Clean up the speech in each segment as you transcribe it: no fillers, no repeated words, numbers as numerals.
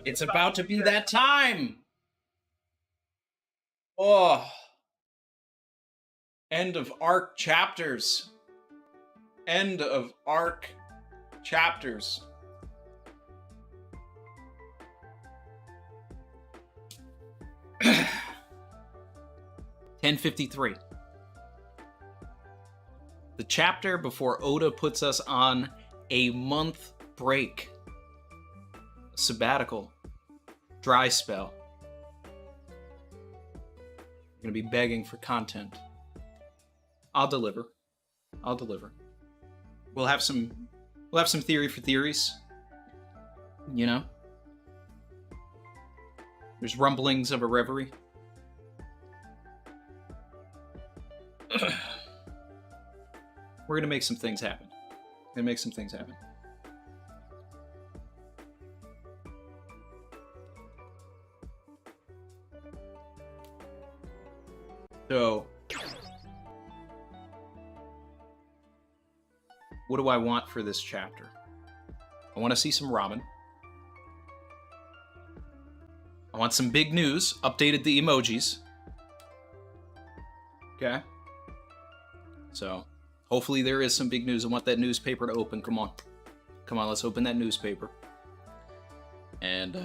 It's about to be that time. Oh. End of arc chapters. End of arc chapters. $10:53. The chapter before Oda puts us on a month break. Sabbatical. Dry spell. We're gonna be begging for content. I'll deliver. I'll deliver. We'll have some theory for theories. You know? There's rumblings of a reverie. We're gonna make some things happen. So, what do I want for this chapter? I want to see some ramen. I want some big news. Updated the emojis. Okay. So, hopefully there is some big news. I want that newspaper to open. Come on. Come on, let's open that newspaper. And,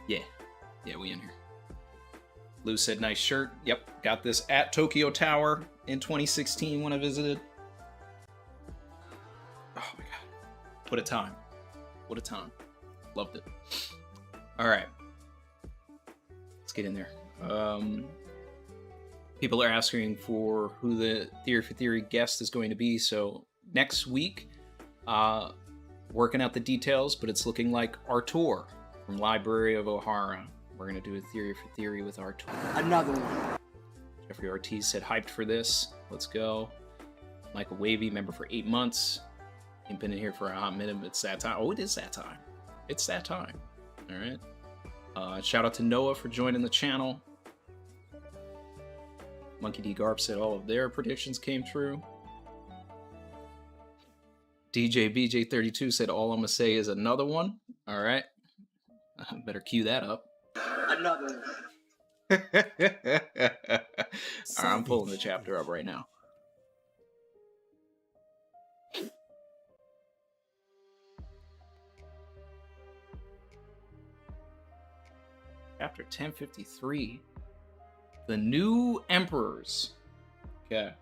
yeah. Yeah, we in here. Lou said, nice shirt. Yep, got this at Tokyo Tower in 2016 when I visited. Oh my god. What a time. What a time. Loved it. Alright. Let's get in there. People are asking for who the Theory for Theory guest is going to be, so next week, working out the details, but it's looking like Artur from Library of Ohara. We're going to do a Theory for Theory with Artur. Another one. Jeffrey Ortiz said, hyped for this. Let's go. Michael Wavy, member for 8 months. Ain't been in here for a hot minute, but it's that time. Oh, it is that time. It's that time. All right. Shout out to Noah for joining the channel. Monkey D. Garp said all of their predictions came true. DJ BJ32 said all I'm going to say is another one. All right. Better cue that up. Another one. I'm pulling the chapter up right now. Chapter 1053. The New Emperors. Okay.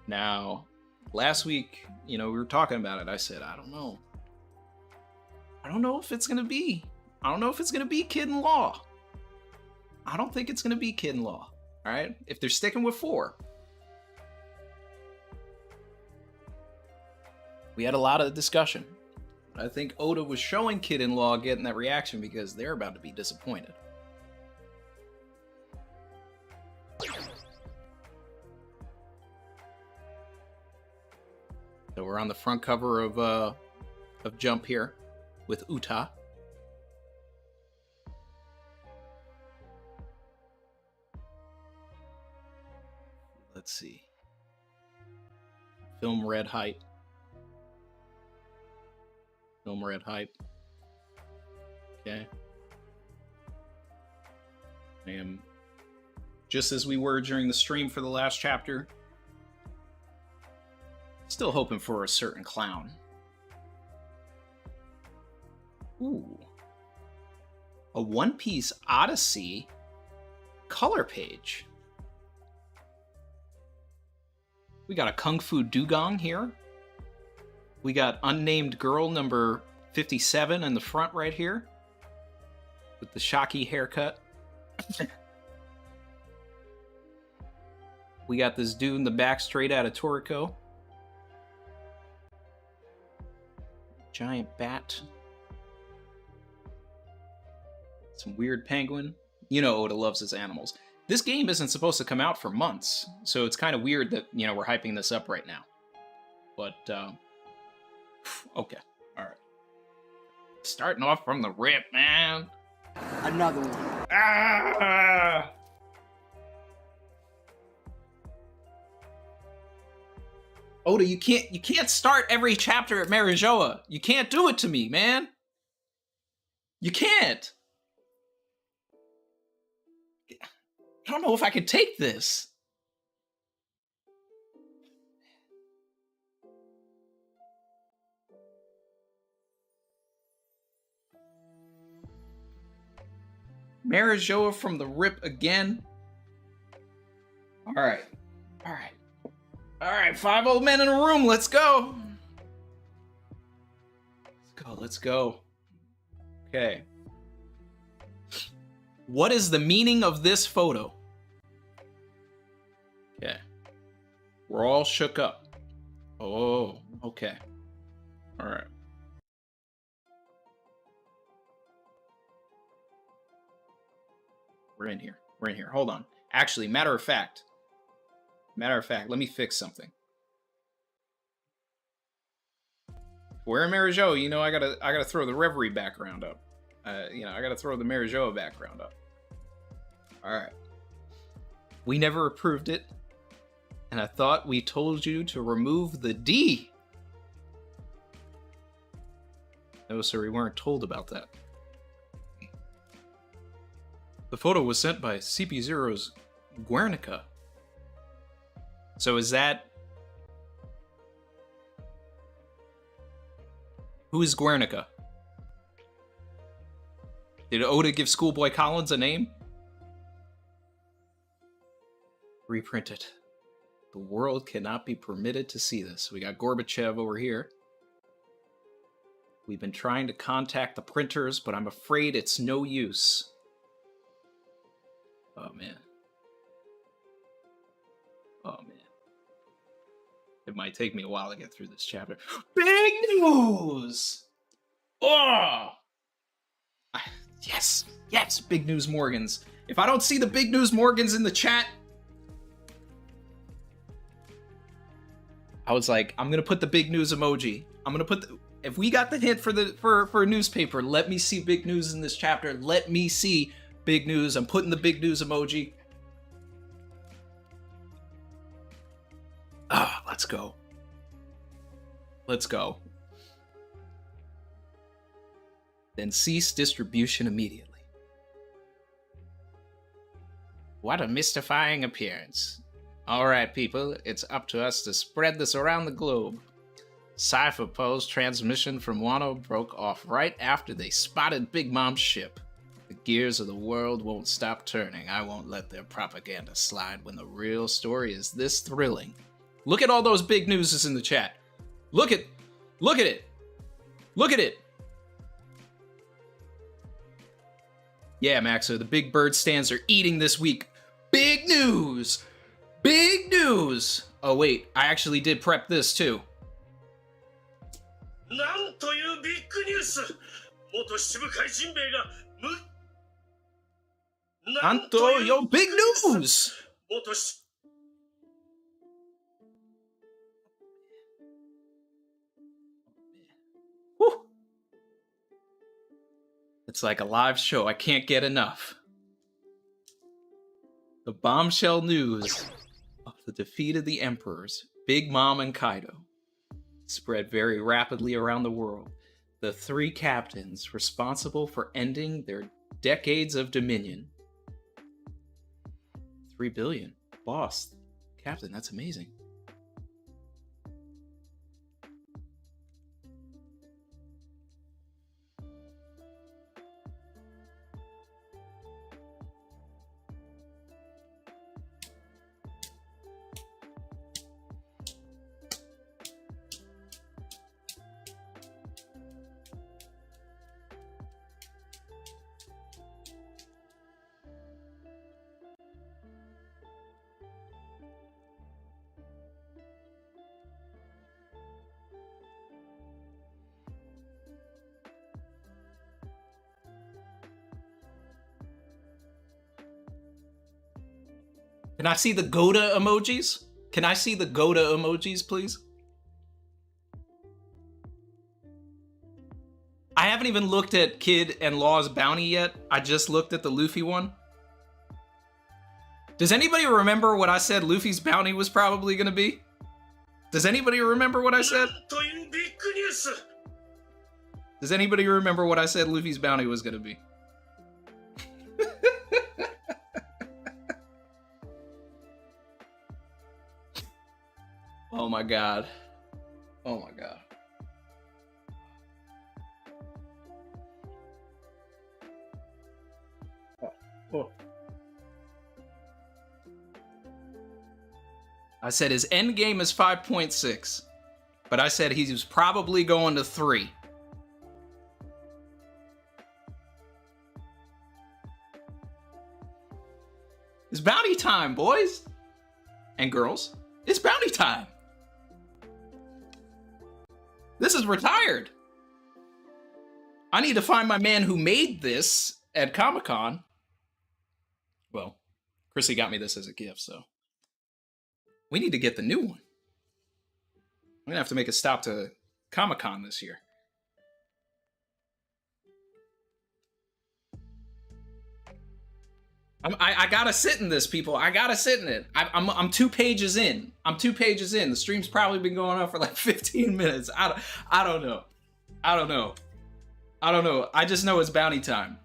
Now, last week, we were talking about it. I said, I don't know. I don't know if it's going to be. I don't know if it's going to be Kid-in-Law. I don't think it's going to be Kid-in-Law. All right? If they're sticking with 4. We had a lot of discussion. I think Oda was showing Kid-in-Law getting that reaction because they're about to be disappointed. So we're on the front cover of Jump here with Uta. Let's see. Film Red Hype. Film Red Hype. Okay. I am just as we were during the stream for the last chapter. Still hoping for a certain clown. Ooh. A One Piece Odyssey color page. We got a Kung Fu Dugong here. We got Unnamed Girl number 57 in the front right here. With the shocky haircut. We got this dude in the back straight out of Toriko. Giant bat. Some weird penguin. Oda loves his animals. This game isn't supposed to come out for months, so it's kind of weird that, we're hyping this up right now. But, okay. Alright. Starting off from the rip, man. Another one. Ah! Oda, you can't start every chapter at Marijoa. You can't do it to me, man. You can't. I don't know if I can take this. Marijoa from the rip again. All right. All right. All right. 5 old men in a room. Let's go. Let's go. Let's go. Okay. What is the meaning of this photo? Okay. We're all shook up. Oh, okay. All right. We're in here. We're in here. Hold on. Actually, matter of fact, let me fix something. We're in Marijoa, you know, I gotta throw the Reverie background up. You know, I gotta throw the Marijoa background up. All right. We never approved it, and I thought we told you to remove the D. No, sir, we weren't told about that. The photo was sent by CP0's Guernica. So is that... Who is Guernica? Did Oda give Schoolboy Collins a name? Reprint it. The world cannot be permitted to see this. We got Gorbachev over here. We've been trying to contact the printers, but I'm afraid it's no use. Oh, man. Oh, man. It might take me a while to get through this chapter. Big news! Oh! Yes! Yes, Big News Morgans. If I don't see the Big News Morgans in the chat, I was like, I'm gonna put the big news emoji. I'm gonna put the... If we got the hint for a newspaper, let me see big news in this chapter. Let me see big news. I'm putting the big news emoji. Ah, let's go. Let's go. Then cease distribution immediately. What a mystifying appearance. All right, people, it's up to us to spread this around the globe. Cypher Poe's transmission from Wano broke off right after they spotted Big Mom's ship. The gears of the world won't stop turning. I won't let their propaganda slide when the real story is this thrilling. Look at all those big newses in the chat. Look at it. Look at it. Yeah, Maxo, the big bird stands are eating this week. Big news. Big news. Oh, wait, I actually did prep this too. Nanto, yo, big news! Whew. It's like a live show. I can't get enough. The bombshell news of the defeat of the emperors, Big Mom and Kaido, spread very rapidly around the world. The 3 captains responsible for ending their decades of dominion. 3 billion. Boss. Captain, that's amazing. Can I see the Goda emojis? Can I see the Goda emojis, please? I haven't even looked at Kid and Law's bounty yet. I just looked at the Luffy one. Does anybody remember what I said Luffy's bounty was probably going to be? Does anybody remember what I said? Does anybody remember what I said Luffy's bounty was gonna be? Oh my god. Oh my god. Oh. I said his end game is 5.6, but I said he was probably going to 3. It's bounty time, boys and girls. It's bounty time. This is retired. I need to find my man who made this at Comic-Con. Well, Chrissy got me this as a gift, so we need to get the new one. I'm gonna have to make a stop to Comic-Con this year. I gotta sit in this, people. I gotta sit in it. I'm 2 pages in. I'm 2 pages in. The stream's probably been going on for like 15 minutes. I don't know. I don't know. I don't know. I just know it's bounty time.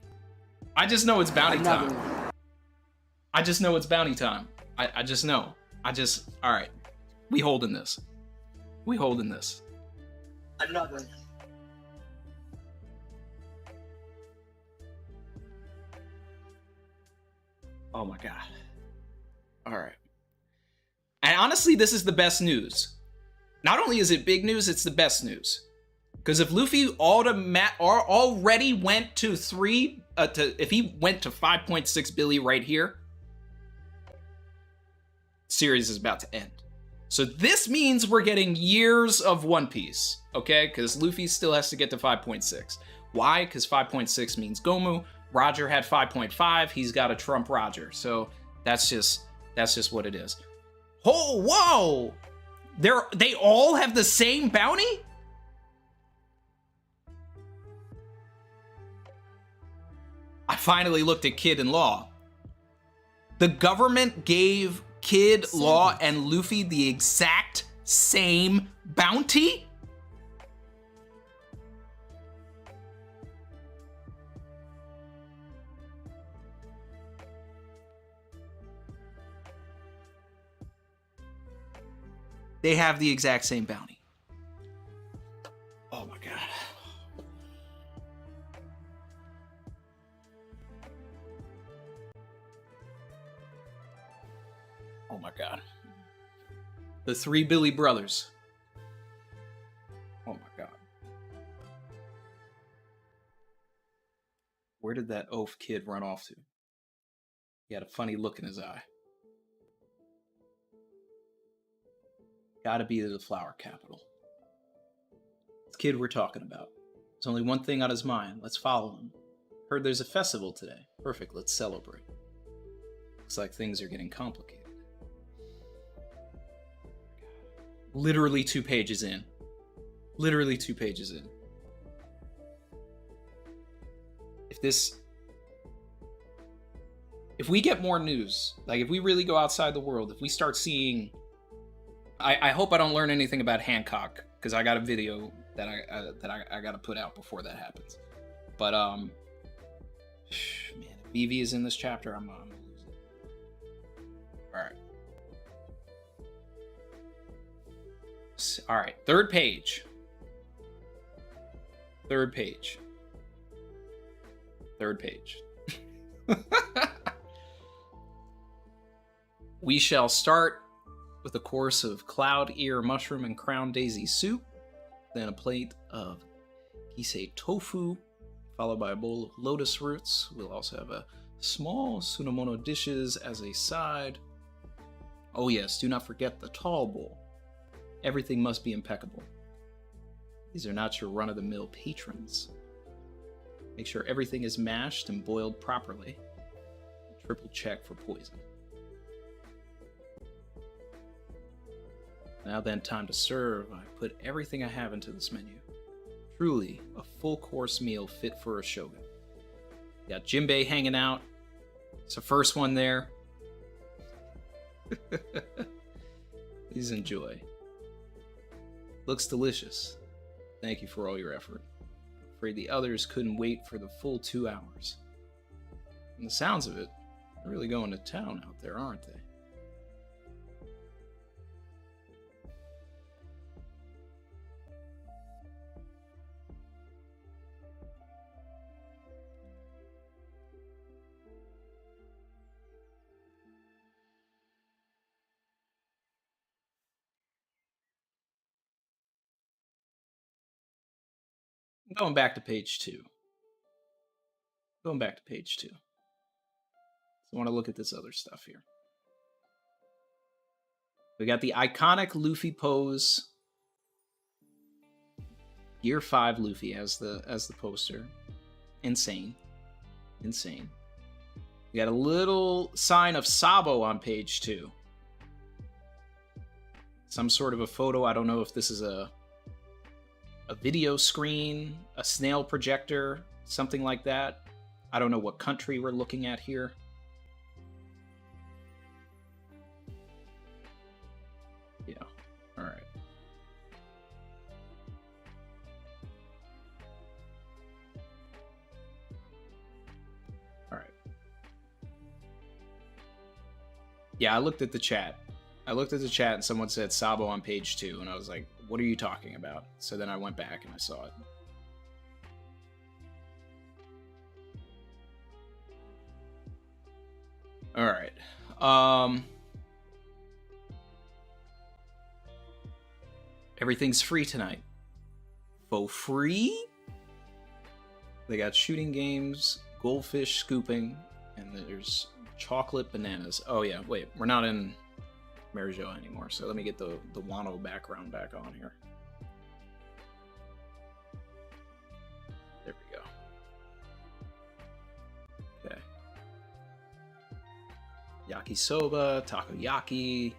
I just know it's bounty time. I just know it's bounty time. I just know. All right. We holding this. We holding this. Another. Oh my god. All right. And honestly, this is the best news. Not only is it big news, it's the best news. Because if Luffy already went to 3, if he went to 5.6 Billy right here, series is about to end. So this means we're getting years of One Piece, okay? Because Luffy still has to get to 5.6. Why? Because 5.6 means Gomu. Roger had 5.5. He's got to trump Roger. So that's just what it is. Oh, whoa! They all have the same bounty? I finally looked at Kid and Law. The government gave Kid, Law, and Luffy the exact same bounty? They have the exact same bounty. Oh my god. Oh my god. The 3 Billy brothers. Oh my god. Where did that oaf kid run off to? He had a funny look in his eye. Gotta be the flower capital. This kid we're talking about. There's only one thing on his mind. Let's follow him. Heard there's a festival today. Perfect, let's celebrate. Looks like things are getting complicated. Literally 2 pages in. Literally 2 pages in. If we get more news, like if we really go outside the world, if we start seeing, I hope I don't learn anything about Hancock, because I got a video that I got to put out before that happens. But man, if Vivi is in this chapter, I'm gonna lose it. All right, third page. Third page. We shall start with a course of cloud ear mushroom and crown daisy soup, then a plate of gisei tofu, followed by a bowl of lotus roots. We'll also have a small sunamono dishes as a side. Oh yes, do not forget the tall bowl. Everything must be impeccable. These are not your run-of-the-mill patrons. Make sure everything is mashed and boiled properly. Triple check for poison. Now then, time to serve. I put everything I have into this menu. Truly, a full-course meal fit for a shogun. Got Jinbei hanging out. It's the first one there. Please enjoy. Looks delicious. Thank you for all your effort. Afraid the others couldn't wait for the full 2 hours. From the sounds of it, they're really going to town out there, aren't they? Going back to page 2. Going back to page 2. So I want to look at this other stuff here. We got the iconic Luffy pose. Year 5 Luffy as the poster. Insane. Insane. We got a little sign of Sabo on page 2. Some sort of a photo. I don't know if this is a video screen, a snail projector, something like that. I don't know what country we're looking at here. Yeah, all right. All right. Yeah, I looked at the chat. And someone said Sabo on page 2, and I was like, what are you talking about? So then I went back and I saw it. All right. Everything's free tonight. For free? They got shooting games, goldfish scooping, and there's chocolate bananas. Oh yeah, wait, we're not in Marijo anymore, so let me get the Wano background back on here. There we go. Okay. Yakisoba, takoyaki,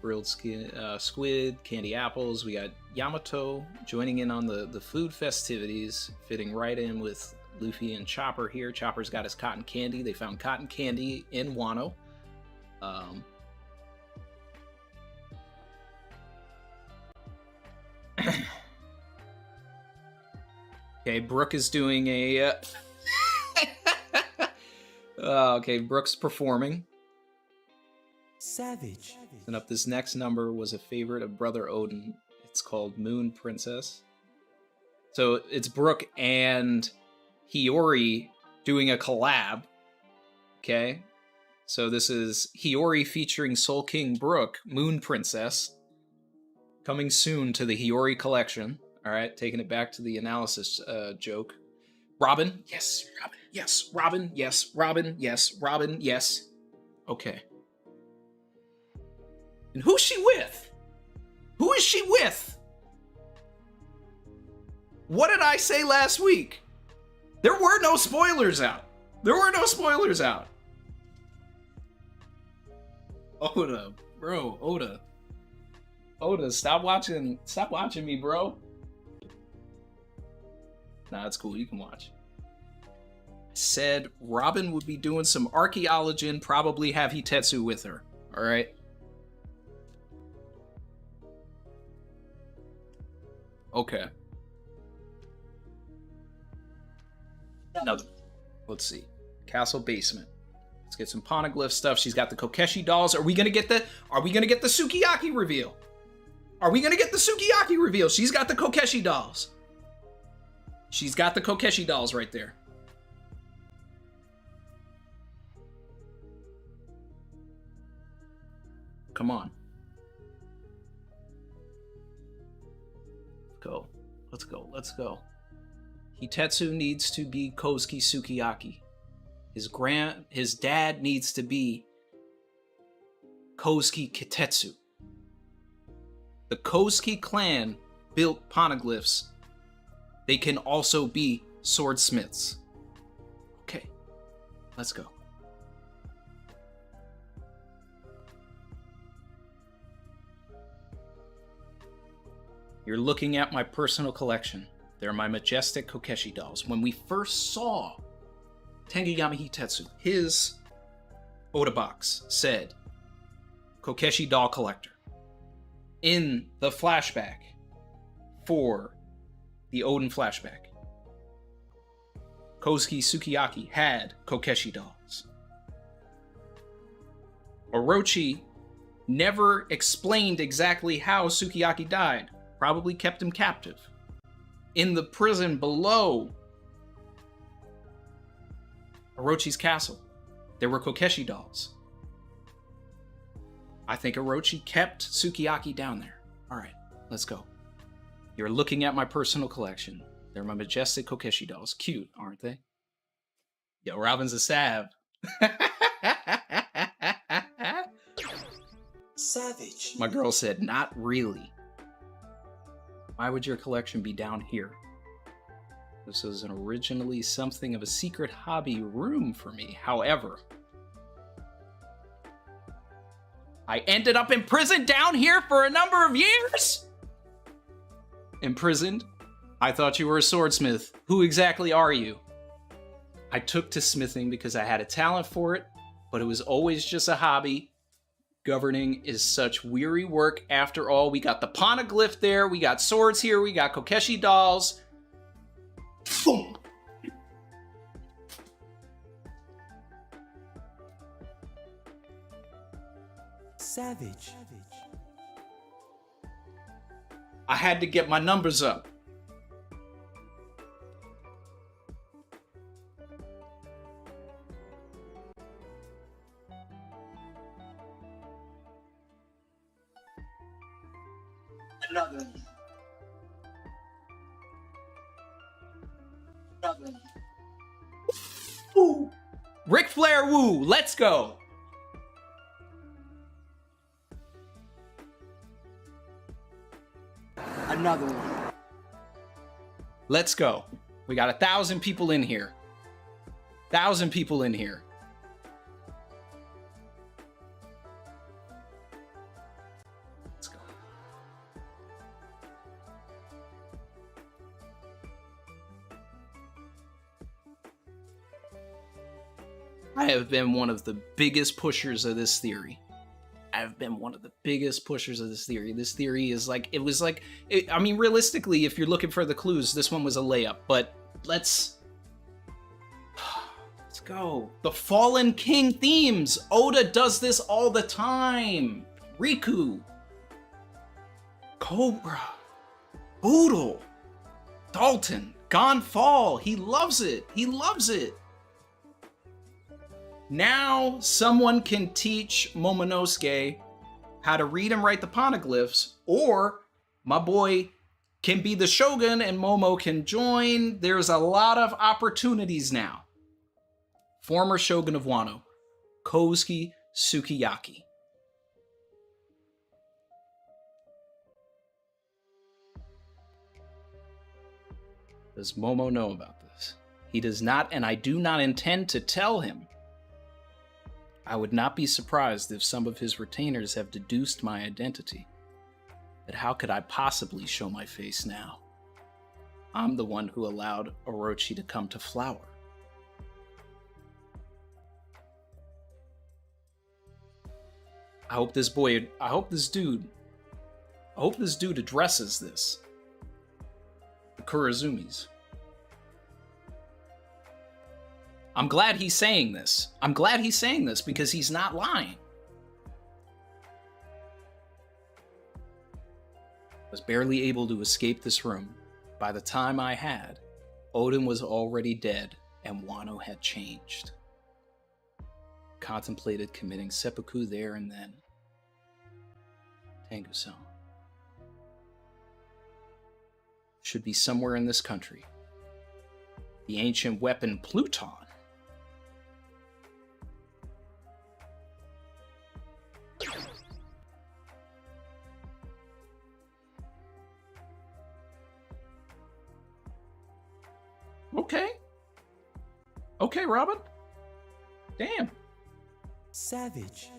grilled squid, candy apples. We got Yamato joining in on the food festivities, fitting right in with Luffy and Chopper here. Chopper's got his cotton candy. They found cotton candy in Wano. Okay, Brooke is doing a... okay, Brooke's performing. Savage. And up this next number was a favorite of Brother Odin. It's called Moon Princess. So it's Brooke and Hiyori doing a collab. Okay? So this is Hiyori featuring Soul King Brooke, Moon Princess. Coming soon to the Hiyori collection. All right, taking it back to the analysis joke. Robin, yes, Robin, yes, Robin, yes, Robin, yes, Robin, yes. Okay. And who's she with? Who is she with? What did I say last week? There were no spoilers out. There were no spoilers out. Oda, bro, Oda. Oda, stop watching me, bro. Nah, it's cool, you can watch. I said Robin would be doing some archaeology and probably have Hitetsu with her. Alright? Okay. Another. Let's see. Castle basement. Let's get some poneglyph stuff. She's got the Kokeshi dolls. Are we gonna get the Sukiyaki reveal? Are we gonna get the Sukiyaki reveal? She's got the Kokeshi dolls. She's got the Kokeshi dolls right there. Come on. Go. Let's go. Let's go. Hitetsu needs to be Kozuki Sukiyaki. His dad needs to be Kozuki Kitetsu. The Kozuki clan built poneglyphs. They can also be swordsmiths. Okay, let's go. You're looking at my personal collection. They're my majestic Kokeshi dolls. When we first saw Tenguyama Hitetsu, his Oda box said Kokeshi doll collector. In the flashback for the Odin flashback, Kozuki Sukiyaki had Kokeshi dolls. Orochi never explained exactly how Sukiyaki died. Probably kept him captive. In the prison below Orochi's castle, there were Kokeshi dolls. I think Orochi kept Sukiyaki down there. All right, let's go. You're looking at my personal collection. They're my majestic Kokeshi dolls. Cute, aren't they? Yo, Robin's a sav. Savage. My girl said, not really. Why would your collection be down here? This was originally something of a secret hobby room for me. However, I ended up imprisoned down here for a number of years? Imprisoned? I thought you were a swordsmith. Who exactly are you? I took to smithing because I had a talent for it, but it was always just a hobby. Governing is such weary work after all. We got the poneglyph there, we got swords here, we got Kokeshi dolls. Boom! Savage. I had to get my numbers up. Another. Woo! Ric Flair woo! Let's go! Another one. Let's go. We got 1,000 people in here. 1,000 people in here. Let's go. I have been one of the biggest pushers of this theory. I've been one of the biggest pushers of this theory. This theory is like, I mean, realistically, if you're looking for the clues, this one was a layup, but let's go. The Fallen King themes. Oda does this all the time. Riku. Cobra. Boodle. Dalton. Gonfall. He loves it. He loves it. Now someone can teach Momonosuke how to read and write the poneglyphs, or my boy can be the shogun and Momo can join. There's a lot of opportunities now. Former shogun of Wano, Kozuki Sukiyaki. Does Momo know about this? He does not, and I do not intend to tell him. I would not be surprised if some of his retainers have deduced my identity. But how could I possibly show my face now? I'm the one who allowed Orochi to come to Flower. I hope this dude addresses this. The Kurizumis. I'm glad he's saying this. I'm glad he's saying this because he's not lying. I was barely able to escape this room. By the time I had, Odin was already dead and Wano had changed. Contemplated committing seppuku there and then. Tengu-san. Should be somewhere in this country. The ancient weapon Pluton. Okay. Okay, Robin. Damn. Savage.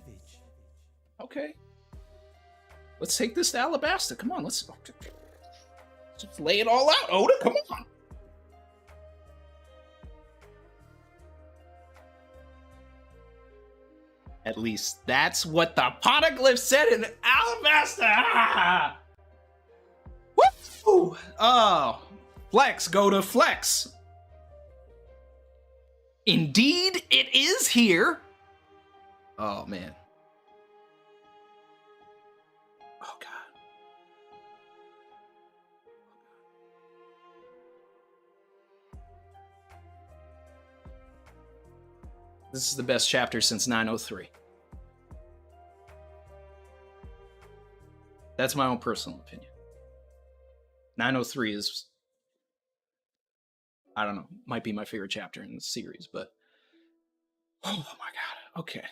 Okay. Let's take this to Alabasta. Come on, let's just lay it all out, Oda. Come on. At least that's what the poneglyph said in Alabasta. Ah! Woo! Oh, flex. Go to flex. Indeed, it is here. Oh, man. Oh, God. This is the best chapter since 903. That's my own personal opinion. 903 is, I don't know, might be my favorite chapter in the series, but oh my God. Okay.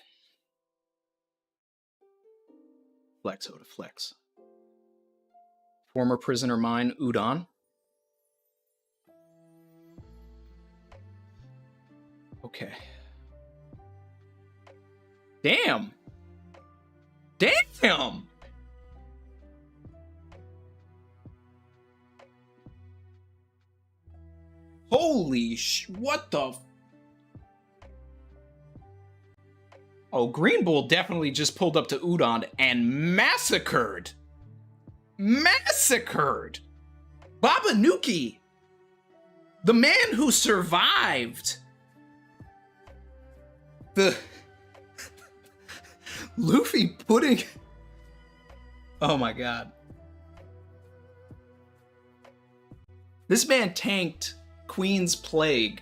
Flex Oda Flex. Former prisoner mine, Udon. Okay. Damn. Damn. Holy what the Oh, Green Bull definitely just pulled up to Udon and massacred. Massacred. Babanuki. The man who survived. The Luffy putting... Oh my God. This man tanked Queen's Plague,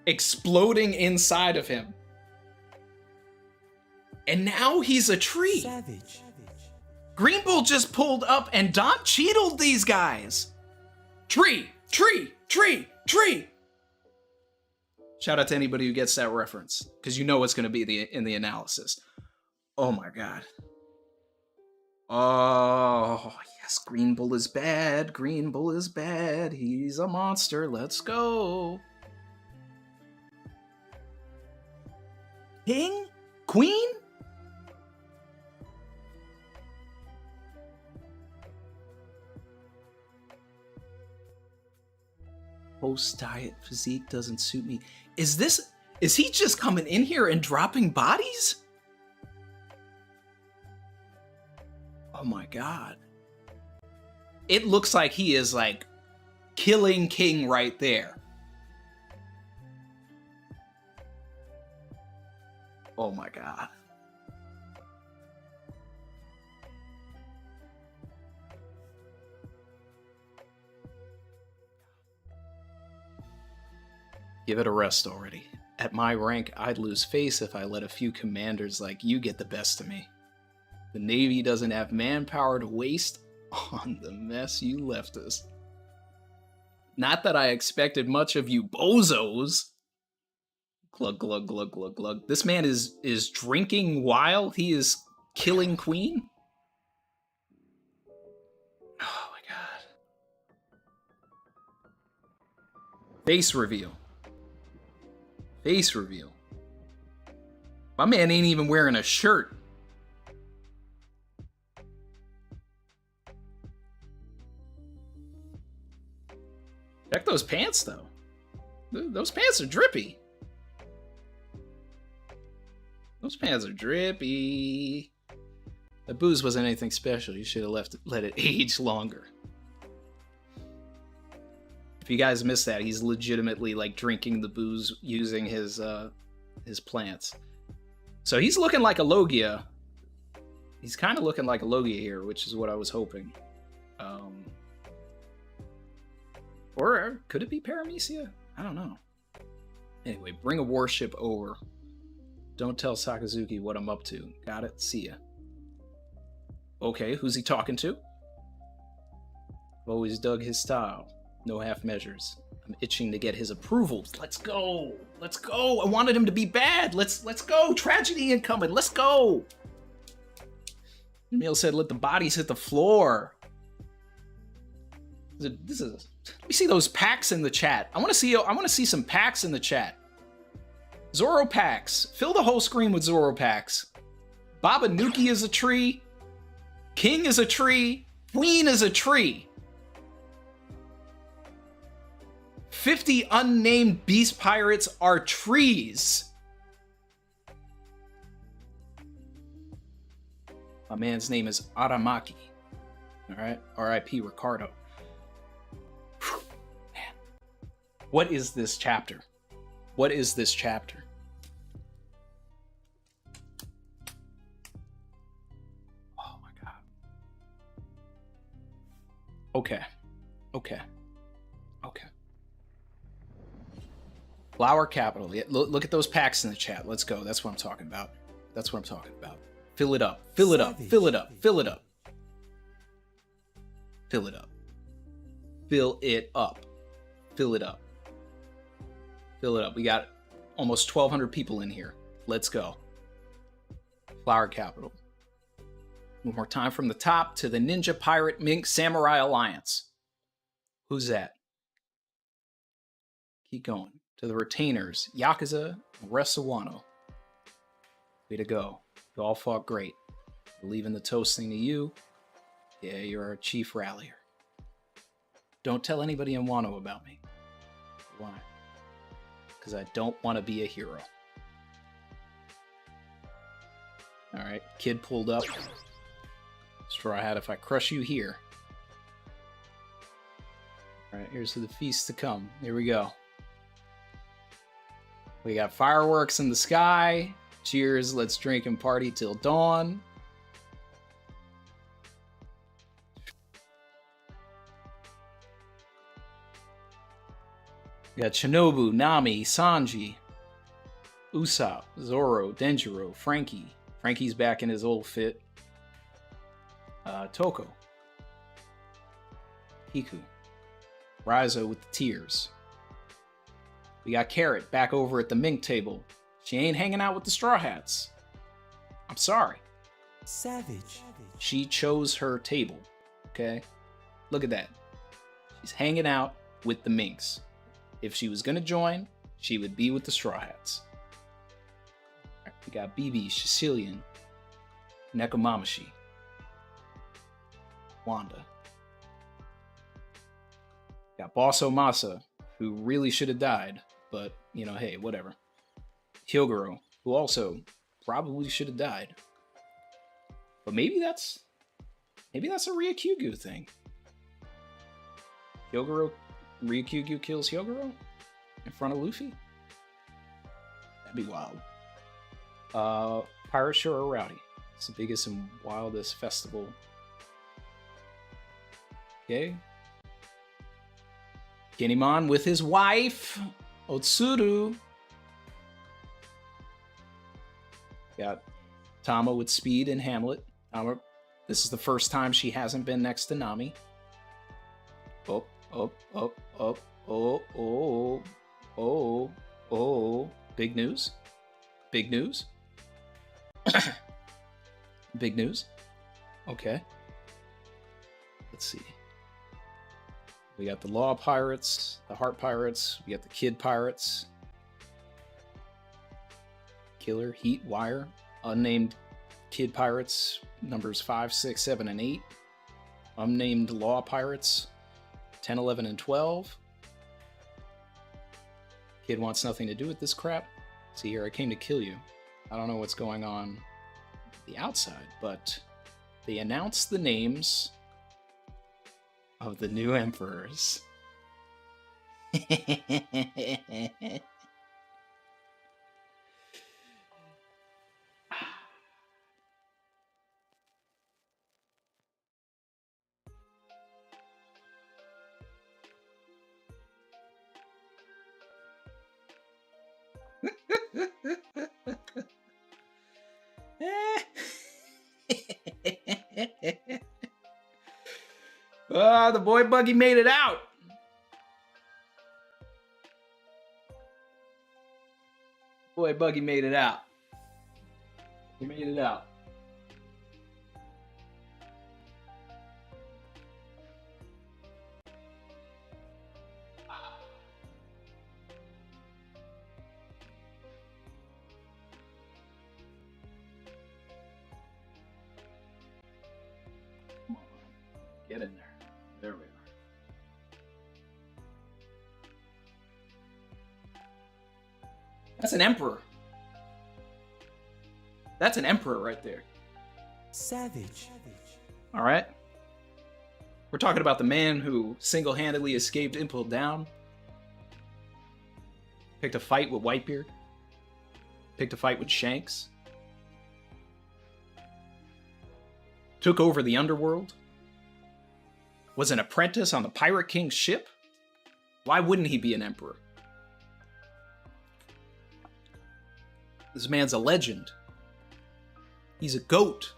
exploding inside of him. And now he's a tree. Savage. Green Bull just pulled up and Don Cheadled these guys. Tree, tree, tree, tree. Shout out to anybody who gets that reference, because you know what's going to be in the analysis. Oh my God. Oh, yes, Green Bull is bad. Green Bull is bad. He's a monster. Let's go. King? Queen? Post-diet physique doesn't suit me. Is he just coming in here and dropping bodies? Oh my God. It looks like he is like killing King right there. Oh my God. Give it a rest already. At my rank, I'd lose face if I let a few commanders like you get the best of me. The Navy doesn't have manpower to waste on the mess you left us. Not that I expected much of you bozos. Glug, glug, glug, glug, glug. This man is drinking while he is killing Queen? Oh my God. Face reveal. Face reveal. My man ain't even wearing a shirt. Check those pants, though. Those pants are drippy. Those pants are drippy. The booze wasn't anything special. You should have let it age longer. If you guys missed that, he's legitimately like drinking the booze using his plants. So he's looking like a Logia. He's kind of looking like a Logia here, which is what I was hoping. Or could it be Paramecia? I don't know. Anyway, bring a warship over. Don't tell Sakazuki what I'm up to. Got it? See ya. Okay, who's he talking to? I've always dug his style. No half measures. I'm itching to get his approval. Let's go. Let's go. I wanted him to be bad. Let's go. Tragedy incoming. Let's go. Emil said, let the bodies hit the floor. Let me see those packs in the chat. I want to see some packs in the chat. Zoropacks. Fill the whole screen with Zoropacks. Babanuki is a tree. King is a tree. Queen is a tree. 50 unnamed beast pirates are trees. My man's name is Aramaki. All right, R.I.P. Ricardo. Whew. Man, what is this chapter? What is this chapter? Oh my god. Okay. Okay. Okay. Flower capital. Yeah, look at those packs in the chat. Let's go. That's what I'm talking about. That's what I'm talking about. Fill it up. Fill it up. Fill it up. Fill it up. Fill it up. Fill it up. Fill it up. Fill it up. We got almost 1,200 people in here. Let's go. Flower capital. One more time from the top to the Ninja Pirate Mink Samurai Alliance. Who's that? Keep going. To the retainers, Yakuza and rest of Wano. Way to go. You all fought great. Believe in the toasting to you. Yeah, you're our chief rallier. Don't tell anybody in Wano about me. Why? Because I don't want to be a hero. Alright, kid pulled up. Straw Hat, if I crush you here. Alright, here's to the feast to come. Here we go. We got fireworks in the sky. Cheers, let's drink and party till dawn. We got Shinobu, Nami, Sanji, Usopp, Zoro, Denjiro, Frankie. Frankie's back in his old fit. Toko. Hiku. Raizo with the tears. We got Carrot back over at the Mink table. She ain't hanging out with the Straw Hats. I'm sorry. Savage. She chose her table. Okay? Look at that. She's hanging out with the Minks. If she was going to join, she would be with the Straw Hats. Right, we got BB, Sicilian, Nekomamashi, Wanda. Got Bosso Masa, who really should have died, but, you know, hey, whatever. Hyogoro, who also probably should have died. But maybe that's a Ryakugu thing. Ryakugu kills Hyogoro in front of Luffy? That'd be wild. Pirate Show or Rowdy? It's the biggest and wildest festival. Okay. Kinemon with his wife, Otsuru. Got Tama with Speed and Hamlet. This is the first time she hasn't been next to Nami. Oh. Big news. Big news. Big news. Okay. Let's see. We got the Law Pirates, the Heart Pirates, we got the Kid Pirates. Killer, Heat, Wire, unnamed Kid Pirates, numbers 5, 6, 7, and 8. Unnamed Law Pirates, 10, 11, and 12. Kid wants nothing to do with this crap. See here, I came to kill you. I don't know what's going on the outside, but they announced the names of the new emperors. The boy Buggy made it out. Boy Buggy made it out. He made it out. Get in there. There we are. That's an emperor. That's an emperor right there. Savage. All right. We're talking about the man who single-handedly escaped Impel Down. Picked a fight with Whitebeard. Picked a fight with Shanks. Took over the underworld. Was an apprentice on the Pirate King's ship. Why wouldn't he be an emperor? This man's a legend. He's a goat.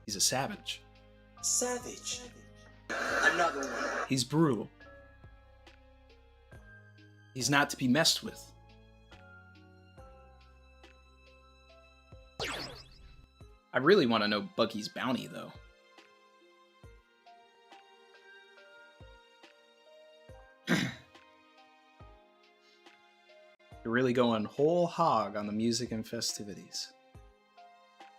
He's a savage. Savage. Another one. He's brutal. He's not to be messed with. I really want to know Buggy's bounty, though. You're really going whole hog on the music and festivities.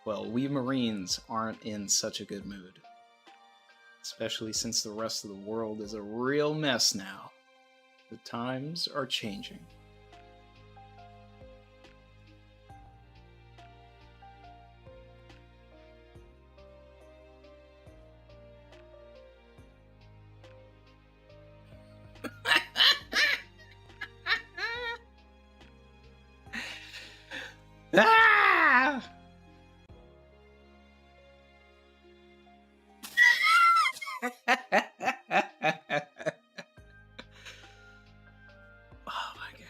Well, we Marines aren't in such a good mood. Especially since the rest of the world is a real mess now. The times are changing. Ah! Oh my god.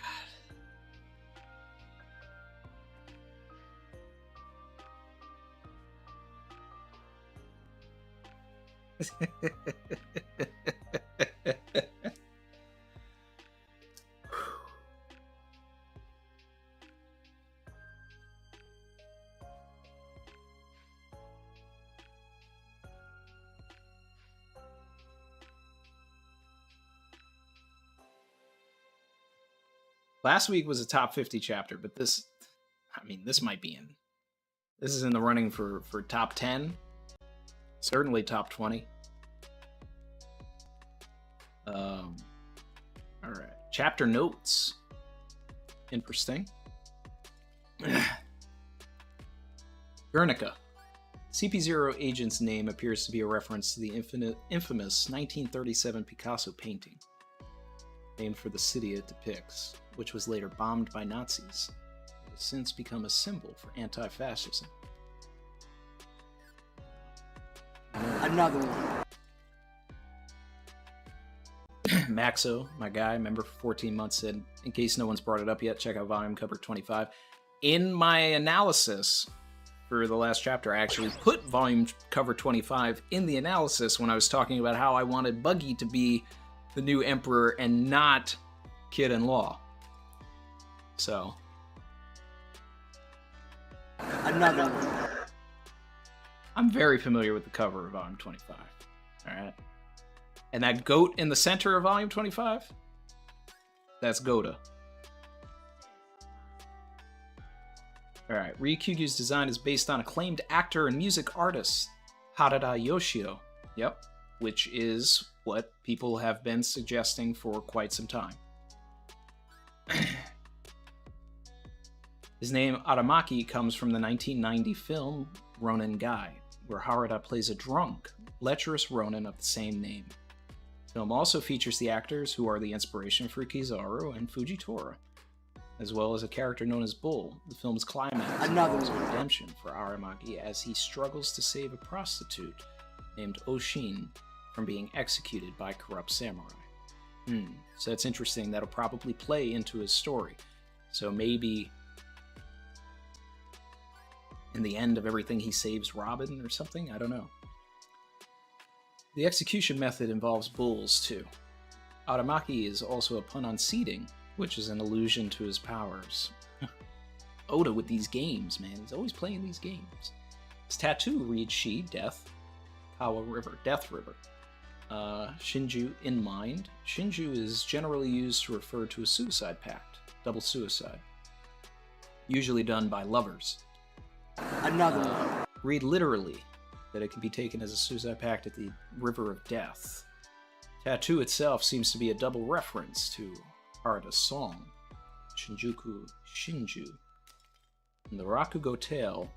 Last week was a top 50 chapter, but this might be in. This is in the running for top 10. Certainly top 20. All right. Chapter notes. Interesting. Guernica. CP0 agent's name appears to be a reference to the infamous 1937 Picasso painting, named for the city it depicts, which was later bombed by Nazis. It has since become a symbol for anti-fascism. Another one. Maxo, my guy, member for 14 months, said, in case no one's brought it up yet, check out volume cover 25. In my analysis for the last chapter, I actually put volume cover 25 in the analysis when I was talking about how I wanted Buggy to be the new emperor and not Kid-in-Law. So. Another one. I'm very familiar with the cover of volume 25. Alright. And that goat in the center of volume 25? That's Goda. Alright, Ryukyu's design is based on acclaimed actor and music artist Harada Yoshio. Yep. Which is what people have been suggesting for quite some time. His name, Aramaki, comes from the 1990 film Ronin Guy, where Harada plays a drunk, lecherous Ronin of the same name. The film also features the actors who are the inspiration for Kizaru and Fujitora, as well as a character known as Bull. The film's climax involves redemption for Aramaki as he struggles to save a prostitute named Oshin from being executed by corrupt samurai. So that's interesting. That'll probably play into his story. So maybe in the end of everything he saves Robin or something? I don't know. The execution method involves bulls too. Aramaki is also a pun on seeding, which is an allusion to his powers. Oda with these games, man. He's always playing these games. His tattoo reads Shi, Death, Kawa River, Death River. Shinju in mind. Shinju is generally used to refer to a suicide pact, double suicide, usually done by lovers. Another read literally that it can be taken as a suicide pact at the River of Death. Tattoo itself seems to be a double reference to Harada's song, Shinjuku Shinju, and the Rakugo tale,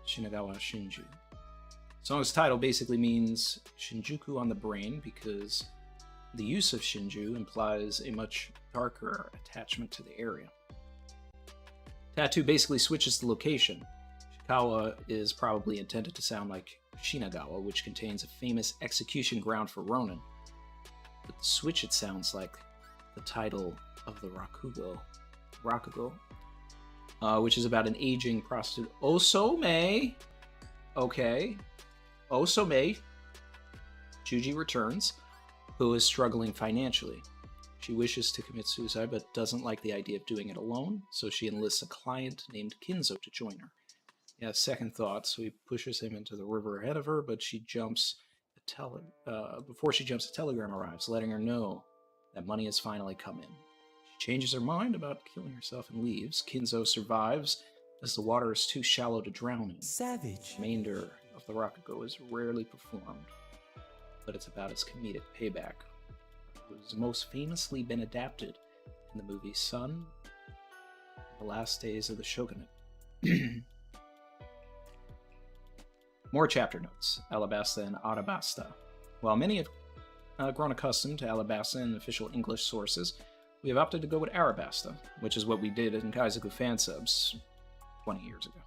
Shinagawa Shinju. The song's title basically means Shinjuku on the brain because the use of Shinju implies a much darker attachment to the area. Tattoo basically switches the location. Shikawa is probably intended to sound like Shinagawa, which contains a famous execution ground for Ronin. But the switch, it sounds like the title of the Rakugo, which is about an aging prostitute. Osome! Okay. Osome. Juji returns, who is struggling financially. She wishes to commit suicide, but doesn't like the idea of doing it alone, so she enlists a client named Kinzo to join her. He has second thoughts, so he pushes him into the river ahead of her, but she jumps before she jumps, a telegram arrives, letting her know that money has finally come in. She changes her mind about killing herself and leaves. Kinzo survives, as the water is too shallow to drown in. Savage. The remainder of the Rakugo is rarely performed, but it's about its comedic payback. It was most famously been adapted in the movie Sun, The Last Days of the Shogunate. More chapter notes, Alabasta and Arabasta. While many have grown accustomed to Alabasta in official English sources, we have opted to go with Arabasta, which is what we did in Kaizoku fan subs 20 years ago.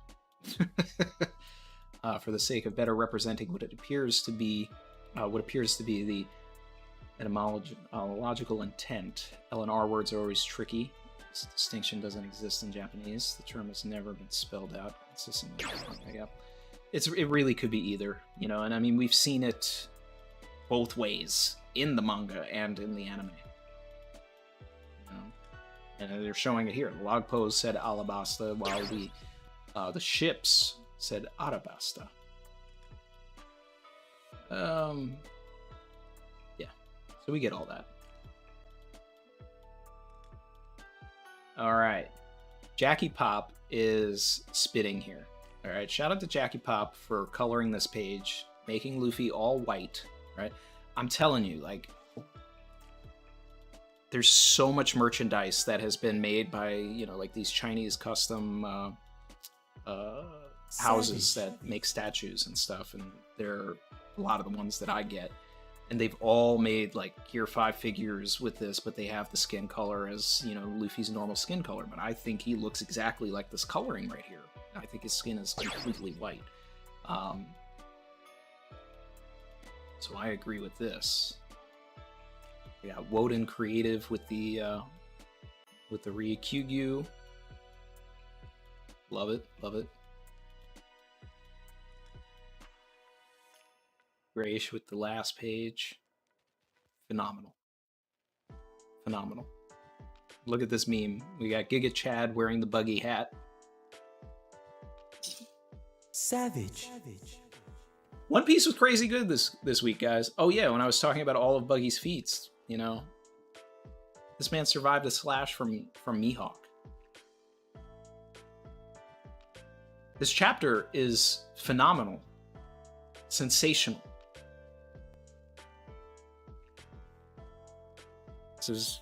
For the sake of better representing what appears to be the etymological intent. L and R words are always tricky. This distinction doesn't exist in Japanese. The term has never been spelled out consistently. Yeah. It really could be either, you know, and I mean, we've seen it both ways in the manga and in the anime. You know? And they're showing it here. The log pose said Alabasta, while the ships said Arabasta. Yeah, so we get all that. All right, Jackie Pop is spitting here. All right, shout out to Jackie Pop for coloring this page, making Luffy all white, right? I'm telling you, like, there's so much merchandise that has been made by, you know, like these Chinese custom houses that make statues and stuff, and they're a lot of the ones that I get. And they've all made, like, Gear 5 figures with this, but they have the skin color as, you know, Luffy's normal skin color. But I think he looks exactly like this coloring right here. I think his skin is completely white. So I agree with this. We got Woden Creative with the Ryukyu. Love it, love it. Grayish with the last page. Phenomenal. Phenomenal. Look at this meme. We got Giga Chad wearing the buggy hat. Savage. One Piece was crazy good this week, guys. Oh yeah, when I was talking about all of Buggy's feats, you know, this man survived a slash from Mihawk. This chapter is phenomenal, sensational. This is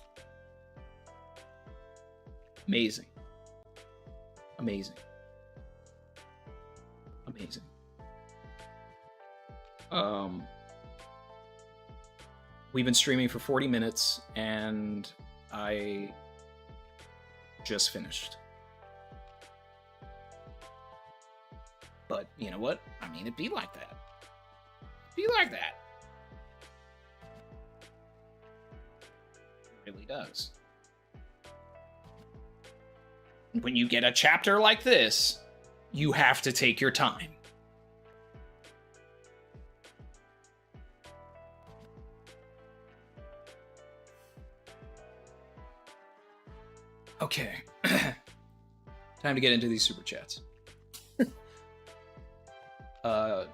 amazing, amazing. Amazing. We've been streaming for 40 minutes, and I just finished. But you know what? I mean, it'd be like that. It'd be like that. It really does. When you get a chapter like this, you have to take your time. Okay. Time to get into these super chats.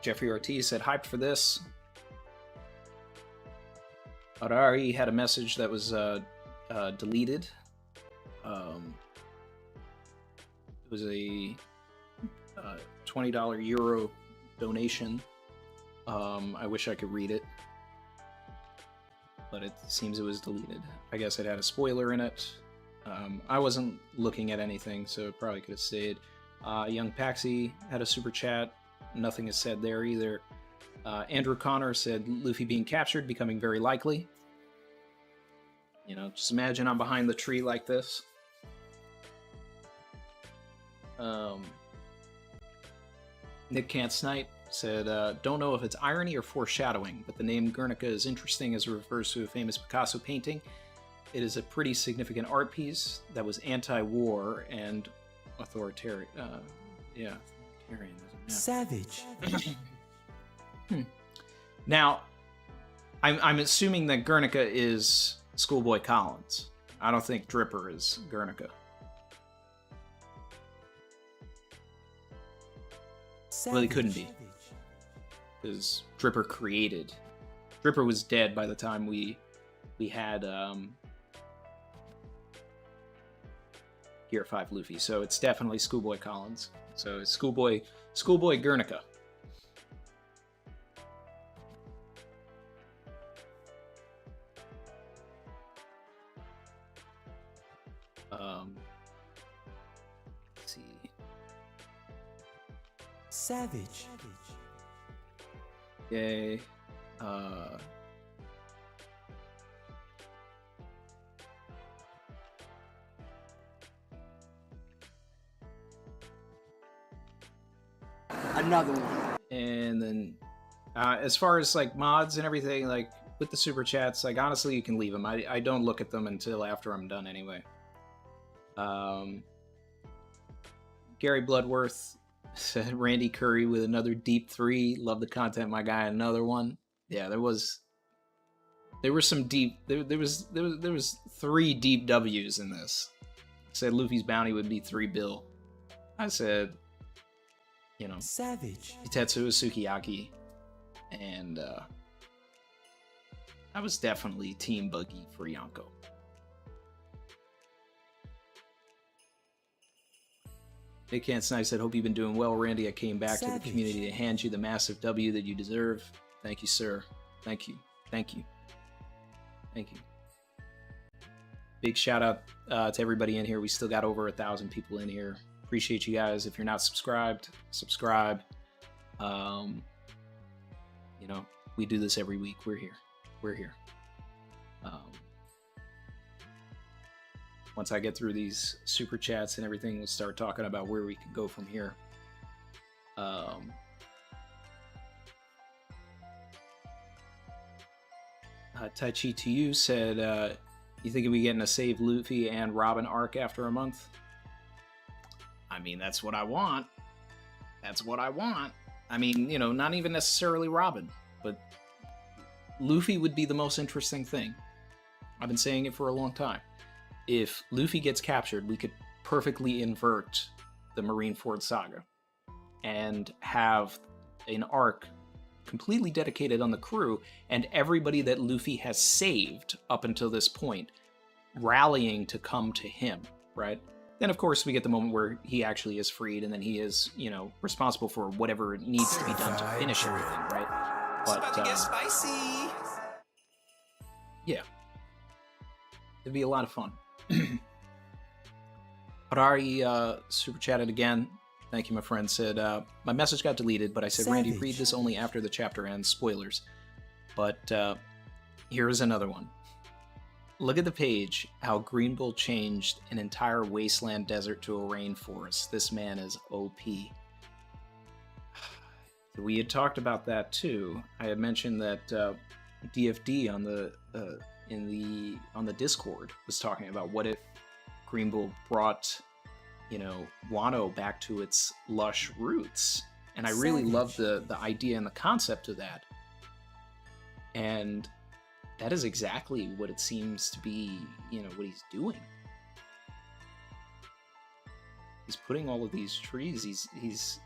Jeffrey Ortiz said, hyped for this. Arari had a message that was deleted. It was a $20 Euro donation. I wish I could read it, but it seems it was deleted. I guess it had a spoiler in it. I wasn't looking at anything, so it probably could have stayed. Young Paxi had a super chat. Nothing is said there either. Andrew Connor said, Luffy being captured, becoming very likely. You know, just imagine I'm behind the tree like this. Nick Can't Snipe said, don't know if it's irony or foreshadowing, but the name Guernica is interesting as it refers to a famous Picasso painting. It is a pretty significant art piece that was anti-war and authoritarian. Yeah, authoritarian. Yeah. Savage. Now, I'm assuming that Guernica is Schoolboy Collins. I don't think Dripper is Guernica. Well, he couldn't be, because Dripper created. Dripper was dead by the time we had Gear 5 Luffy, so it's definitely Schoolboy Collins. So it's Schoolboy Guernica. Let's see. Savage. Yay. Another one. And then, as far as like mods and everything, like with the super chats, like honestly, you can leave them. I don't look at them until after I'm done anyway. Gary Bloodworth said Randy Curry with another deep 3. Love the content, my guy. Another one. Yeah, there was some deep. There was 3 deep W's in this. Said Luffy's bounty would be 3 bill. I said, you know, Savage. Tetsuo Sukiyaki, and I was definitely Team Buggy for Yonko. Nick Can't Snipe said, hope you've been doing well, Randy. I came back to the community to hand you the massive W that you deserve. Thank you, sir. Thank you. Thank you. Thank you. Big shout out to everybody in here. We still got over 1,000 people in here. Appreciate you guys. If you're not subscribed, subscribe. You know, we do this every week. We're here. We're here. Once I get through these super chats and everything, we'll start talking about where we can go from here. Tai Chi to you said, you think we getting a Save Luffy and Robin arc after a month? I mean, that's what I want. That's what I want. I mean, you know, not even necessarily Robin, but Luffy would be the most interesting thing. I've been saying it for a long time. If Luffy gets captured, we could perfectly invert the Marineford saga and have an arc completely dedicated on the crew and everybody that Luffy has saved up until this point rallying to come to him, right? Then, of course, we get the moment where he actually is freed and then he is, you know, responsible for whatever needs to be done to finish everything, right? But, It's about to get spicy. Yeah. It'd be a lot of fun. Harari super chatted again. Thank you, my friend. Said, my message got deleted, but I said, Randy, read this only after the chapter ends. Spoilers. But here is another one. Look at the page, how Green Bull changed an entire wasteland desert to a rainforest. This man is OP. We had talked about that too. I had mentioned that DFD on the Discord was talking about what if Green Bull brought, you know, Wano back to its lush roots. And I really love the idea and the concept of that. And that is exactly what it seems to be, you know, what he's doing. He's putting all of these trees, he's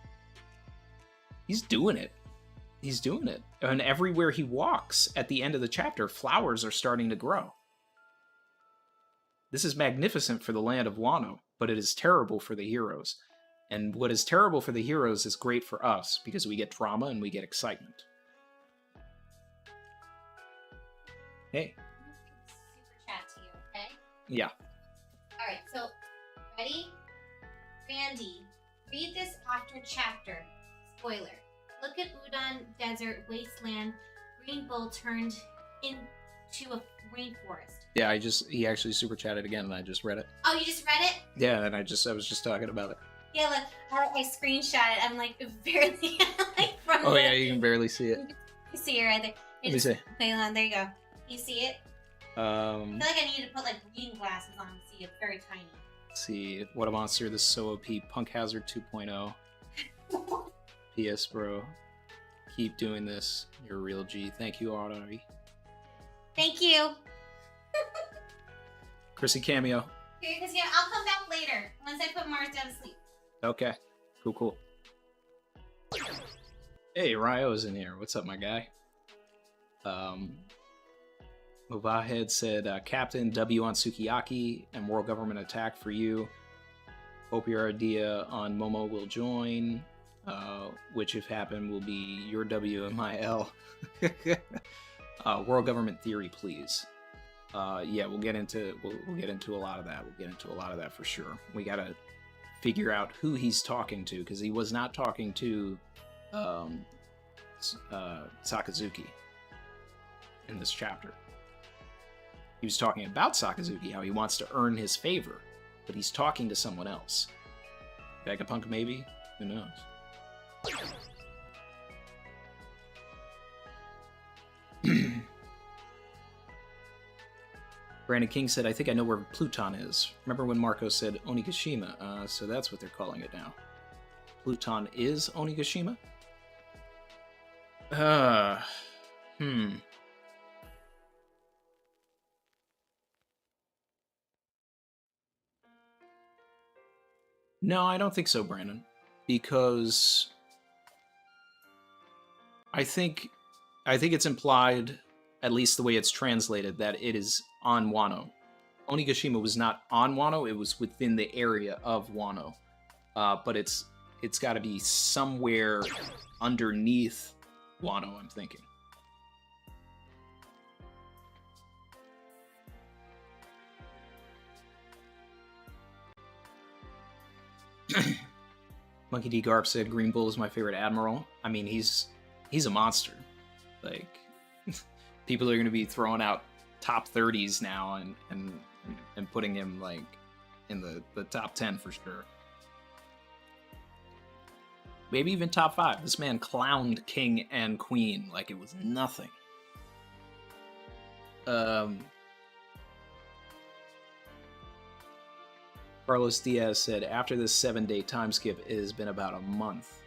doing it. He's doing it. And everywhere he walks at the end of the chapter, flowers are starting to grow. This is magnificent for the land of Wano, but it is terrible for the heroes. And what is terrible for the heroes is great for us, because we get drama and we get excitement. Hey. Super chat to you, okay? Yeah. Alright, so, ready? Randy, read this after chapter. Spoiler. Look at Udon Desert Wasteland. Green Bull turned into a rainforest. Yeah, he actually super chatted again, and I just read it. Oh, you just read it? Yeah, and I was just talking about it. Yeah, look, I screenshot it. I'm like barely like from. Oh yeah, you can barely see it. You see it right there. Let me see. Wait on, there you go. You see it? I feel like I need to put like reading glasses on to see it. It's very tiny. Let's see. What a monster! This is so OP. Punk Hazard 2.0. P.S. Bro, keep doing this. You're a real G. Thank you, Audrey. Thank you. Chrissy cameo. Here, because I'll come back later once I put Mars down to sleep. Okay. Cool. Hey, Ryo's in here. What's up, my guy? Movahed said, Captain, W on Sukiyaki and World Government Attack for you. Hope your idea on Momo will join, which if happen will be your W and my L. World Government Theory, please. Yeah, we'll get into a lot of that. We'll get into a lot of that for sure. We gotta figure out who he's talking to, because he was not talking to Sakazuki in this chapter. He was talking about Sakazuki, how he wants to earn his favor, but he's talking to someone else. Vegapunk, maybe? Who knows? Brandon King said, I think I know where Pluton is. Remember when Marco said Onigashima? So that's what they're calling it now. Pluton is Onigashima? No, I don't think so, Brandon. Because I think it's implied, at least the way it's translated, that it is on Wano. Onigashima was not on Wano, it was within the area of Wano. But it's got to be somewhere underneath Wano, I'm thinking. Monkey D. Garp said Green Bull is my favorite admiral. I mean, he's a monster. Like, people are going to be throwing out top 30s now and putting him like in the top 10 for sure. Maybe even top 5. This man clowned King and Queen like it was nothing. Carlos Diaz said, after this 7-day time skip, it has been about a month.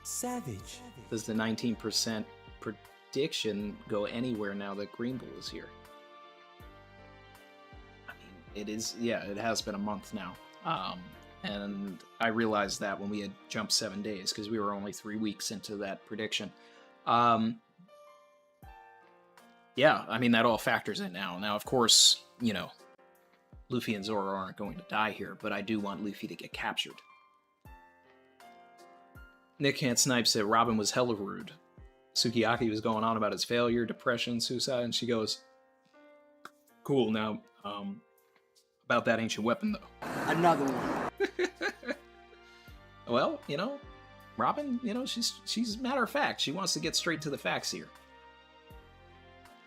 Savage. Does the 19% prediction go anywhere now that Green Bull is here? I mean, it is, yeah, it has been a month now. And I realized that when we had jumped 7 days, because we were only 3 weeks into that prediction. Yeah, I mean, that all factors in now. Now, of course, you know, Luffy and Zoro aren't going to die here, but I do want Luffy to get captured. Nick Can't Snipe said Robin was hella rude. Sukiyaki was going on about his failure, depression, suicide, and she goes, cool, now, about that ancient weapon, though. Another one. Well, you know, Robin, you know, she's matter of fact. She wants to get straight to the facts here.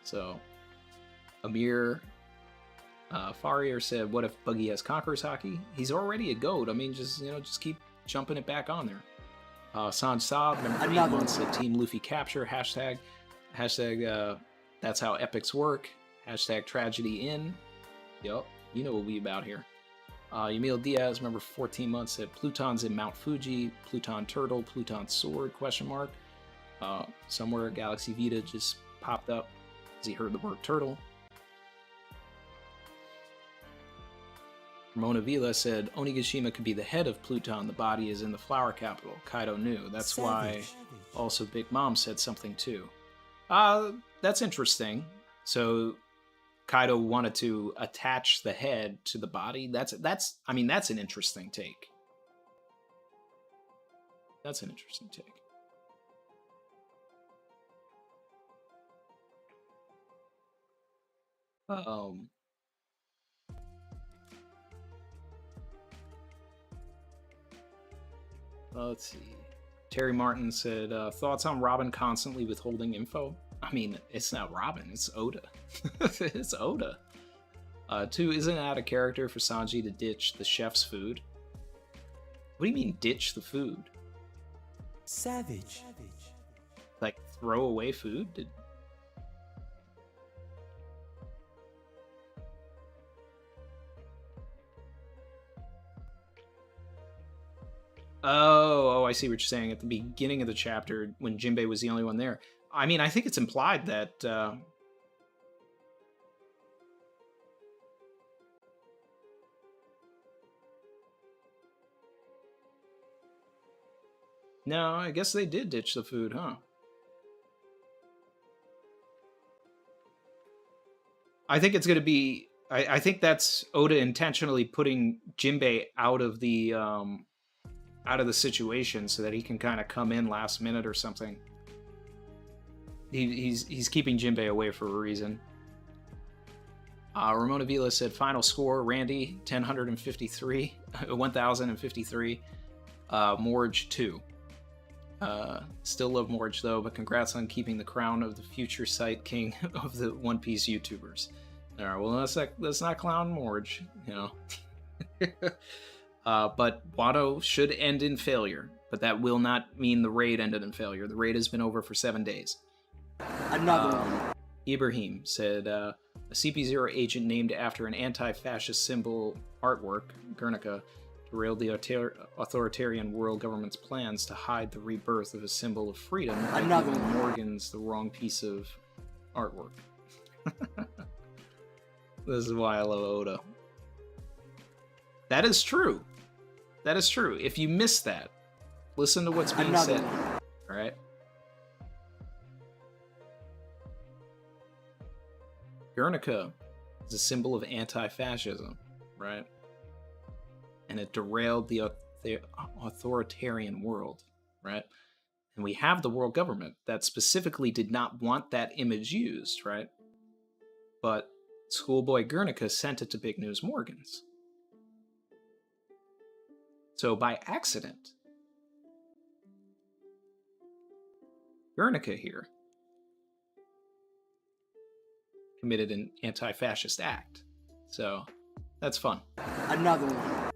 So, Amir Farier said, what if Buggy has Conqueror's Hockey? He's already a GOAT. I mean, just keep jumping it back on there. Sanj Saab, number 8 months, said Team Luffy capture, hashtag, that's how epics work, hashtag tragedy in. Yup, you know what we about here. Yamil Diaz, remember 14 months, said Pluton's in Mount Fuji, Pluton Turtle, Pluton Sword, question mark. Somewhere Galaxy Vita just popped up as he heard the word turtle. Ramona Vila said Onigashima could be the head of Pluton, the body is in the flower capital. Kaido knew. That's why also Big Mom said something too. That's interesting. So Kaido wanted to attach the head to the body. That's I mean, that's an interesting take. That's an interesting take. Let's see. Terry Martin said, thoughts on Robin constantly withholding info? I mean, it's not Robin, it's Oda. It's Oda. 2, isn't it out of character for Sanji to ditch the chef's food? What do you mean, ditch the food? Savage. Like, throw away food? Oh, I see what you're saying. At the beginning of the chapter, when Jinbei was the only one there. I mean, I think it's implied that... No, I guess they did ditch the food, huh? I think it's going to be... I think that's Oda intentionally putting Jinbei out of the situation so that he can kind of come in last minute or something. He's keeping Jinbei away for a reason. Ramona Vila said, final score, Randy, 1053. Morge, 2. Still love Morge, though, but congrats on keeping the crown of the future sight king of the One Piece YouTubers. All right, well, let's not clown Morge, you know. But Wano should end in failure, but that will not mean the raid ended in failure. The raid has been over for 7 days. Another one. Ibrahim said, a CP0 agent named after an anti-fascist symbol artwork, Guernica, derailed the authoritarian world government's plans to hide the rebirth of a symbol of freedom by giving Morgans the wrong piece of artwork. This is why I love Oda. That is true. That is true. If you miss that, listen to what's being said. All right? Guernica is a symbol of anti-fascism, right? And it derailed the authoritarian world, right? And we have the world government that specifically did not want that image used, right? But Schoolboy Guernica sent it to Big News Morgans. So by accident, Guernica here committed an anti-fascist act. So that's fun. Another one.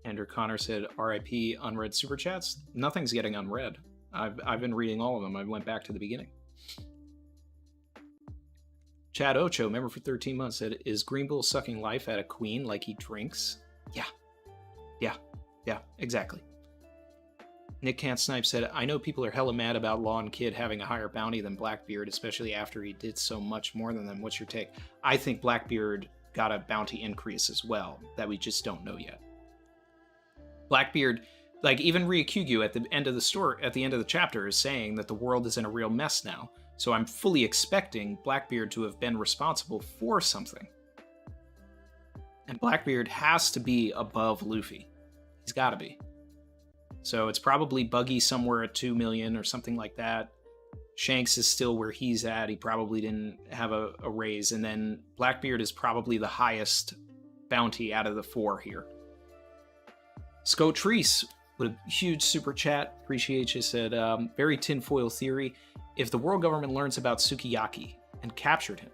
Andrew Connor said, RIP unread super chats. Nothing's getting unread. I've been reading all of them. I went back to the beginning. Chad Ocho, member for 13 months, said, is Greenbull sucking life out of Queen like he drinks? Yeah, exactly. Nick Can't Snipe said, I know people are hella mad about Law and Kid having a higher bounty than Blackbeard, especially after he did so much more than them. What's your take? I think Blackbeard got a bounty increase as well, that we just don't know yet. Blackbeard, like even Ryukyu at the end of the story, at the end of the chapter, is saying that the world is in a real mess now. So I'm fully expecting Blackbeard to have been responsible for something. And Blackbeard has to be above Luffy. He's got to be. So it's probably Buggy somewhere at 2 million or something like that. Shanks is still where he's at. He probably didn't have a raise. And then Blackbeard is probably the highest bounty out of the 4 here. Scotrice with a huge super chat. Appreciate you. Said, very tinfoil theory. If the world government learns about Sukiyaki and captured him,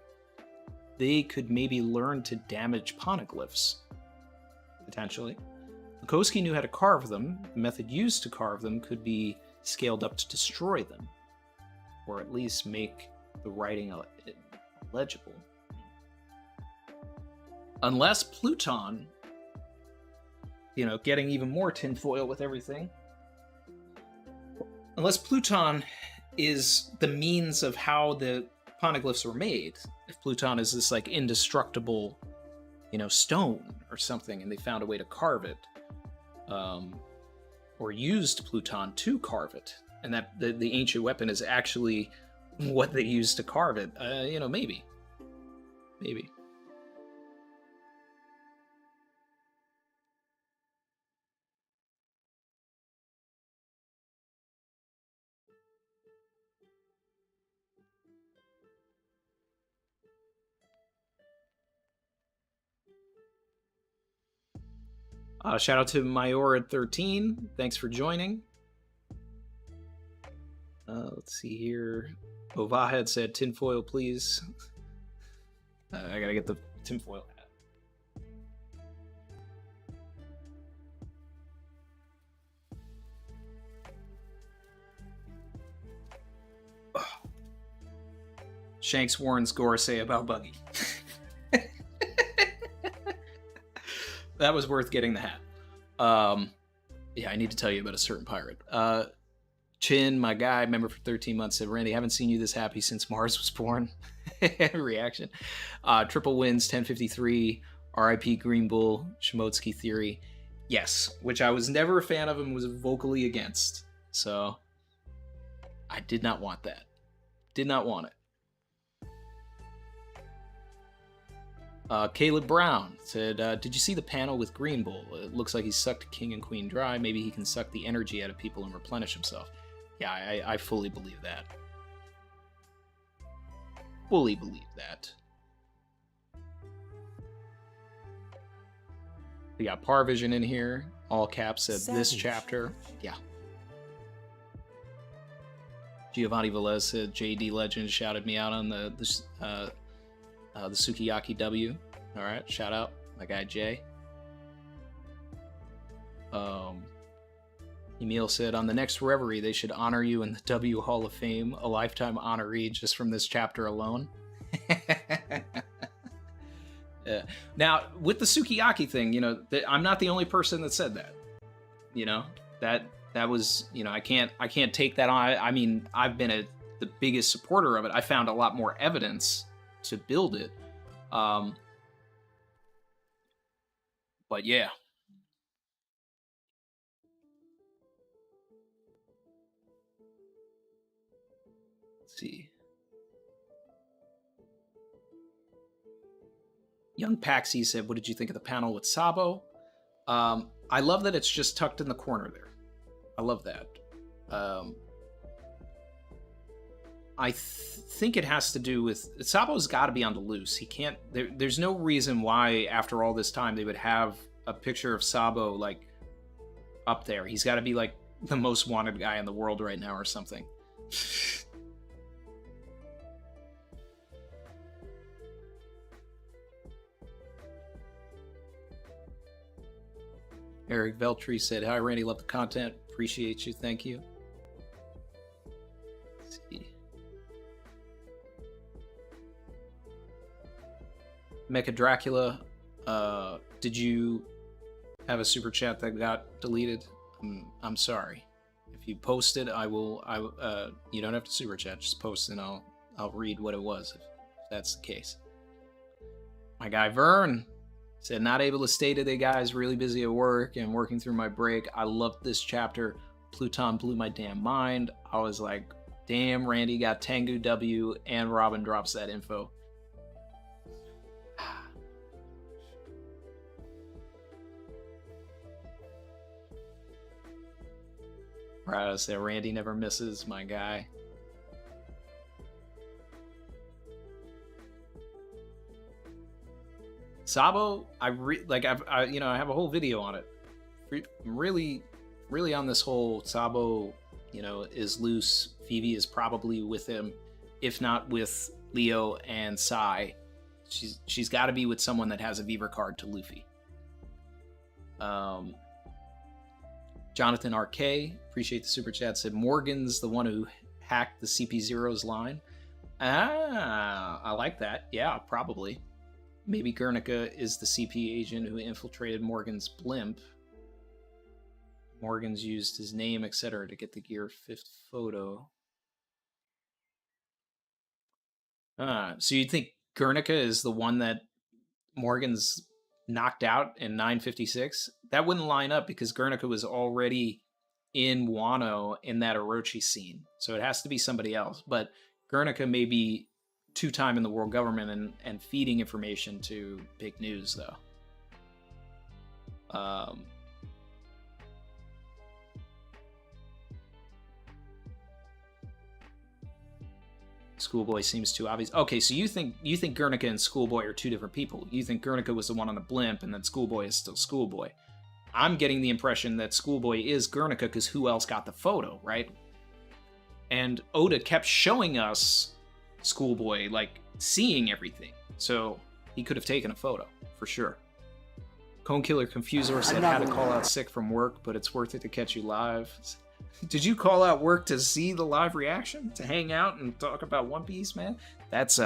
they could maybe learn to damage poneglyphs. Potentially. Minkowski knew how to carve them. The method used to carve them could be scaled up to destroy them. Or at least make the writing legible. Unless Pluton, getting even more tinfoil with everything. Unless Pluton is the means of how the poneglyphs were made. If Pluton is this like indestructible, stone or something, and they found a way to carve it, or used Pluton to carve it, and that the ancient weapon is actually what they used to carve it, maybe. Shout out to Mayor at 13. Thanks for joining. Let's see here. Ovaha had said tinfoil, please. I gotta get the tinfoil hat. Ugh. Shanks warns Gorosei about Buggy. That was worth getting the hat. Yeah, I need to tell you about a certain pirate. Chin, my guy, member for 13 months, said, Randy, haven't seen you this happy since Mars was born. Reaction. Triple wins, 1053, RIP Green Bull, Shimotsky Theory. Yes, which I was never a fan of and was vocally against. So, I did not want that. Did not want it. Caleb Brown said, did you see the panel with Green Bull? It looks like he sucked King and Queen dry. Maybe he can suck the energy out of people and replenish himself. Yeah, I fully believe that. Fully believe that. We got Parvision in here. All caps said this chapter. Yeah. Giovanni Velez said, JD Legend shouted me out on the Sukiyaki W. All right, shout out my guy Jay. Emil said, on the next Reverie, they should honor you in the W Hall of Fame, a lifetime honoree just from this chapter alone. Yeah. Now, with the Sukiyaki thing, you know, I'm not the only person that said that. You know, that was, you know, I can't take that on. I mean, I've been the biggest supporter of it. I found a lot more evidence to build it. But yeah. Let's see. Young Paxi said, what did you think of the panel with Sabo? I love that it's just tucked in the corner there. I love that. I think it has to do with Sabo's got to be on the loose. He can't. There's no reason why after all this time they would have a picture of Sabo like up there. He's got to be like the most wanted guy in the world right now or something. Eric Veltri said, hi, Randy, love the content. Appreciate you. Thank you. Let's see. Mecha Dracula, did you have a super chat that got deleted? I'm sorry. If you posted, you don't have to super chat, just post and I'll read what it was if that's the case. My guy Vern said, not able to stay today, guys. Really busy at work and working through my break. I loved this chapter. Pluton blew my damn mind. I was like, damn, Randy got Tengu W and Robin drops that info. Right, I say Randy never misses, my guy. Sabo, I have a whole video on it. I'm really on this whole Sabo, is loose. Phoebe is probably with him, if not with Leo and Sai. She's got to be with someone that has a Beaver card to Luffy. Jonathan RK, appreciate the super chat, said Morgan's the one who hacked the CP0's line. I like that. Yeah, probably. Maybe Guernica is the CP agent who infiltrated Morgan's blimp. Morgan's used his name, etc. to get the Gear 5th photo. So you think Guernica is the one that Morgan's knocked out in 956? That wouldn't line up because Guernica was already in Wano in that Orochi scene. So it has to be somebody else. But Guernica may be two-time in the world government and feeding information to Big News, though. Schoolboy seems too obvious. Okay, so you think Guernica and Schoolboy are two different people. You think Guernica was the one on the blimp and then Schoolboy is still Schoolboy. I'm getting the impression that Schoolboy is Guernica because who else got the photo, right? And Oda kept showing us Schoolboy, like, seeing everything. So he could have taken a photo, for sure. Cone Killer Confusor said, had to call out sick from work, but it's worth it to catch you live. Did you call out work to see the live reaction? To hang out and talk about One Piece, man? That's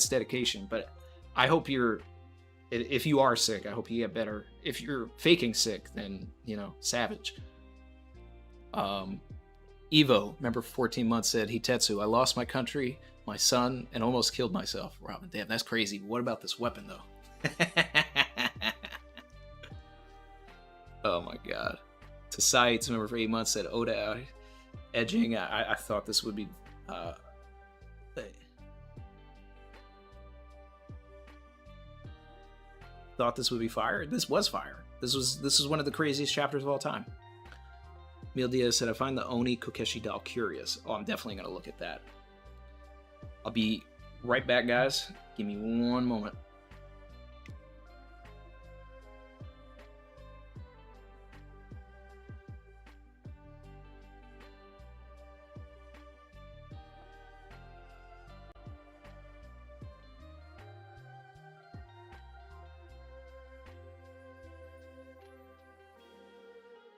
dedication. But I hope if you are sick, I hope you get better. If you're faking sick, then, savage. Evo, member for 14 months, said, Hitetsu, I lost my country, my son, and almost killed myself. Robin, damn, that's crazy. What about this weapon, though? Oh my god. To Sites, member for 8 months, said, Oda edging. I thought this would be... thought this would be fire. This was fire. This is one of the craziest chapters of all time. Mil Diaz said, I find the Oni Kokeshi doll curious. Oh, I'm definitely going to look at that. I'll be right back, guys. Give me one moment.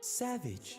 Savage.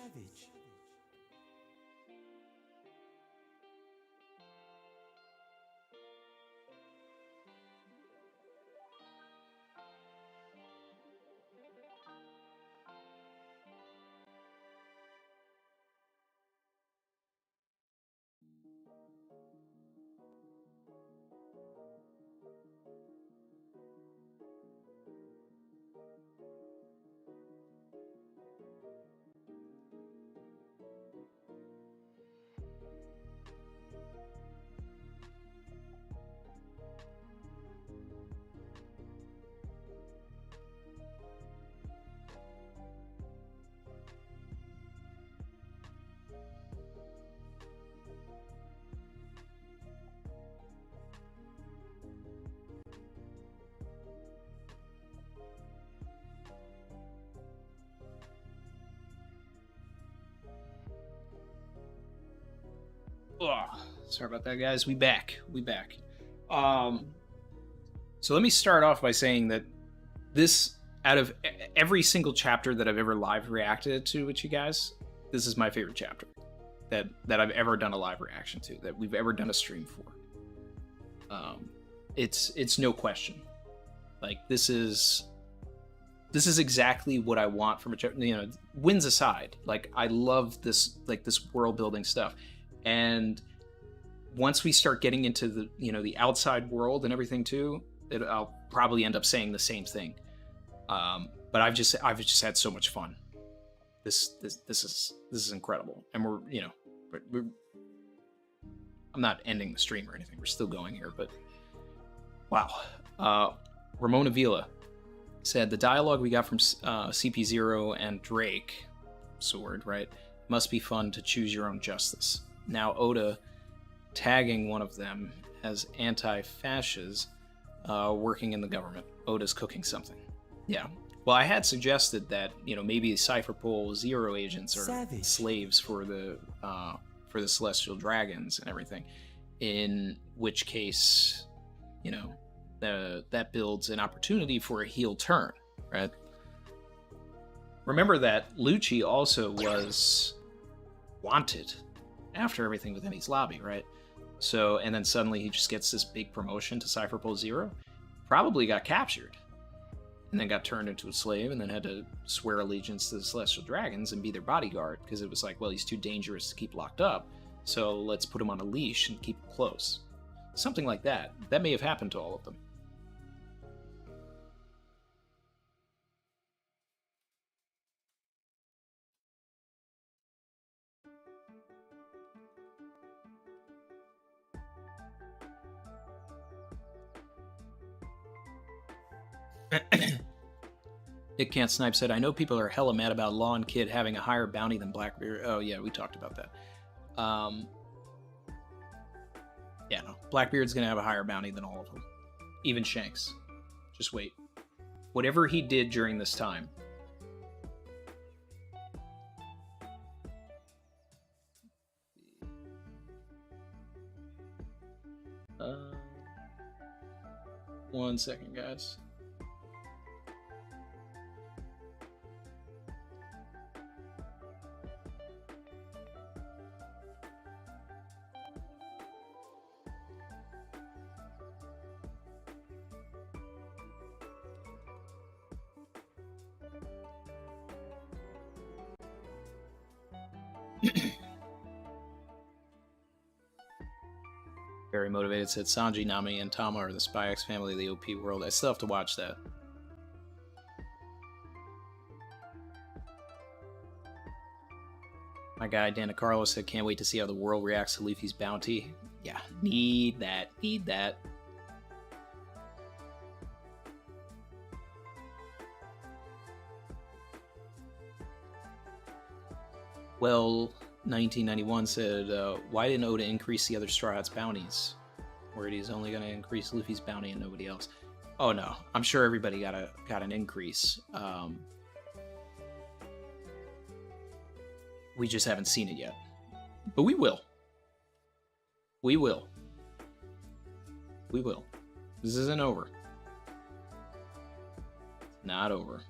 Oh, sorry about that, guys. We back. So let me start off by saying that this, out of every single chapter that I've ever live reacted to with you guys, this is my favorite chapter that I've ever done a live reaction to, that we've ever done a stream for. It's no question. Like, this is exactly what I want from a chapter. Wins aside, like, I love this, like, this world building stuff. And once we start getting into the the outside world and everything too, I'll probably end up saying the same thing. But I've just had so much fun. This is incredible, and we're I'm not ending the stream or anything. We're still going here, but wow. Ramona Vila said, the dialogue we got from CP0 and Drake, Sword, right, must be fun to choose your own justice. Now Oda tagging one of them as anti-fascist, working in the government. Oda's cooking something. Yeah. Well, I had suggested that maybe Cypherpole Zero agents are slaves for the Celestial Dragons and everything. In which case, that builds an opportunity for a heel turn, right? Remember that Lucci also was wanted after everything with Eni's lobby, right? So, and then suddenly he just gets this big promotion to Cypherpole Zero. Probably got captured, and then got turned into a slave, and then had to swear allegiance to the Celestial Dragons and be their bodyguard, because it was like, well, he's too dangerous to keep locked up, so let's put him on a leash and keep him close. Something like that. That may have happened to all of them. It Can't Snipe said, I know people are hella mad about Law and Kid having a higher bounty than Blackbeard. Oh, yeah, we talked about that. Yeah, no. Blackbeard's going to have a higher bounty than all of them. Even Shanks. Just wait. Whatever he did during this time. 1 second, guys. Very motivated said Sanji, Nami, and Tama are the Spy X family of the OP world. I still have to watch that. My guy Dana Carlos said, can't wait to see how the world reacts to Luffy's bounty. Yeah, need that. Need that. Well, 1991 said, why didn't Oda increase the other Straw Hats bounties? Where he's only going to increase Luffy's bounty and nobody else. Oh no, I'm sure everybody got an increase. We just haven't seen it yet. But we will. We will. We will. This isn't over. It's not over.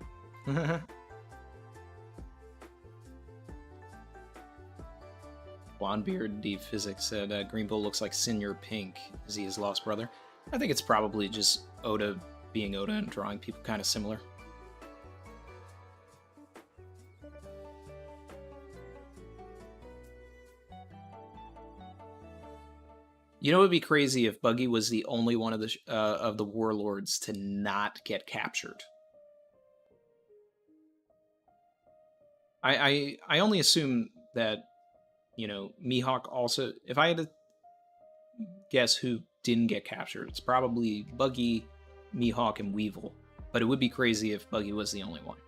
Blondebeard D Physics said Green Bull looks like Senior Pink. Is he his lost brother? I think it's probably just Oda being Oda and drawing people kind of similar. You know, it would be crazy if Buggy was the only one of the warlords to not get captured. I only assume that, you know, Mihawk also, if I had to guess who didn't get captured, it's probably Buggy, Mihawk, and Weevil. But it would be crazy if Buggy was the only one.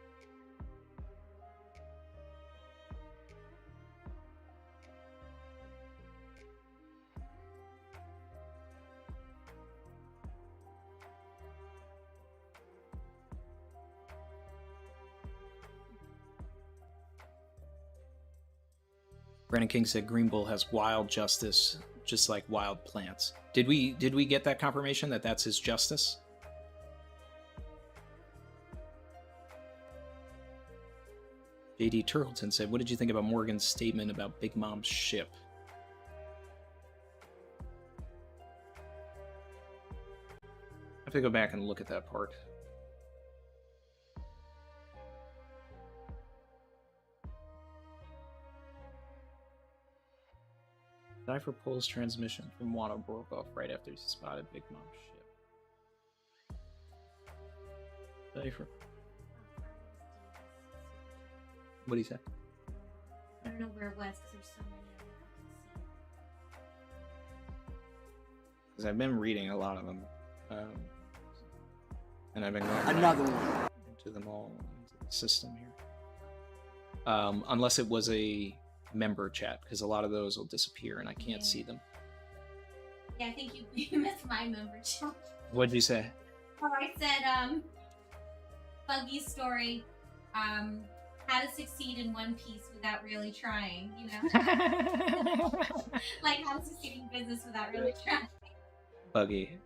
Brandon King said Green Bull has wild justice, just like wild plants. Did we get that confirmation that that's his justice? JD Turkleton said, what did you think about Morgan's statement about Big Mom's ship? I have to go back and look at that part. Diaper pulls transmission from Wano broke off right after he spotted Big Mom's ship. Diaper. What do you say? I don't know where it was because there's so many of them I can see. Because I've been reading a lot of them. And I've been going Another one. into them all into the system here. Unless it was a member chat, because a lot of those will disappear and I can't see them. Yeah, I think you missed my member chat. What'd you say? Oh, I said, Buggy's story, how to succeed in One Piece without really trying, you know? Like how to succeed in business without really trying. Buggy.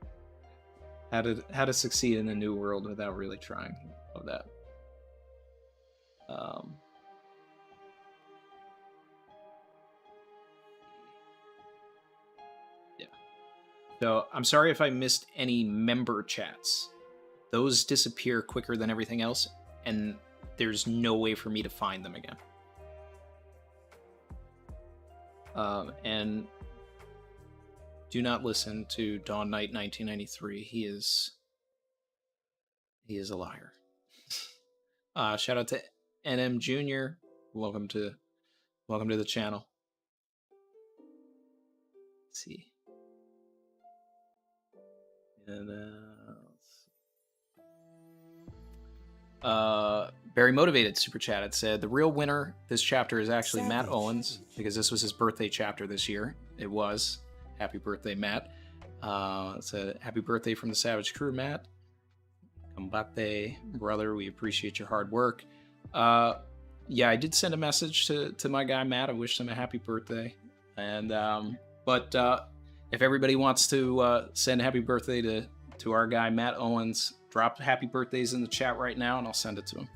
How to succeed in a new world without really trying. Love that. Yeah. So I'm sorry if I missed any member chats. Those disappear quicker than everything else, and there's no way for me to find them again. And do not listen to Dawn Knight 1993. He is a liar. Shout out to NM Jr. Welcome to the channel. Let's see. And Very Motivated super chat. It said the real winner this chapter is actually Matt Owens, because this was his birthday chapter this year. It was. Happy birthday, Matt. It said happy birthday from the Savage Crew, Matt. Combate, brother. We appreciate your hard work. Yeah, I did send a message to my guy Matt. I wished him a happy birthday. And but if everybody wants to send happy birthday to our guy Matt Owens, drop happy birthdays in the chat right now, and I'll send it to him.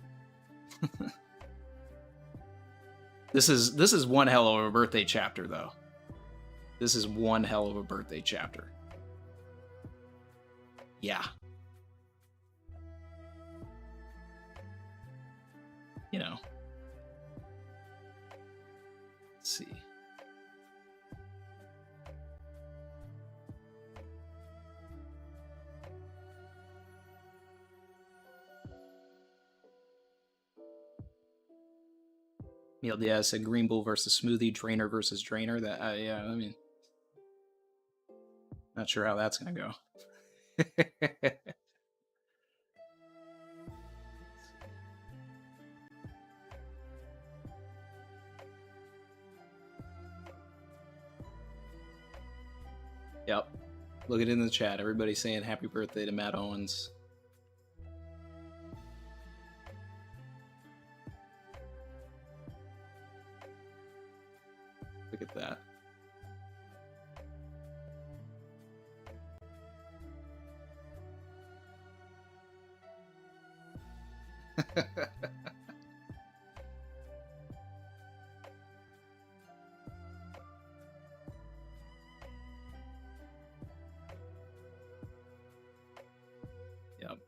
This is one hell of a birthday chapter, though. This is one hell of a birthday chapter. Yeah. You know. Let's see. Neil Diaz said Green Bull versus Smoothie, Drainer versus Drainer. That yeah, I mean, not sure how that's gonna go. Yep. Look at it in the chat. Everybody's saying happy birthday to Matt Owens. Look at that. Yep.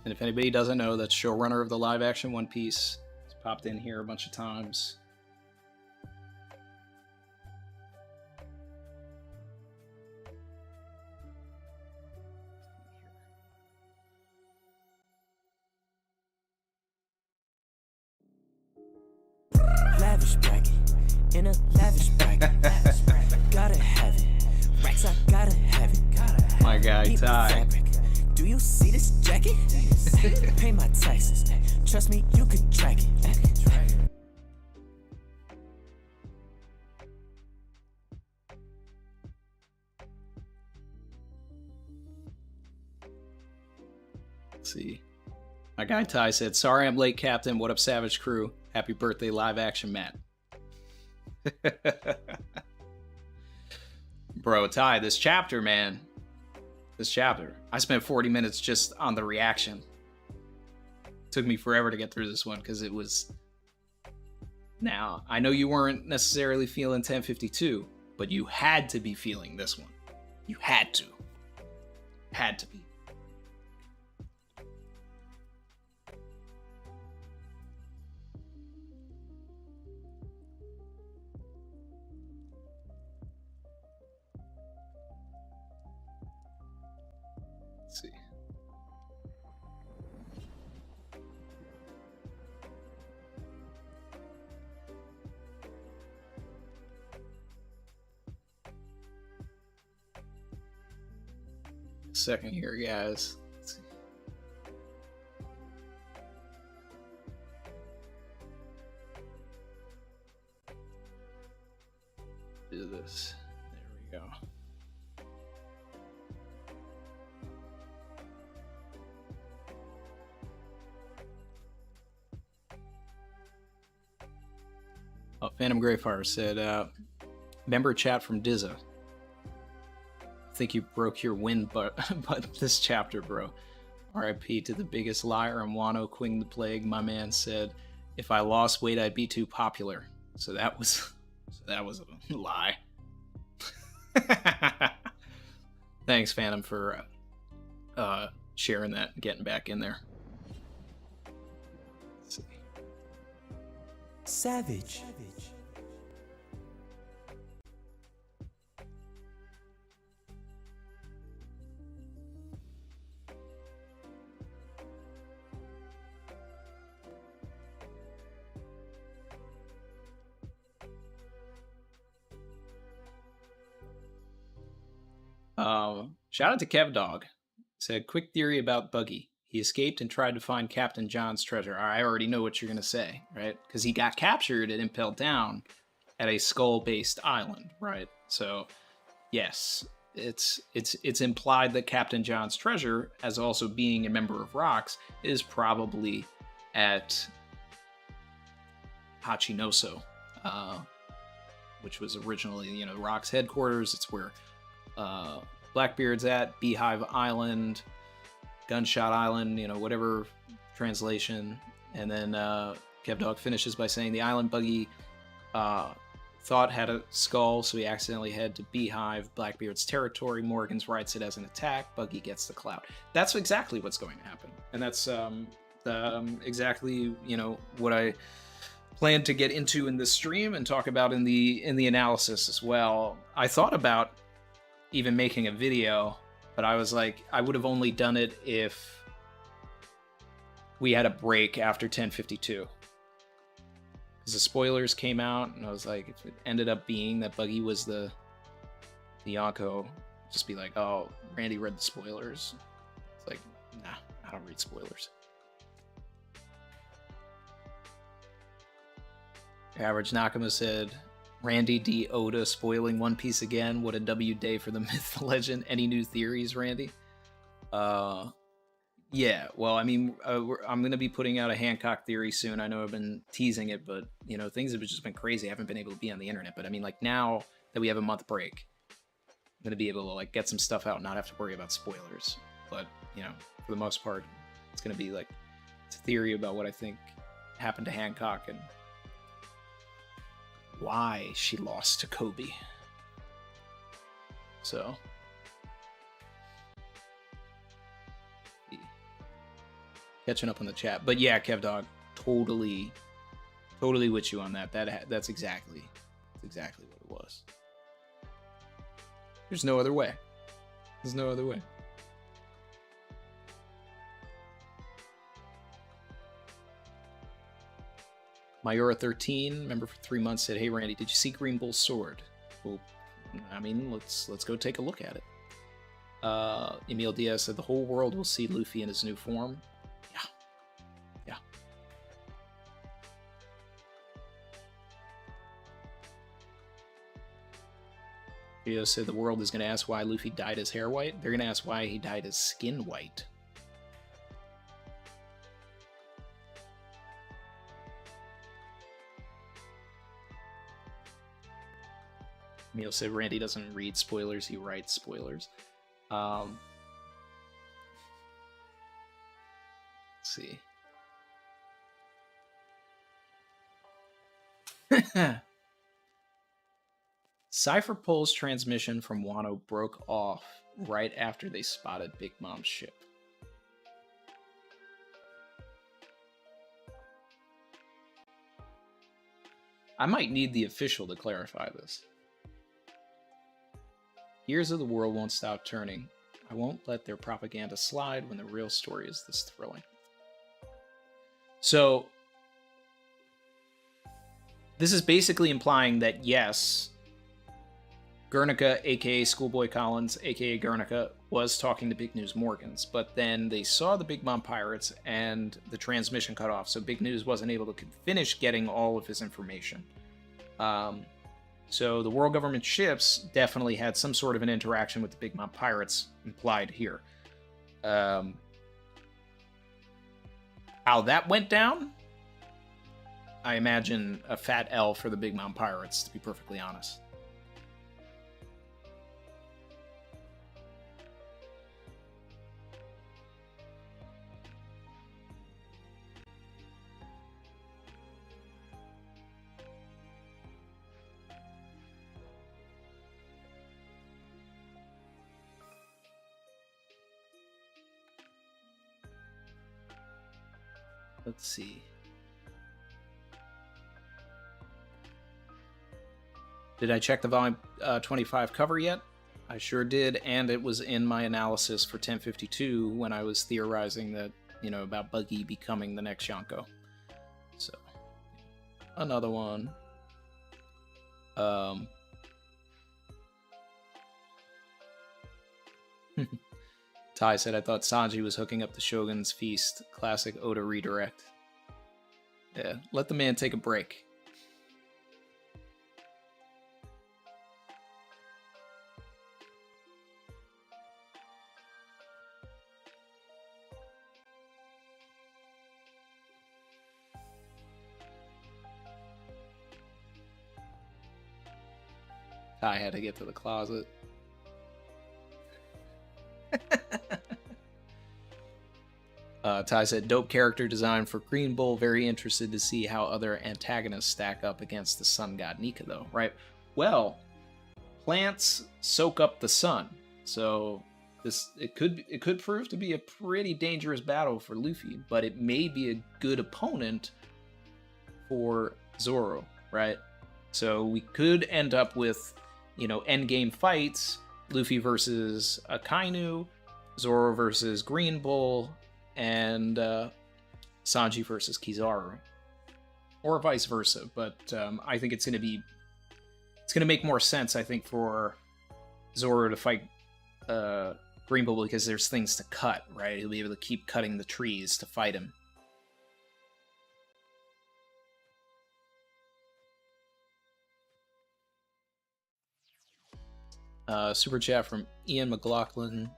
And if anybody doesn't know, that's showrunner of the live action One Piece. He's popped in here a bunch of times. Lavish bracket, in a lavish bracket. Gotta have it. Racks, I gotta have it. My guy, Ty. Do you see this jacket? Pay my taxes. Trust me, you can track it. Let's see. My guy Ty said, sorry I'm late, Captain. What up, Savage Crew? Happy birthday, live action Matt. Bro, Ty, this chapter, man. This chapter. I spent 40 minutes just on the reaction. Took me forever to get through this one because it was... Now, I know you weren't necessarily feeling 1052, but you had to be feeling this one. You had to. Had to be. Let's see. Second here, guys. Let's see. Do this. There we go. Oh, Phantom Greyfire said, member chat from Dizza. I think you broke your wind but this chapter, bro. RIP to the biggest liar in Wano, Queen the Plague. My man said, if I lost weight, I'd be too popular. So that was a lie. Thanks, Phantom, for sharing that and getting back in there. Let's see. Savage. Shout out to Kev Dog. Said, quick theory about Buggy. He escaped and tried to find Captain John's treasure. I already know what you're going to say, right? Because he got captured and impelled down at a skull-based island, right? So, yes, it's implied that Captain John's treasure, as also being a member of Rocks, is probably at Hachinoso. which was originally, Rock's headquarters. It's where Blackbeard's at, Beehive Island, Gunshot Island, whatever translation. And then Kevdog finishes by saying the island Buggy thought had a skull, so he accidentally head to Beehive, Blackbeard's territory. Morgans writes it as an attack. Buggy gets the clout. That's exactly what's going to happen, and that's exactly what I plan to get into in this stream and talk about in the analysis as well. I thought about even making a video, but I was like, I would have only done it if we had a break after 10:52. Because the spoilers came out, and I was like, if it ended up being that Buggy was the Yonko, just be like, oh, Randy read the spoilers. It's like, nah, I don't read spoilers. Average Nakama said, Randy D. Oda spoiling One Piece again. What a W day for the myth, the legend. Any new theories, Randy? Yeah, well, I mean, I'm going to be putting out a Hancock theory soon. I know I've been teasing it, but, things have just been crazy. I haven't been able to be on the internet. But, I mean, like, now that we have a month break, I'm going to be able to, like, get some stuff out and not have to worry about spoilers. But, for the most part, it's going to be, like, it's a theory about what I think happened to Hancock and why she lost to Kobe. So... catching up on the chat, but yeah, Kevdog, totally with you on that. That's exactly what it was. There's no other way. There's no other way. Mayura13, member for 3 months, said, "Hey Randy, did you see Green Bull's sword?" Well, I mean, let's go take a look at it. Emil Diaz said, "The whole world will see Luffy in his new form." Yeah. Rio said the world is going to ask why Luffy dyed his hair white. They're going to ask why he dyed his skin white. Emil said Randy doesn't read spoilers, he writes spoilers. Let's see. Cypher Pole's transmission from Wano broke off right after they spotted Big Mom's ship. I might need the official to clarify this. Gears of the world won't stop turning. I won't let their propaganda slide when the real story is this thrilling. So, this is basically implying that yes, Guernica, aka Schoolboy Collins, aka Guernica, was talking to Big News Morgans, but then they saw the Big Mom pirates and the transmission cut off, so Big News wasn't able to finish getting all of his information. So the world government ships definitely had some sort of an interaction with the Big Mom pirates implied here. How that went down? I imagine a fat L for the Big Mom pirates, to be perfectly honest. Let's see. Did I check the volume 25 cover yet? I sure did, and it was in my analysis for 1052 when I was theorizing that, about Buggy becoming the next Yonko. So, another one. Ty said, I thought Sanji was hooking up the Shogun's feast. Classic Oda redirect. Yeah, let the man take a break. Ty had to get to the closet. Ty said, dope character design for Green Bull. Very interested to see how other antagonists stack up against the sun god Nika, though, right? Well, plants soak up the sun, so it could prove to be a pretty dangerous battle for Luffy, but it may be a good opponent for Zoro, right? So we could end up with, endgame fights, Luffy versus Akainu, Zoro versus Green Bull, and Sanji versus Kizaru, or vice versa. But I think it's going to make more sense, I think, for Zoro to fight Green Bull, because there's things to cut, right? He'll be able to keep cutting the trees to fight him. Super chat from Ian McLaughlin.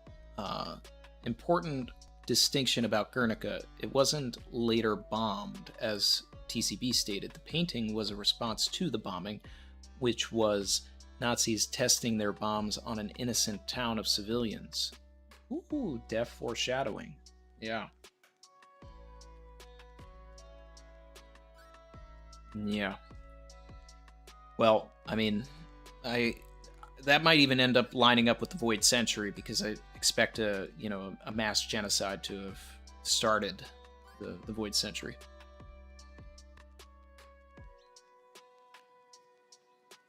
Important distinction about Guernica. It wasn't later bombed, as TCB stated. The painting was a response to the bombing, which was Nazis testing their bombs on an innocent town of civilians. Ooh, deaf foreshadowing. Yeah. Yeah. Well, I mean, that might even end up lining up with the Void Century, because I expect a mass genocide to have started the Void Century.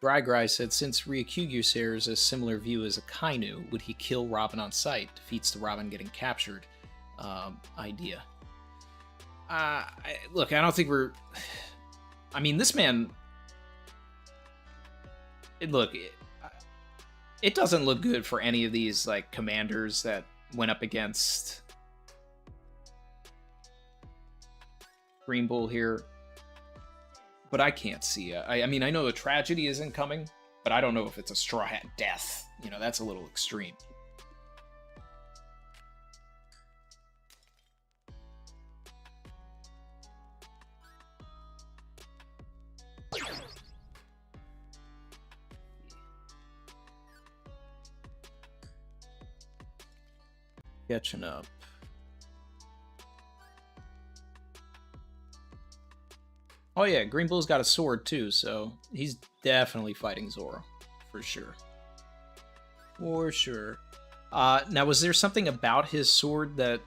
Gry said, since Ryukyu shares a similar view as Akainu, would he kill Robin on sight? Defeats the Robin getting captured idea. Look, I don't think we're... I mean, this man... It doesn't look good for any of these, commanders that went up against Green Bull here. But I can't see it. I mean, I know a tragedy isn't coming, but I don't know if it's a Straw Hat death. That's a little extreme. Catching up. Oh yeah, Green Bull's got a sword too, so he's definitely fighting Zoro. For sure. For sure. Now, was there something about his sword that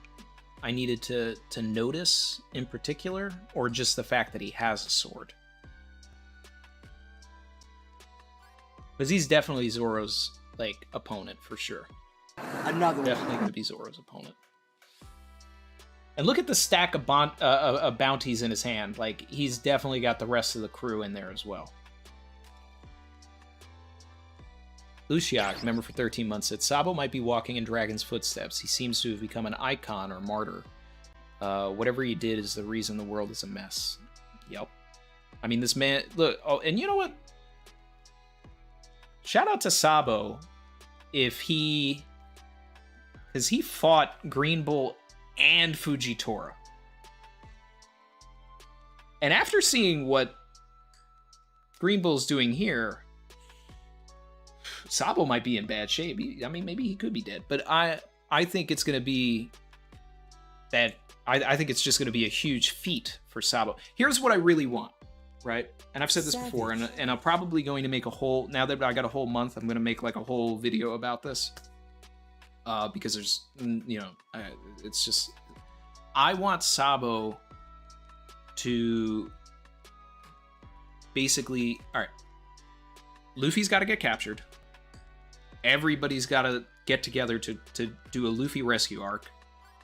I needed to notice in particular? Or just the fact that he has a sword? Because he's definitely Zoro's, opponent, for sure. Another one. Definitely going to be Zoro's opponent. And look at the stack of bounties in his hand. He's definitely got the rest of the crew in there as well. Luciak, member for 13 months, said, Sabo might be walking in Dragon's footsteps. He seems to have become an icon or martyr. Whatever he did is the reason the world is a mess. Yep. I mean, this man... Look, and you know what? Shout out to Sabo if he... Because he fought Green Bull and Fujitora. And after seeing what Green Bull's doing here, Sabo might be in bad shape. I mean, maybe he could be dead. But I think it's going to be that... I think it's just going to be a huge feat for Sabo. Here's what I really want, right? And I've said this before, and I'm probably going to make a whole... Now that I got a whole month, I'm going to make a whole video about this. Because there's, it's just... I want Sabo to basically... Alright. Luffy's got to get captured. Everybody's got to get together to do a Luffy rescue arc.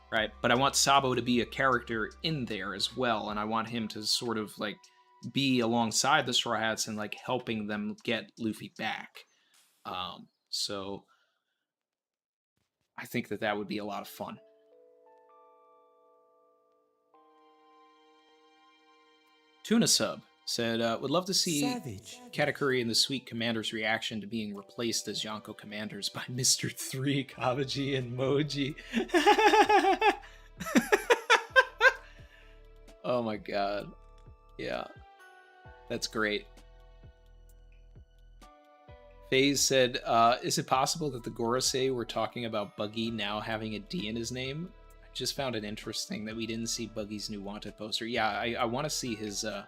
Right? But I want Sabo to be a character in there as well. And I want him to sort of, be alongside the Straw Hats and, helping them get Luffy back. So... I think that would be a lot of fun. Tuna Sub said, would love to see Katakuri and the Sweet Commander's reaction to being replaced as Yonko Commanders by Mr. 3, Kawaji, and Moji. Oh my god. Yeah. That's great. FaZe said, is it possible that the Gorosei were talking about Buggy now having a D in his name? I just found it interesting that we didn't see Buggy's new Wanted poster. Yeah, I want to see his... I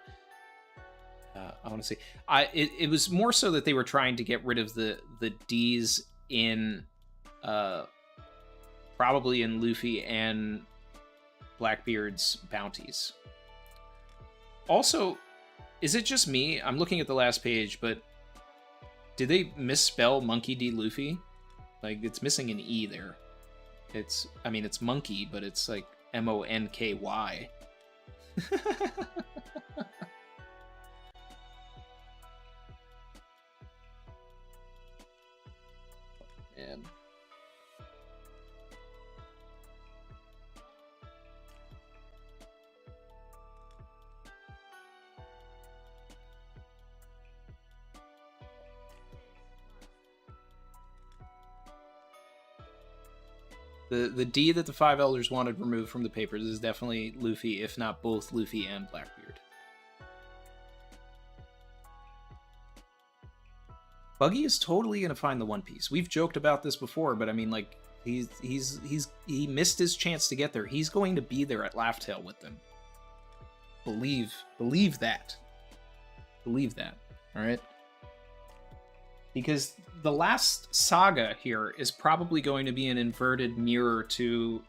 want to see... It was more so that they were trying to get rid of the Ds in... probably in Luffy and Blackbeard's bounties. Also, is it just me? I'm looking at the last page, but did they misspell Monkey D. Luffy? Like, it's missing an E there. It's Monkey, but it's like Monky. Man. The D that the Five Elders wanted removed from the papers is definitely Luffy, if not both Luffy and Blackbeard. Buggy is totally gonna find the One Piece. We've joked about this before, but I mean, like, he missed his chance to get there. He's going to be there at Laugh Tale with them. Believe that. Believe that. All right. Because the last saga here is probably going to be an inverted mirror to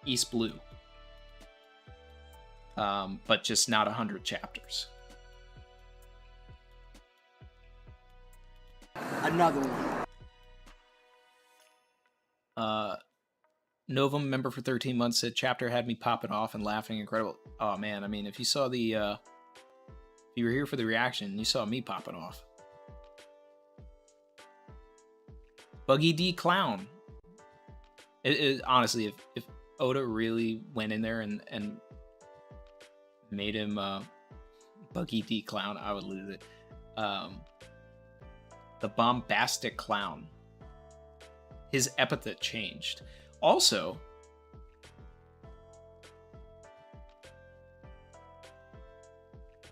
East Blue. But just not 100 chapters. Another one. Novum, member for 13 months, said, chapter had me popping off and laughing. Incredible. Oh, man, I mean, if you saw the... if you were here for the reaction, you saw me popping off. Buggy D Clown. Honestly, if Oda really went in there and made him Buggy D Clown, I would lose it. The Bombastic Clown. His epithet changed. Also,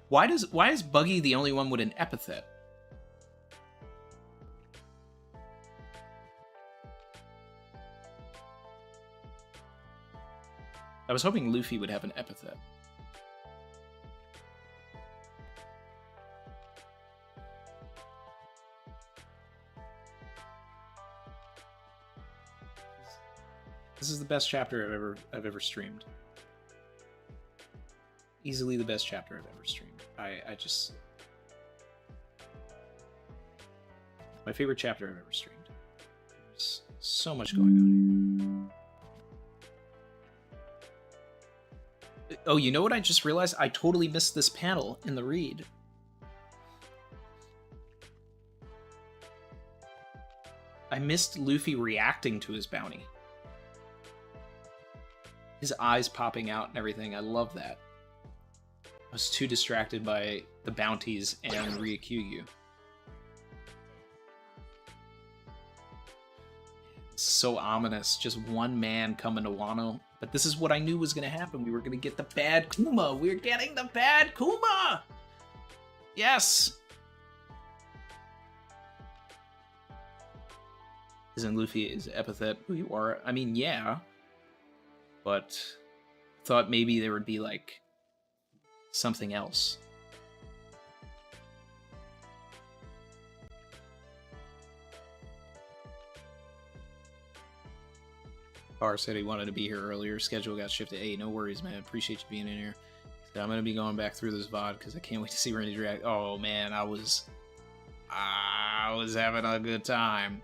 why is Buggy the only one with an epithet? I was hoping Luffy would have an epithet. This is the best chapter I've ever streamed. Easily the best chapter I've ever streamed. I just... My favorite chapter I've ever streamed. There's so much going on here. Oh, you know what I just realized? I totally missed this panel in the read. I missed Luffy reacting to his bounty. His eyes popping out and everything. I love that. I was too distracted by the bounties and Ryukyu. So ominous. Just one man coming to Wano. But this is what I knew was going to happen. We were going to get the bad Kuma. We're getting the bad Kuma! Yes! Isn't Luffy his epithet who you are? I mean, yeah. But thought maybe there would be, like, something else. Bar said he wanted to be here earlier. Schedule got shifted. Hey, no worries, man. Appreciate you being in here. So I'm going to be going back through this VOD because I can't wait to see Randy's react. Oh, man, I was having a good time.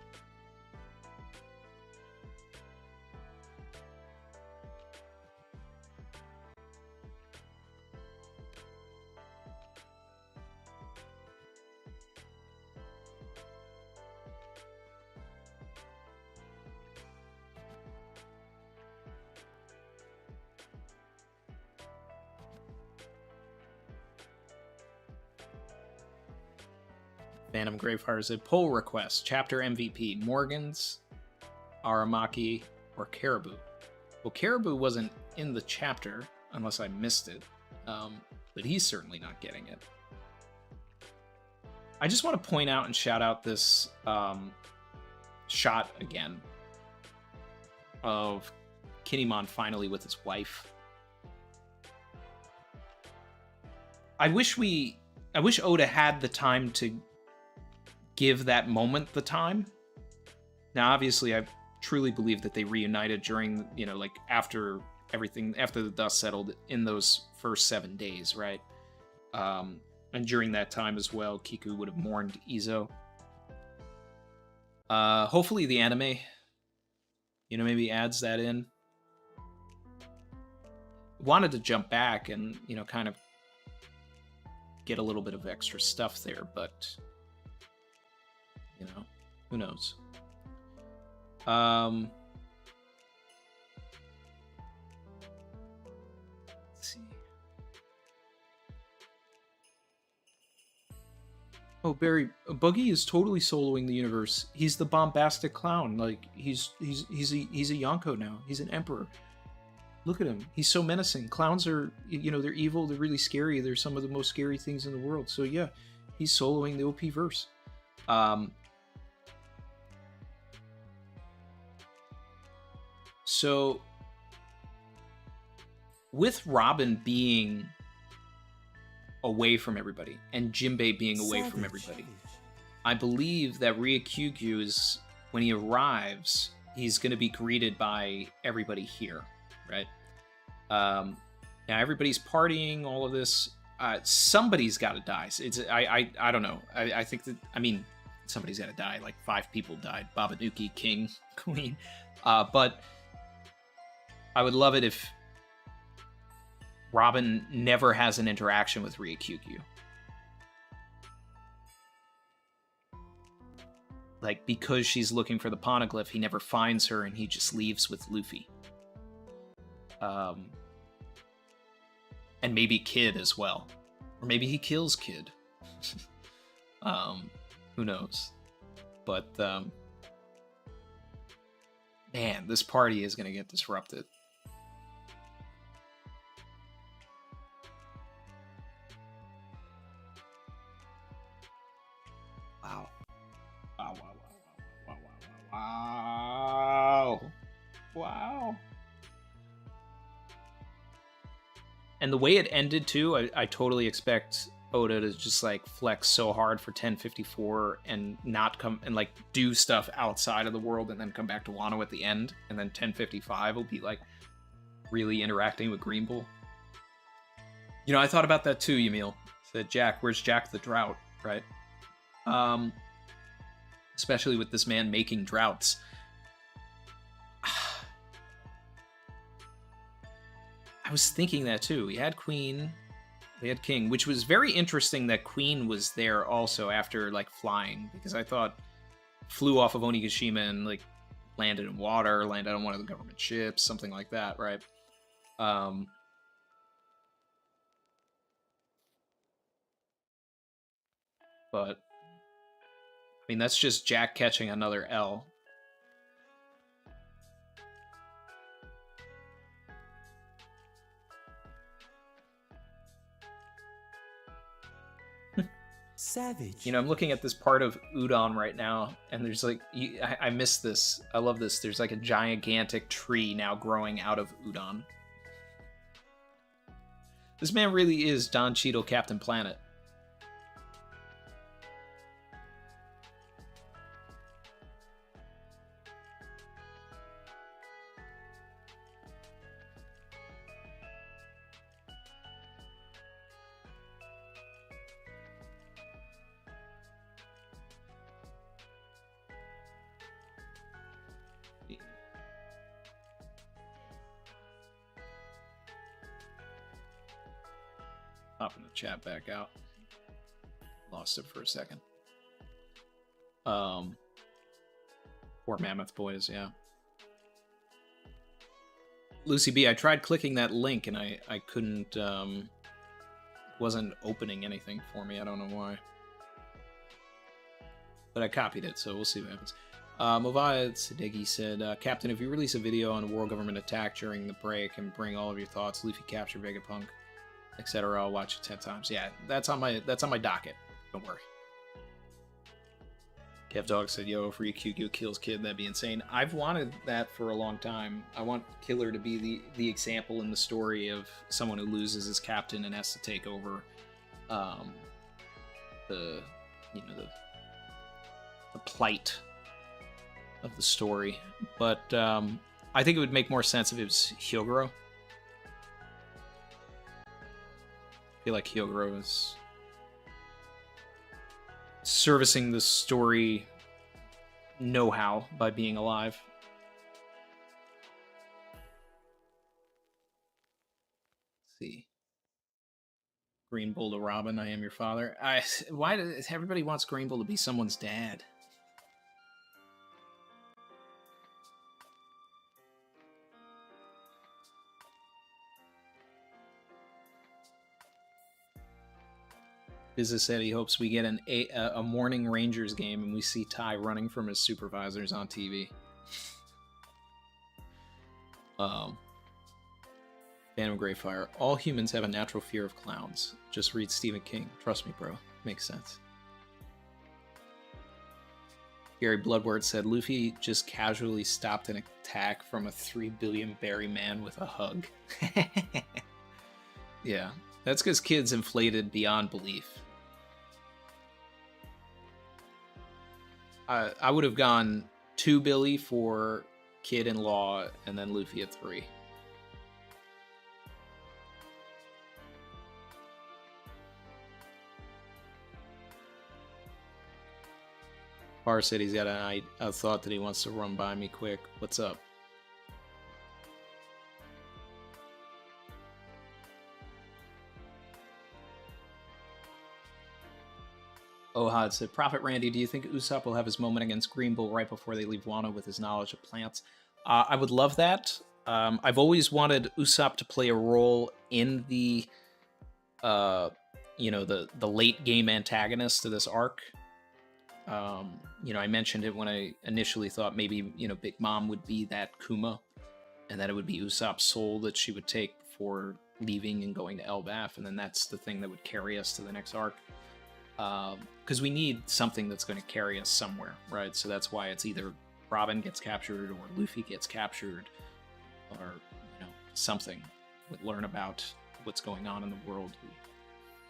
Phantom Gravefire said, poll request, chapter MVP, Morgans, Aramaki, or Caribou. Well, Caribou wasn't in the chapter, unless I missed it, but he's certainly not getting it. I just want to point out and shout out this shot again of Kinemon finally with his wife. I wish Oda had the time to give that moment the time. Now, obviously, I truly believe that they reunited during, you know, like after the dust settled in those first 7 days, right? And during that time as well, Kiku would have mourned Izo. Hopefully the anime, you know, maybe adds that in. Wanted to jump back and, you know, kind of get a little bit of extra stuff there, but, you know, who knows? Let's see. Oh, Barry, Buggy is totally soloing the universe. He's the bombastic clown. Like he's a Yonko now. He's an emperor. Look at him. He's so menacing. Clowns are, you know, they're evil. They're really scary. They're some of the most scary things in the world. So yeah, he's soloing the OP verse. So with Robin being away from everybody and Jinbei being away from everybody, I believe that Ryokyugu is, when he arrives, he's going to be greeted by everybody here, right? Now everybody's partying, all of this. Somebody's got to die. I don't know. I think that, I mean, somebody's got to die. Like 5 people died. Babanuki, King, Queen. But I would love it if Robin never has an interaction with Ryokyugu. Like, because she's looking for the poneglyph, he never finds her and he just leaves with Luffy. And maybe Kid as well. Or maybe he kills Kid. Who knows? But, man, this party is going to get disrupted. Wow. Wow, wow, wow, wow, wow, wow, wow. Wow. And the way it ended, too, I totally expect Oda to just, like, flex so hard for 1054 and not come and, like, do stuff outside of the world and then come back to Wano at the end. And then 1055 will be, like, really interacting with Green Bull. You know, I thought about that, too, Yamil. Said, Jack, where's Jack the Drought, right? Especially with this man making droughts. I was thinking that too. We had Queen, we had King, which was very interesting that Queen was there also after like flying, because I thought flew off of Onigashima and like landed in water, landed on one of the government ships, something like that, right? But I mean, that's just Jack catching another L. Savage. You know, I'm looking at this part of Udon right now, and there's like, I miss this. I love this. There's like a gigantic tree now growing out of Udon. This man really is Don Cheadle, Captain Planet. Popping the chat back out. Lost it for a second. Poor Mammoth Boys, yeah. Lucy B, I tried clicking that link and I couldn't, wasn't opening anything for me. I don't know why. But I copied it, so we'll see what happens. Movad Sadegi said, Captain, if you release a video on a world government attack during the break and bring all of your thoughts, Luffy capture Vegapunk, etc., I'll watch it 10 times. Yeah, that's on my docket. Don't worry. Dev Dog said, yo, if Ryukyu kills Kid, that'd be insane. I've wanted that for a long time. I want Killer to be the example in the story of someone who loses his captain and has to take over the plight of the story. But I think it would make more sense if it was Hyogoro. I feel like Hyogoro is servicing the story know-how by being alive. Let's see. Green Bull to Robin, I am your father. Why does everybody wants Green Bull to be someone's dad? Business said he hopes we get a morning Rangers game and we see Ty running from his supervisors on TV. Phantom Greyfire. All humans have a natural fear of clowns. Just read Stephen King. Trust me, bro. Makes sense. Gary Bloodward said Luffy just casually stopped an attack from a 3 billion berry man with a hug. Yeah, that's because Kid's inflated beyond belief. I would have gone 2 Billy for Kid and Law, and then Luffy at 3. Par said he's got a thought that he wants to run by me quick. What's up? Ohad said, Prophet Randy, do you think Usopp will have his moment against Green Bull right before they leave Wano with his knowledge of plants? I would love that. I've always wanted Usopp to play a role in the, the late game antagonist to this arc. I mentioned it when I initially thought maybe, Big Mom would be that Kuma, and that it would be Usopp's soul that she would take before leaving and going to Elbaf, and then that's the thing that would carry us to the next arc. Because we need something that's going to carry us somewhere, right? So that's why it's either Robin gets captured or Luffy gets captured, or something. We learn about what's going on in the world. We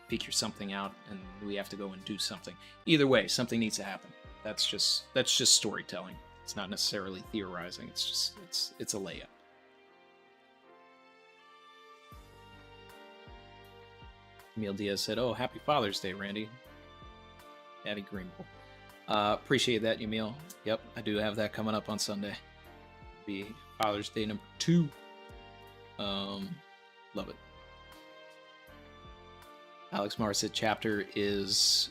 figure something out, and we have to go and do something. Either way, something needs to happen. That's just storytelling. It's not necessarily theorizing. It's a layup. Emil Diaz said, "Oh, happy Father's Day, Randy." Daddy Green Bull. Appreciate that, Emil. Yep, I do have that coming up on Sunday. Be Father's Day number 2. Love it. Alex Mars said chapter is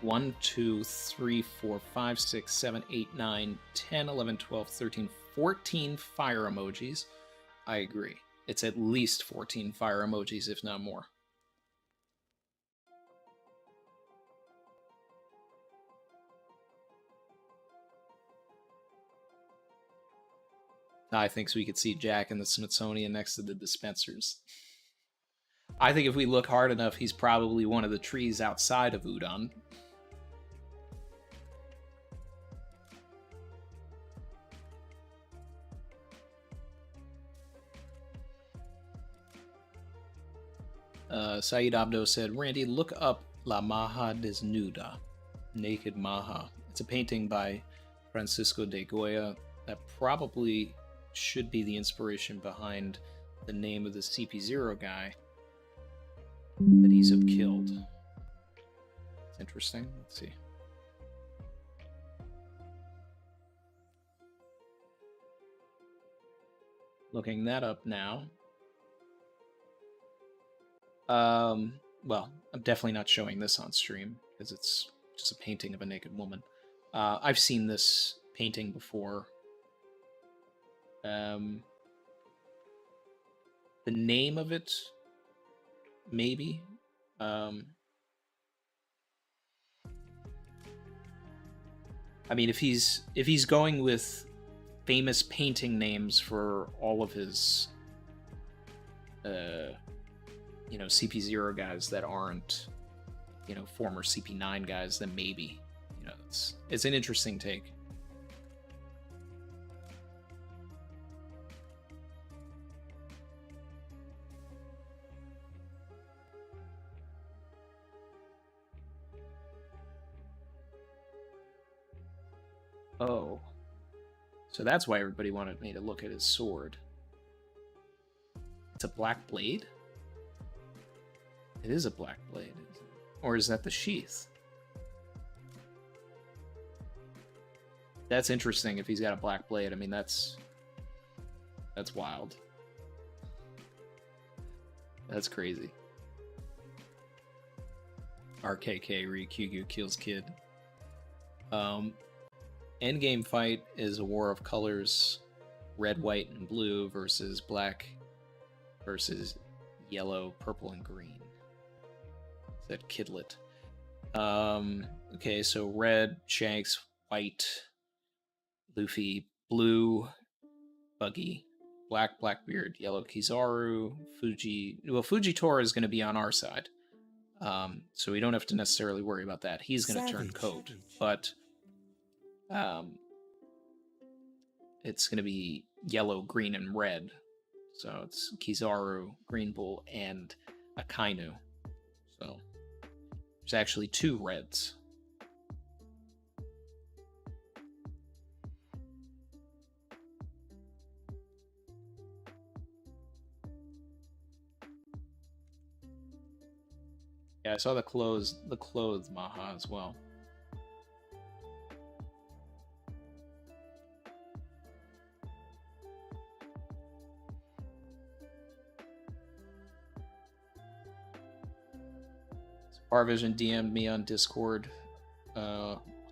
1, 2, 3, 4, 5, 6, 7, 8, 9, 10, 11, 12, 13, 14 fire emojis. I agree. It's at least 14 fire emojis, if not more. I think we could see Jack in the Smithsonian next to the dispensers. I think if we look hard enough, he's probably one of the trees outside of Udon. Saeed Abdo said, Randy, look up La Maja Desnuda, Naked Maja. It's a painting by Francisco de Goya that probably should be the inspiration behind the name of the CP0 guy that Aesop killed. It's interesting. Let's see. Looking that up now. Well, I'm definitely not showing this on stream because it's just a painting of a naked woman. I've seen this painting before. The name of it, maybe. I mean, if he's going with famous painting names for all of his, CP0 guys that aren't, former CP9 guys, then maybe, know, it's an interesting take. Oh. So that's why everybody wanted me to look at his sword. It's a black blade? It is a black blade. Or is that the sheath? That's interesting if he's got a black blade. I mean, that's wild. That's crazy. RKK Ryukyu kills kid. Endgame fight is a war of colors, red, white, and blue versus black versus yellow, purple, and green. That kidlet. Okay, so red, Shanks, white, Luffy, blue, Buggy, black, Blackbeard, yellow, Kizaru, Fuji. Well, Fujitora is going to be on our side. So we don't have to necessarily worry about that. He's going to turn coat, but it's going to be yellow, green, and red. So it's Kizaru, Green Bull, and Akainu. So there's actually 2 reds. Yeah, I saw the clothes Maha as well. Parvision DM'd me on Discord.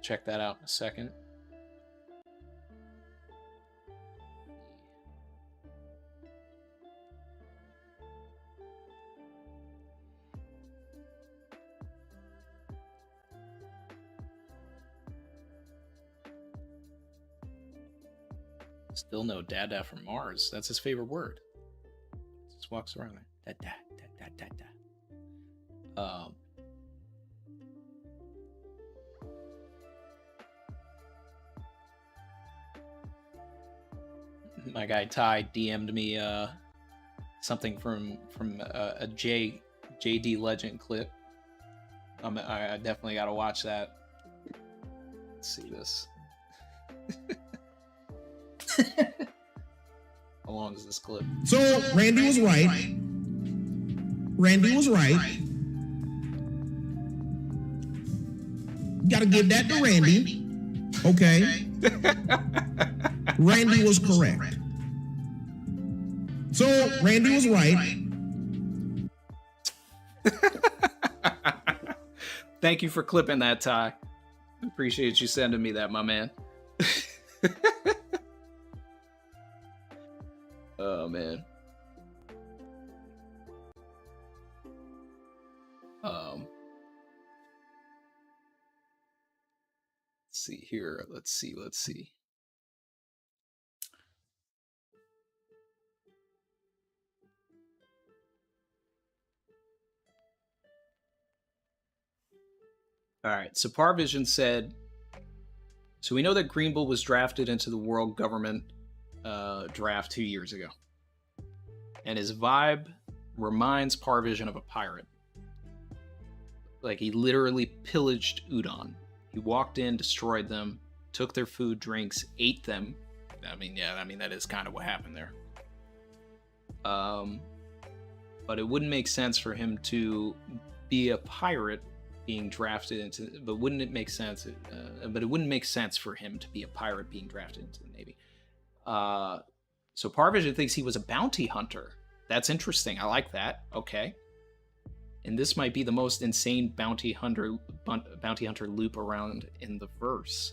Check that out in a second. Still no Dada from Mars. That's his favorite word. Just walks around there. Dada. My guy Ty DM'd me something from a JD Legend clip. I definitely got to watch that. Let's see this. How long is this clip? So Randy was right. Randy was right. Got to give that to Randy. Okay. Randy was correct. So Randy was right. Thank you for clipping that, Ty. Appreciate you sending me that, my man. Oh, man. Let's see here. Let's see. All right, so Parvision said, so we know that Green Bull was drafted into the world government draft 2 years ago. And his vibe reminds Parvision of a pirate. Like, he literally pillaged Udon. He walked in, destroyed them, took their food, drinks, ate them. I mean, that is kind of what happened there. But it wouldn't make sense for him to be a pirate being drafted into, but wouldn't it make sense? But it wouldn't make sense for him to be a pirate being drafted into the Navy. So Parvision thinks he was a bounty hunter. That's interesting. I like that. Okay. And this might be the most insane bounty hunter loop around in the verse.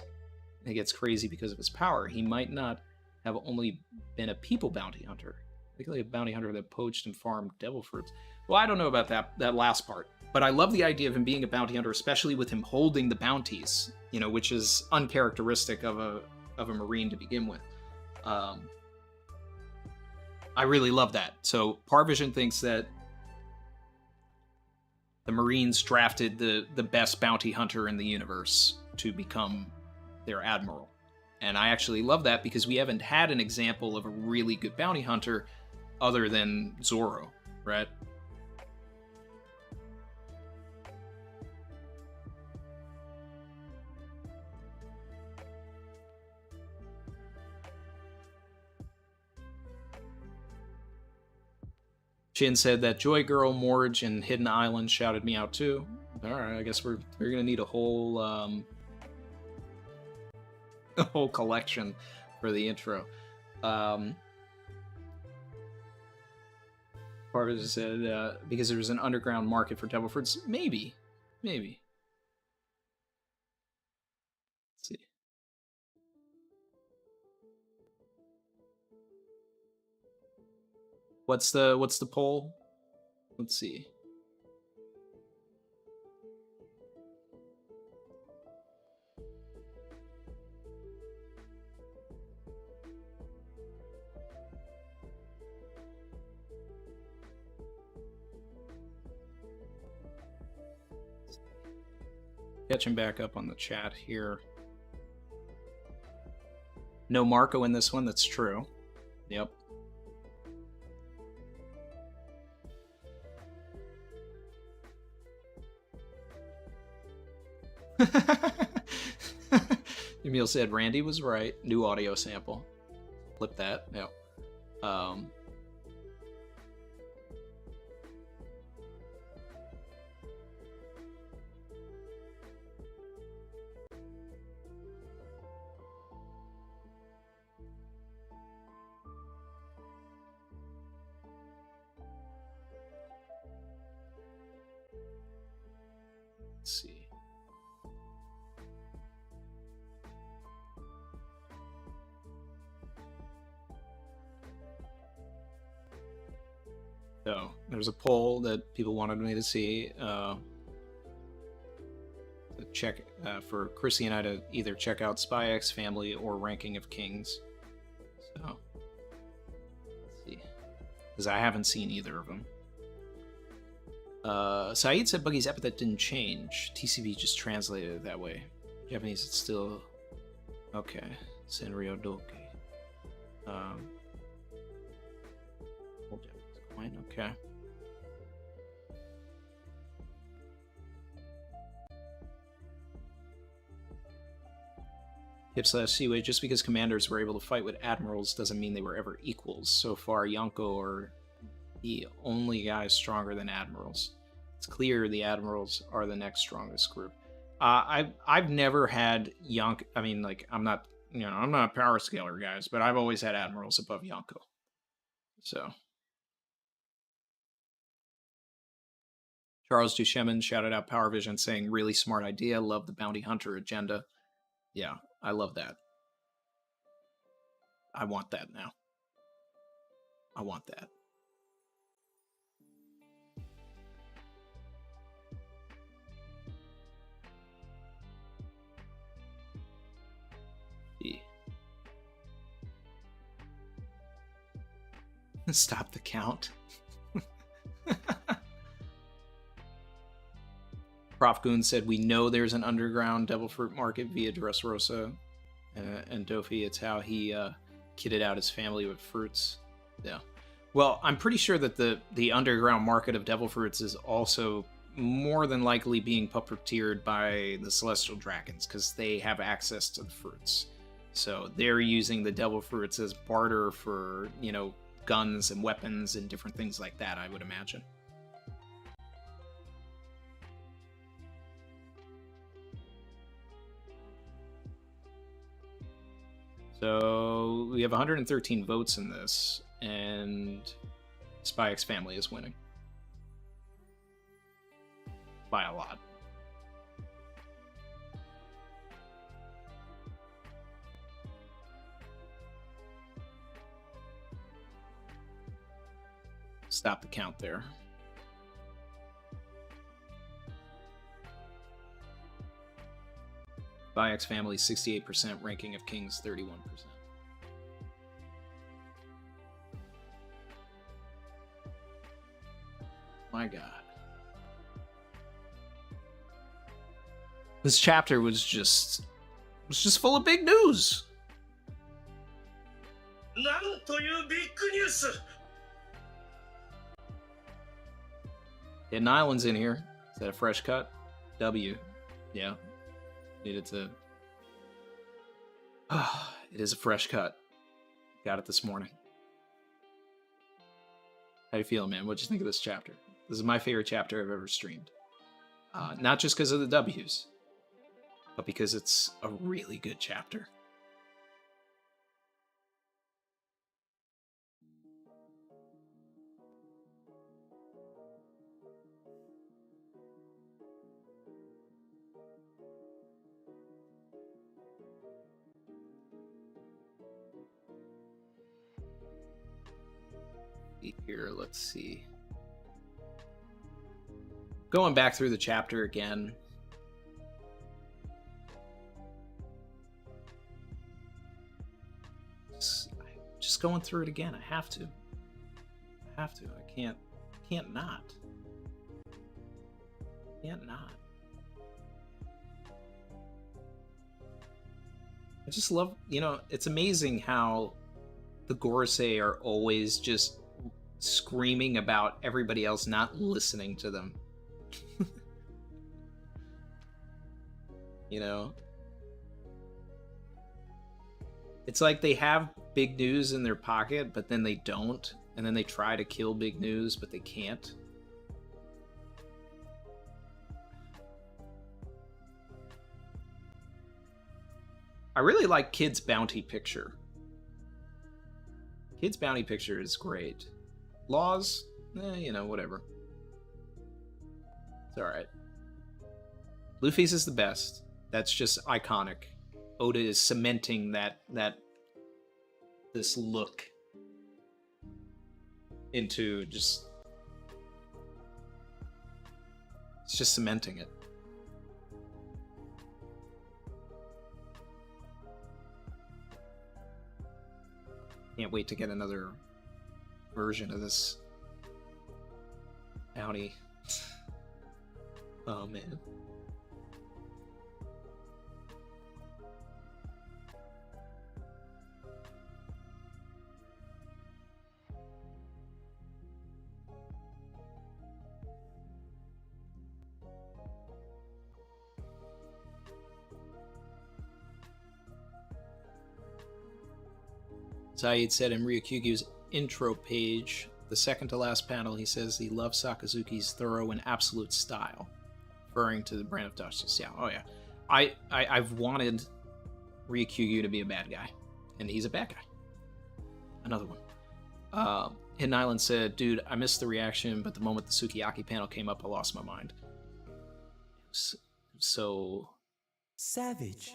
It gets crazy because of his power. He might not have only been a people bounty hunter. Like a bounty hunter that poached and farmed devil fruits. Well, I don't know about that last part. But I love the idea of him being a bounty hunter, especially with him holding the bounties, which is uncharacteristic of a Marine to begin with. I really love that. So Parvision thinks that the Marines drafted the best bounty hunter in the universe, to become their admiral. And I actually love that because we haven't had an example of a really good bounty hunter other than Zoro, right? Chin said that Joy Girl, Morge, and Hidden Island shouted me out too. Alright, I guess we're gonna need a whole a whole collection for the intro. Parvis said because there was an underground market for devil fruits. Maybe. Let's see. What's the poll? Let's see. Catching back up on the chat here. No Marco in this one, that's true. Yep. Emil said Randy was right. New audio sample. Flip that. Yep. Let's see. So there's a poll that people wanted me to see. Check for Chrissy and I to either check out Spy X Family or Ranking of Kings. So let's see, because I haven't seen either of them. Saeed said Buggy's epithet didn't change. TCB just translated it that way. Japanese, it's still okay. Senryo Doke. Okay. Hip/Seaway, just because commanders were able to fight with admirals doesn't mean they were ever equals. So far, Yonko are the only guys stronger than admirals. It's clear the admirals are the next strongest group. I've never had Yonko. I mean, like, I'm not a power scaler, guys, but I've always had admirals above Yonko. So. Charles Duchemin shouted out Power Vision saying, really smart idea. Love the bounty hunter agenda. Yeah, I love that. I want that now. I want that. Yeah. Stop the count. Prof. Goon said, we know there's an underground devil fruit market via Dressrosa and Dofi. It's how he kitted out his family with fruits. Yeah. Well, I'm pretty sure that the underground market of devil fruits is also more than likely being puppeteered by the Celestial Dragons, because they have access to the fruits. So they're using the devil fruits as barter for, guns and weapons and different things like that, I would imagine. So we have 113 votes in this, and Spy X Family is winning. By a lot. Stop the count there. Spy X Family 68%, Ranking of Kings 31%. My God. This chapter was just full of big news. なんというビッグニュース Hidden Island's in here. Is that a fresh cut? W. Yeah. Needed to... it is a fresh cut. Got it this morning. How you feeling, man? What'd you think of this chapter? This is my favorite chapter I've ever streamed. Not just because of the W's, but because it's a really good chapter. Here, let's see. Going back through the chapter again. Just going through it again. I have to. I can't not. Can't not. I just love, it's amazing how the Gorosei are always just screaming about everybody else not listening to them. It's like they have big news in their pocket, but then they don't, and then they try to kill big news, but they can't. I really like Kid's Bounty Picture. Kid's Bounty Picture is great. Laws, whatever. It's alright. Luffy's is the best. That's just iconic. Oda is cementing this look into just... It's just cementing it. Can't wait to get another version of this bounty. Oh man. Saeed said in Ryokugyu's intro page, the second to last panel, he says he loves Sakazuki's thorough and absolute style, referring to the brand of justice. Yeah, oh yeah. I've wanted Ryokugyu to be a bad guy, and he's a bad guy. Another one. Hidden Island said, dude, I missed the reaction, but the moment the Sukiyaki panel came up, I lost my mind. So... Savage.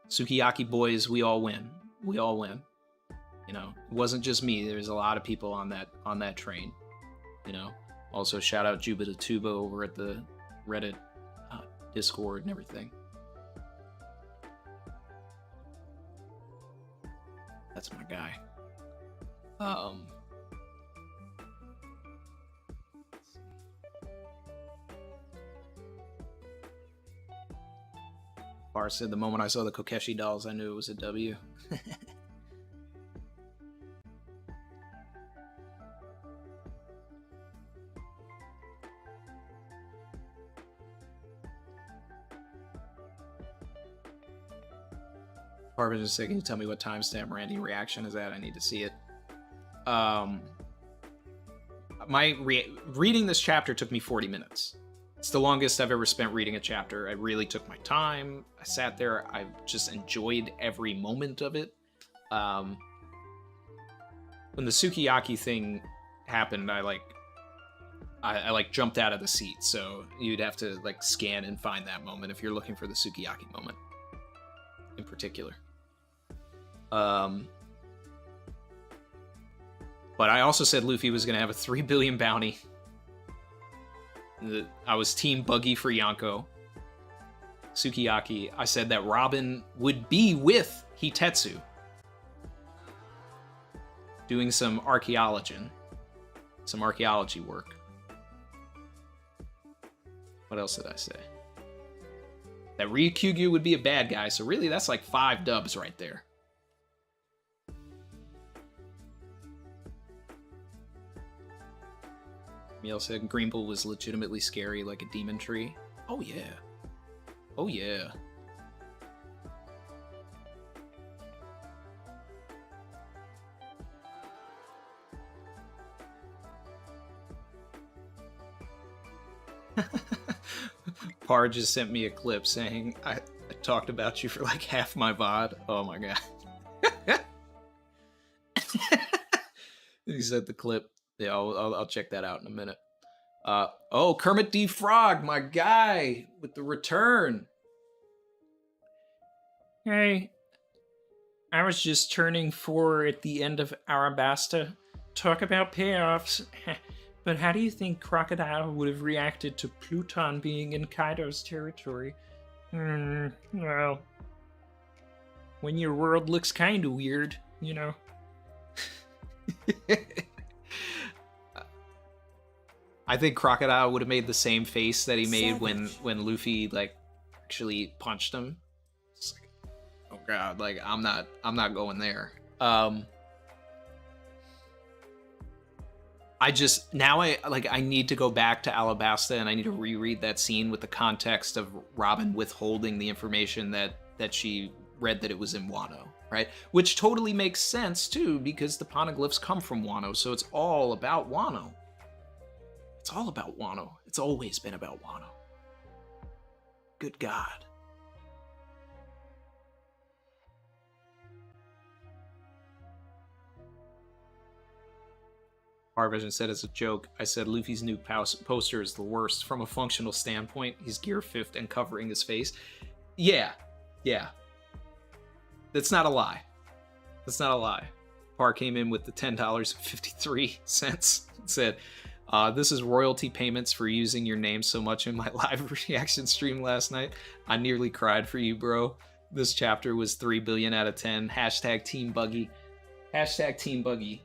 Sukiyaki boys, we all win. We all win. It wasn't just me. There's a lot of people on that train. Also shout out Juba to Tuba over at the Reddit Discord and everything. That's my guy. Bar said the moment I saw the Kokeshi dolls, I knew it was a W. Barbara just said, can you tell me what timestamp Randy reaction is at? I need to see it. Reading this chapter took me 40 minutes. It's the longest I've ever spent reading a chapter. I really took my time. I sat there. I just enjoyed every moment of it. When the Sukiyaki thing happened, I jumped out of the seat. So you'd have to scan and find that moment if you're looking for the Sukiyaki moment in particular. But I also said Luffy was going to have a 3 billion bounty. I was team Buggy for Yonko. Sukiyaki, I said that Robin would be with Hitetsu doing some archaeology work. What else did I say? That Ryukyugyu would be a bad guy, so really that's like 5 dubs right there. Miel said Greenbull was legitimately scary like a demon tree. Oh yeah. Oh yeah. Par just sent me a clip saying I talked about you for like half my VOD. Oh my god. He said the clip. Yeah, I'll check that out in a minute. Oh, Kermit D. Frog, my guy with the return. Hey, I was just turning 4 at the end of Arabasta. Talk about payoffs. But how do you think Crocodile would have reacted to Pluton being in Kaido's territory? Well, when your world looks kind of weird, you know. I think Crocodile would have made the same face that he made when Luffy like actually punched him. It's like, oh god, like I'm not going there. I need to go back to Alabasta and I need to reread that scene with the context of Robin withholding the information that she read that it was in Wano, right? Which totally makes sense too, because the poneglyphs come from Wano, so it's all about Wano. It's all about Wano. It's always been about Wano. Good God. Harvision said as a joke, I said Luffy's new poster is the worst from a functional standpoint. He's gear fifth and covering his face. Yeah. That's not a lie. That's not a lie. Par came in with the $10.53. Said, this is royalty payments for using your name so much in my live reaction stream last night. I nearly cried for you, bro. This chapter was 3 billion out of 10. Hashtag Team Buggy. Hashtag Team Buggy.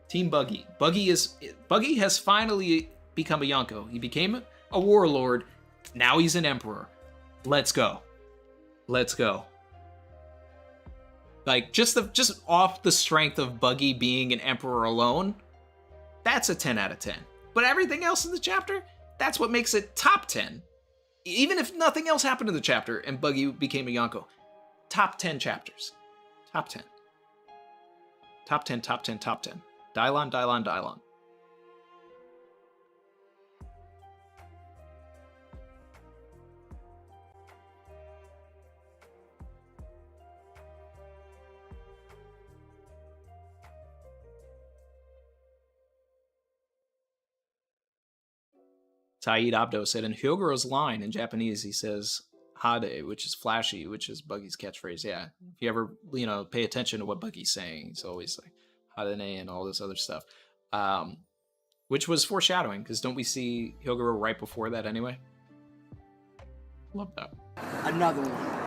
Team Buggy. Buggy has finally become a Yonko. He became a warlord. Now he's an emperor. Let's go. Let's go. Like, just off the strength of Buggy being an emperor alone, that's a 10 out of 10. But everything else in the chapter, that's what makes it top 10. Even if nothing else happened in the chapter and Buggy became a Yonko. Top 10 chapters. Top 10. Top 10, top 10, top 10. Dylon. Saeed Abdo said in Hyogoro's line in Japanese, he says Hade, which is flashy, which is Buggy's catchphrase. Yeah. If you ever, pay attention to what Buggy's saying, he's always like Hadene and all this other stuff. Which was foreshadowing, because don't we see Hyogoro right before that anyway? Love that. Another one.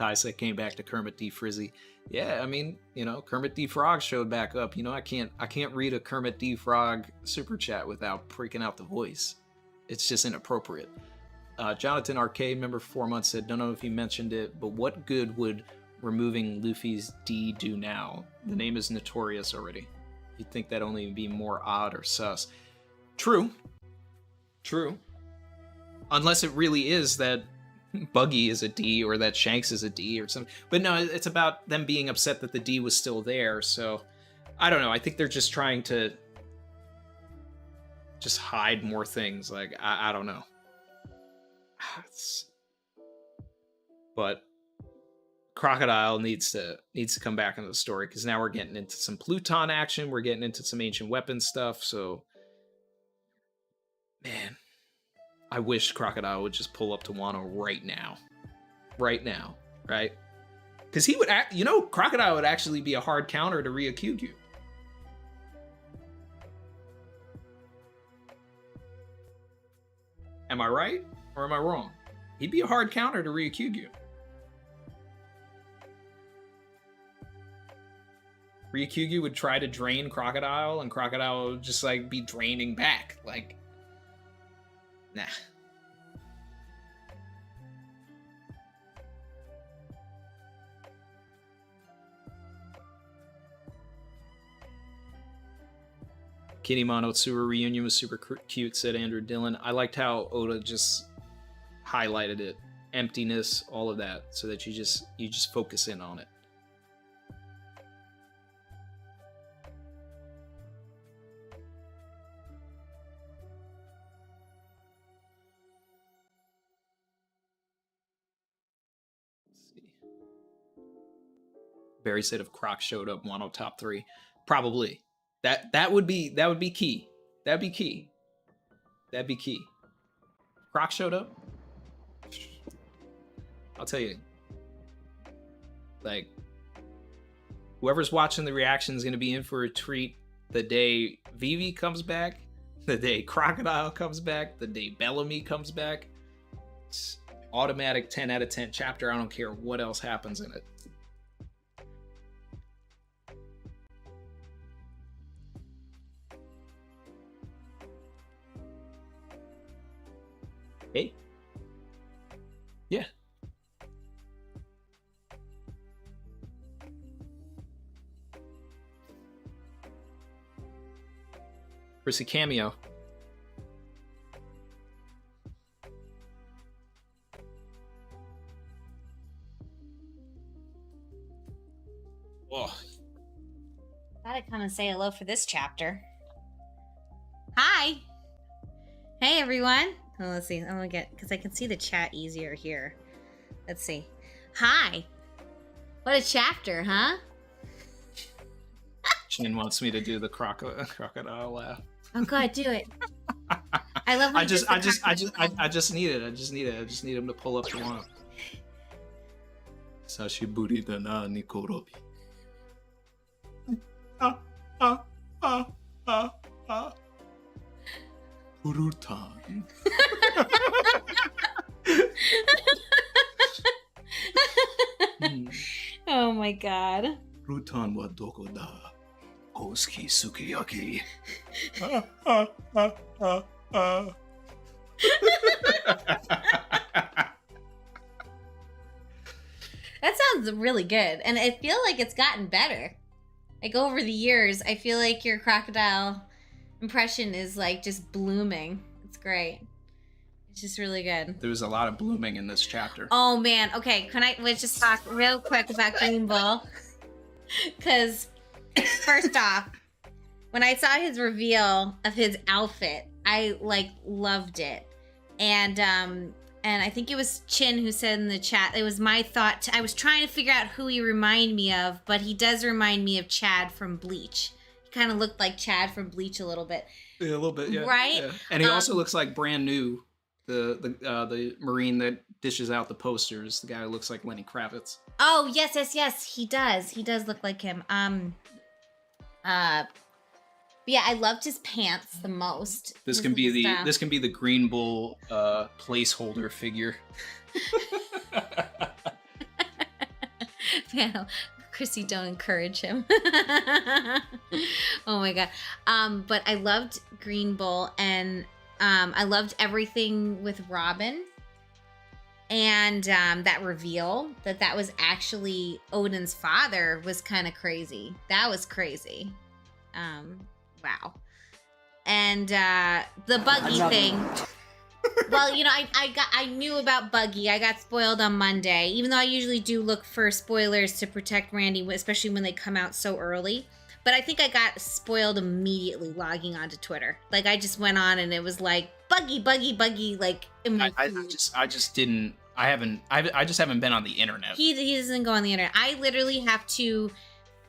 Tysa came back to Kermit D. Frizzy. Yeah, I mean, Kermit D. Frog showed back up. I can't read a Kermit D. Frog super chat without freaking out the voice. It's just inappropriate. Jonathan Arcade, member for 4 months, said, don't know if he mentioned it, but what good would removing Luffy's D do now? The name is notorious already. You'd think that'd only be more odd or sus. True. Unless it really is that Buggy is a D or that Shanks is a D or something. But no, it's about them being upset that the D was still there. So I don't know. I think they're just trying to just hide more things. Like, I don't know. But Crocodile needs to come back into the story, because now we're getting into some Pluton action. We're getting into some ancient weapon stuff. So, man, I wish Crocodile would just pull up to Wano right now. Right? Because he would, Crocodile would actually be a hard counter to Ryukyugyu. Am I right? Or am I wrong? He'd be a hard counter to Ryukyu. Ryukyu would try to drain Crocodile, and Crocodile would just like be draining back. Like, nah. Kinemon Otsuru reunion was super cute, said Andrew Dillon. I liked how Oda just highlighted it. Emptiness, all of that, so that you just focus in on it. Barry said if Croc showed up, Wano top 3. Probably. That would be key. That'd be key. That'd be key. Croc showed up. I'll tell you. Like, whoever's watching the reaction is going to be in for a treat the day Vivi comes back, the day Crocodile comes back, the day Bellamy comes back. It's automatic 10 out of 10 chapter. I don't care what else happens in it. Hey. Yeah. Chrissy cameo. Oh. Gotta come and say hello for this chapter. Hi. Hey, everyone. Oh, let's see. I'm gonna get, because I can see the chat easier here. Let's see. Hi. What a chapter, huh? Chin wants me to do the crocodile laugh. Oh God, do it. I love. When I just need it. I just need him to pull up the one. Sashiburi da na Nikorobi. Urutan. Oh my God. Rutan wa doko da? Kosuki Sukiyaki. That sounds really good, and I feel like it's gotten better. Like over the years, I feel like your crocodile impression is like just blooming. It's great. It's just really good. There was a lot of blooming in this chapter. Oh man, okay, let's just talk real quick about Green Bull. Because first off, when I saw his reveal of his outfit, I like loved it. And I think it was Chin who said in the chat, it was my thought, I was trying to figure out who he reminded me of, but he does remind me of Chad from Bleach. He kind of looked like Chad from Bleach a little bit. Yeah, a little bit, yeah. Right? Yeah. And he also looks like brand new, the Marine that dishes out the posters. The guy who looks like Lenny Kravitz. Oh, yes, he does. He does look like him. Yeah, I loved his pants the most. This can be the Green Bull placeholder figure. Man, Chrissy, don't encourage him. Oh my God. But I loved Green Bull, and I loved everything with Robin. And that reveal that was actually Odin's father was kind of crazy. That was crazy. Wow. And the Buggy thing. Well, you know, I knew about Buggy. I got spoiled on Monday, even though I usually do look for spoilers to protect Randy, especially when they come out so early. But I think I got spoiled immediately logging onto Twitter. Like I just went on and it was like Buggy, like in my I just didn't. I just haven't been on the internet. He doesn't go on the internet. I literally have to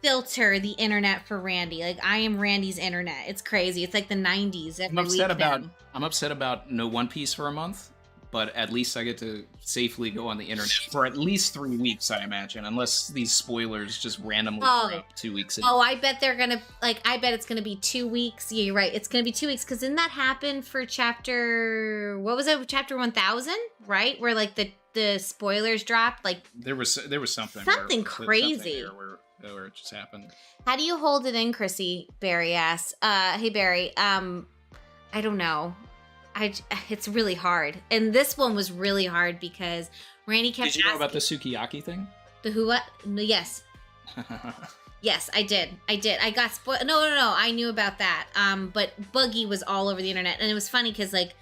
filter the internet for Randy. Like I am Randy's internet. It's crazy. It's like the 90s. I'm upset about no One Piece for a month, but at least I get to safely go on the internet for at least 3 weeks, I imagine, unless these spoilers just randomly drop 2 weeks in. Oh, I bet they're gonna I bet it's gonna be 2 weeks. Yeah, you're right. It's gonna be 2 weeks because didn't that happen for chapter? What was it? Chapter 1000, right? Where like the spoilers dropped. Like there was something crazy where it just happened. How do you hold it in, Chrissy? Barry asks. Hey Barry. I don't know. It's really hard, and this one was really hard because Randy kept. Did you know about the Sukiyaki thing? The who? What? No, yes. Yes, I did. I got spoiled. No. I knew about that. But Buggy was all over the internet, and it was funny because like,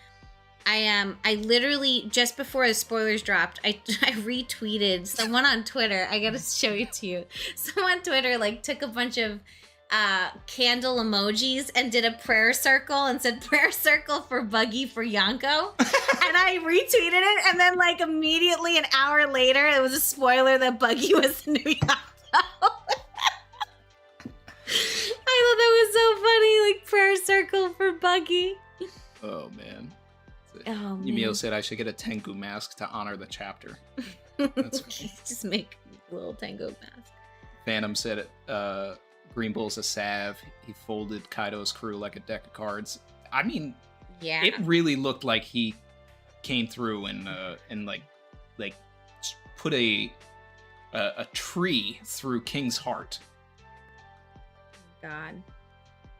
I literally just before the spoilers dropped, I retweeted someone on Twitter. I gotta show it to you. Someone on Twitter like took a bunch of candle emojis and did a prayer circle and said prayer circle for Buggy for Yonko. And I retweeted it, and then like immediately an hour later it was a spoiler that Buggy was the new Yonko. I thought that was so funny, like prayer circle for Buggy. Oh man. Oh, Yumio said I should get a Tengu mask to honor the chapter. That's just make a little Tengu mask. Phantom said Green Bull's a salve. He folded Kaido's crew like a deck of cards. I mean, yeah, it really looked like he came through and like put a tree through King's heart. God.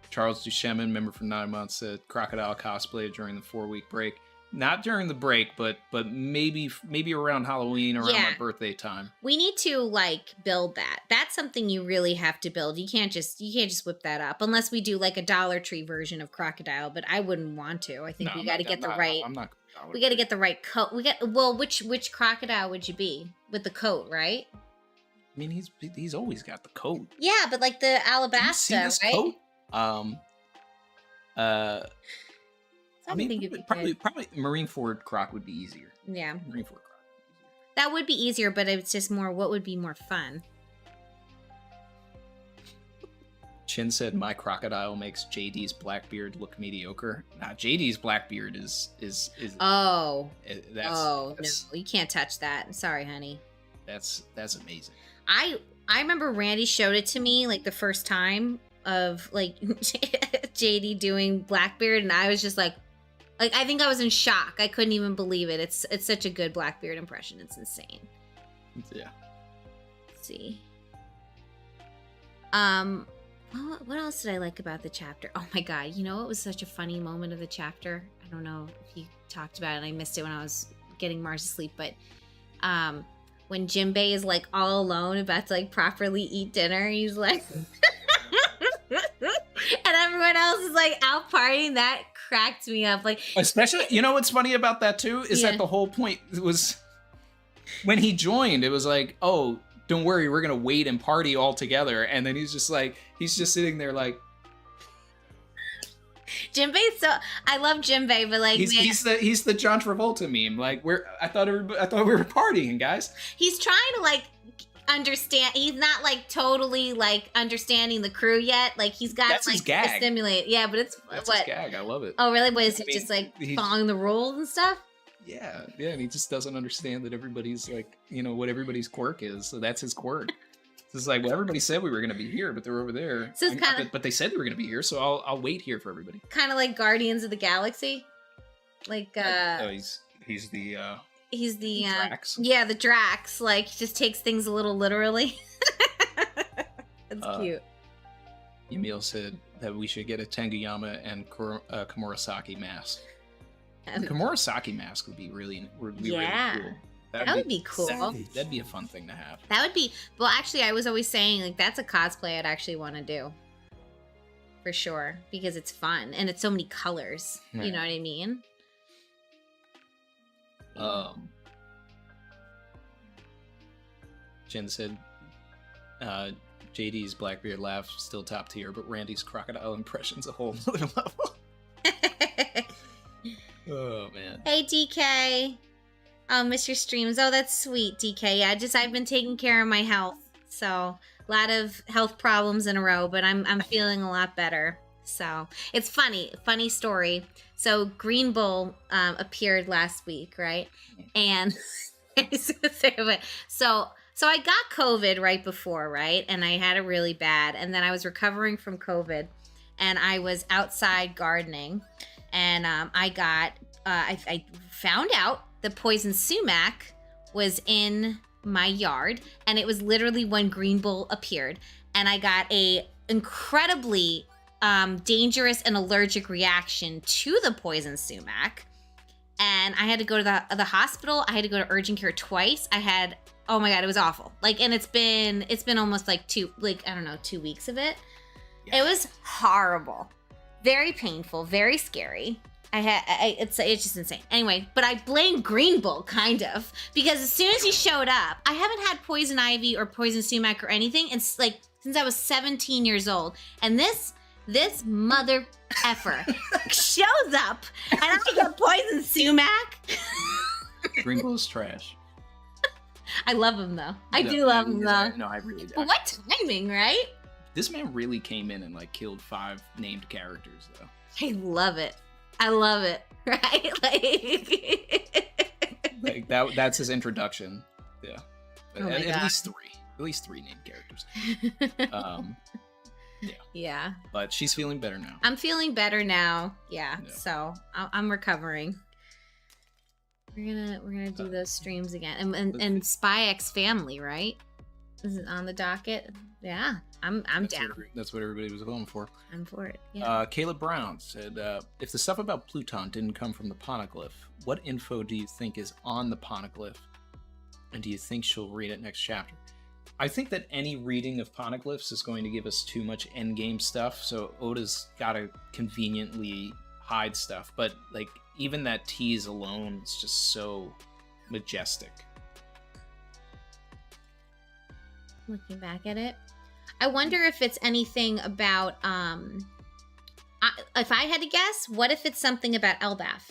Charles Duchemin, member for 9 months, said crocodile cosplay during the 4-week break. Not during the break, but maybe around Halloween, around my birthday time. We need to like build that. That's something you really have to build. You can't just whip that up unless we do like a Dollar Tree version of crocodile. But I wouldn't want to. I think we got to get the right. I'm not. We got to get the right coat. Which crocodile would you be with the coat, right? I mean, he's always got the coat. Yeah, but like the Alabasta, right? Coat? I mean, probably Marineford Croc would be easier. Yeah. Marineford Croc. That would be easier, but it's just more, what would be more fun? Chin said, my crocodile makes JD's Blackbeard look mediocre. Nah, JD's Blackbeard is Oh. That's, no, you can't touch that. Sorry, honey. That's amazing. I remember Randy showed it to me like the first time of like JD doing Blackbeard, and I was just like I think I was in shock. I couldn't even believe it. It's such a good Blackbeard impression. It's insane. Yeah. Let's see. What else did I like about the chapter? Oh my god, you know what was such a funny moment of the chapter? I don't know if you talked about it. I missed it when I was getting Mars to sleep, but when Jinbei is like all alone about to like properly eat dinner, he's like and everyone else is like out partying. That cracked me up. Like, especially, you know what's funny about that too is that the whole point was when he joined, it was like, oh, don't worry, we're gonna wait and party all together, and then he's just sitting there like Jinbei. So I love Jinbei, but like he's the John Travolta meme. Like I thought we were partying, guys. He's trying to like understand. He's not like totally like understanding the crew yet. Like he's got that's like his gag. To stimulate. Yeah, but that's his gag. I love it. Oh really? What is he just like following the rules and stuff? Yeah, and he just doesn't understand that everybody's like, what everybody's quirk is. So that's his quirk. It's like, well, everybody said we were going to be here, but they're over there. So it's kind of, but they said they were going to be here, so I'll wait here for everybody. Kind of like Guardians of the Galaxy, like he's the Drax. Yeah, the Drax. Like just takes things a little literally. That's cute. Emil said that we should get a Tenguyama and Komurasaki mask. The Komurasaki mask would be really cool. That would be cool. That'd be a fun thing to have. That would be, well, actually, I was always saying, like, that's a cosplay I'd actually want to do. For sure. Because it's fun. And it's so many colors. Right. You know what I mean? Jen said, JD's Blackbeard laugh still top tier, but Randy's crocodile impression's a whole other level. Oh, man. Hey, DK. Oh, miss your streams. Oh, that's sweet, DK. Yeah, I've been taking care of my health. So, a lot of health problems in a row, but I'm feeling a lot better. So, it's funny story. So Green Bull appeared last week, right? And so I got COVID right before, right? And I had it really bad. And then I was recovering from COVID, and I was outside gardening, and I found out that poison sumac was in my yard, and it was literally when Green Bull appeared, and I got a incredibly dangerous and allergic reaction to the poison sumac, and I had to go to the hospital. I had to go to urgent care twice. Oh my god, it was awful. Like, and it's been almost like 2 weeks of it. Yeah. It was horrible, very painful, very scary. It's just insane. Anyway, but I blame Green Bull kind of, because as soon as he showed up, I haven't had poison ivy or poison sumac or anything. It's like since I was 17 years old, and this mother effer shows up, and I get poison sumac. Green Bull's trash. I love him though. I do love him though. No, I really do. But what timing, right? This man really came in and like killed 5 named characters though. I love it. Right? Like that's his introduction. Yeah. Oh at least 3. At least 3 named characters. Yeah. But she's feeling better now. I'm feeling better now. Yeah. No. So I'm recovering. We're gonna do those streams again, and Spy X Family, right? Is it on the docket? Yeah, I'm down. That's what everybody was voting for. I'm for it. Yeah. Caleb Brown said, if the stuff about Pluton didn't come from the Poneglyph, what info do you think is on the Poneglyph? And do you think she'll read it next chapter? I think that any reading of Poneglyphs is going to give us too much endgame stuff, so Oda's got to conveniently hide stuff. But, like, even that tease alone is just so majestic. Looking back at it, I wonder if it's anything about if I had to guess, what if it's something about Elbaf,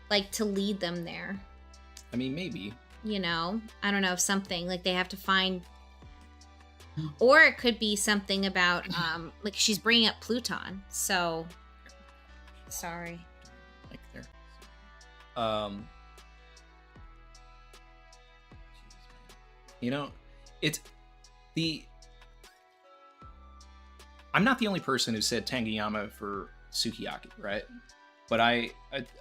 like to lead them there? I mean, maybe, you know, I don't know, if something like they have to find, or it could be something about like she's bringing up Pluton, so sorry, like there. You know, I'm not the only person who said Tangayama for Sukiyaki, right? But I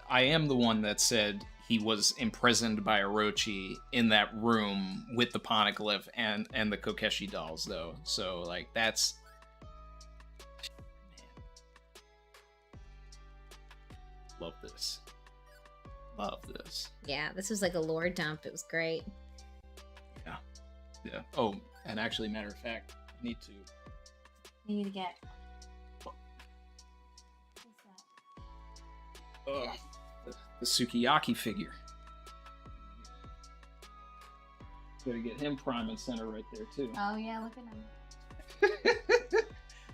am the one that said he was imprisoned by Orochi in that room with the Poneglyph and the Kokeshi dolls, though. So, like, that's... Man. Love this. Love this. Yeah, this was like a lore dump. It was great. Yeah. Oh, and actually, matter of fact, I need to get. What's that? The Sukiyaki figure. Gotta get him prime and center right there too. Oh yeah, look at him.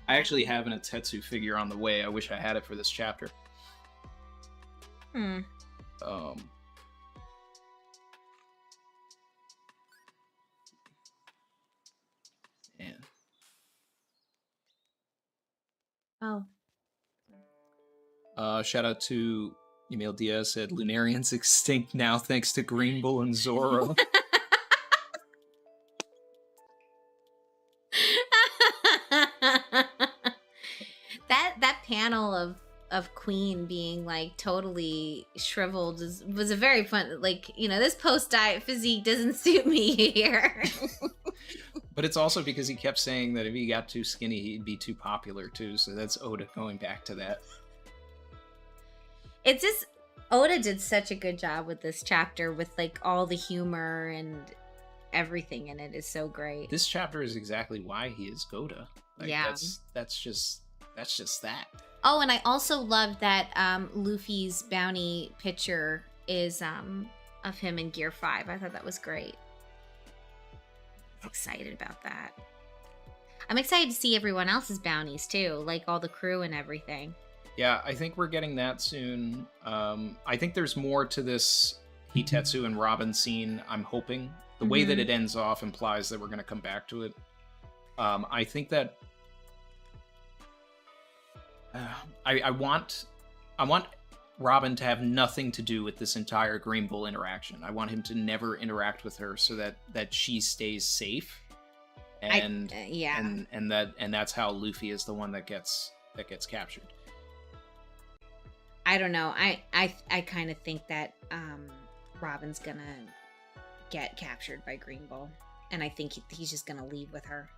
I actually have an Atetsu figure on the way. I wish I had it for this chapter. Hmm. Oh. Shout out to Emil Diaz, said Lunarian's extinct now thanks to Green Bull and Zoro. that panel of Queen being like totally shriveled was a very fun, like, you know, this post-diet physique doesn't suit me here. But it's also because he kept saying that if he got too skinny, he'd be too popular too. So that's Oda going back to that. It's just, Oda did such a good job with this chapter with like all the humor and everything in it is so great. This chapter is exactly why he is Goda. Like, yeah. That's just that. Oh, and I also loved that Luffy's bounty picture is of him in Gear 5. I thought that was great. Excited about that. I'm excited to see everyone else's bounties too, like all the crew and everything. Yeah, I think we're getting that soon. I think there's more to this Hitetsu and Robin scene, I'm hoping. The way that it ends off implies that we're going to come back to it. I think that I want Robin to have nothing to do with this entire Green Bull interaction. I want him to never interact with her so that she stays safe. And and that's how Luffy is the one that gets captured. I don't know. I kind of think that Robin's gonna get captured by Green Bull, and I think he's just gonna leave with her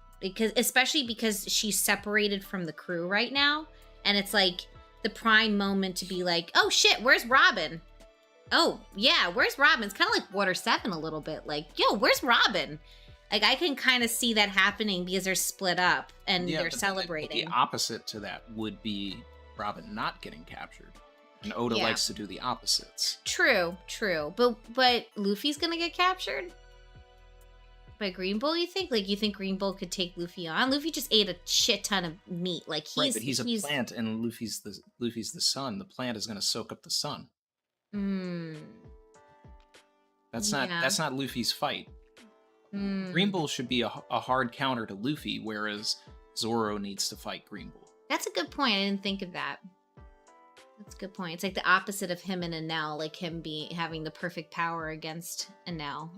especially because she's separated from the crew right now, and it's like the prime moment to be like, oh shit, where's Robin? Oh yeah, where's Robin? It's kind of like Water 7 a little bit. Like, yo, where's Robin? Like, I can kind of see that happening because they're split up and they're celebrating. The opposite to that would be Robin not getting captured. And Oda likes to do the opposites. True. But Luffy's gonna get captured? By Green Bull, you think? Like, you think Green Bull could take Luffy on? Luffy just ate a shit ton of meat. Like, but he's a plant and Luffy's the sun. The plant is gonna soak up the sun. That's not Luffy's fight. Green Bull should be a hard counter to Luffy, whereas Zoro needs to fight Green Bull. That's a good point. I didn't think of that. That's a good point. It's like the opposite of him and Enel, like him having the perfect power against Enel.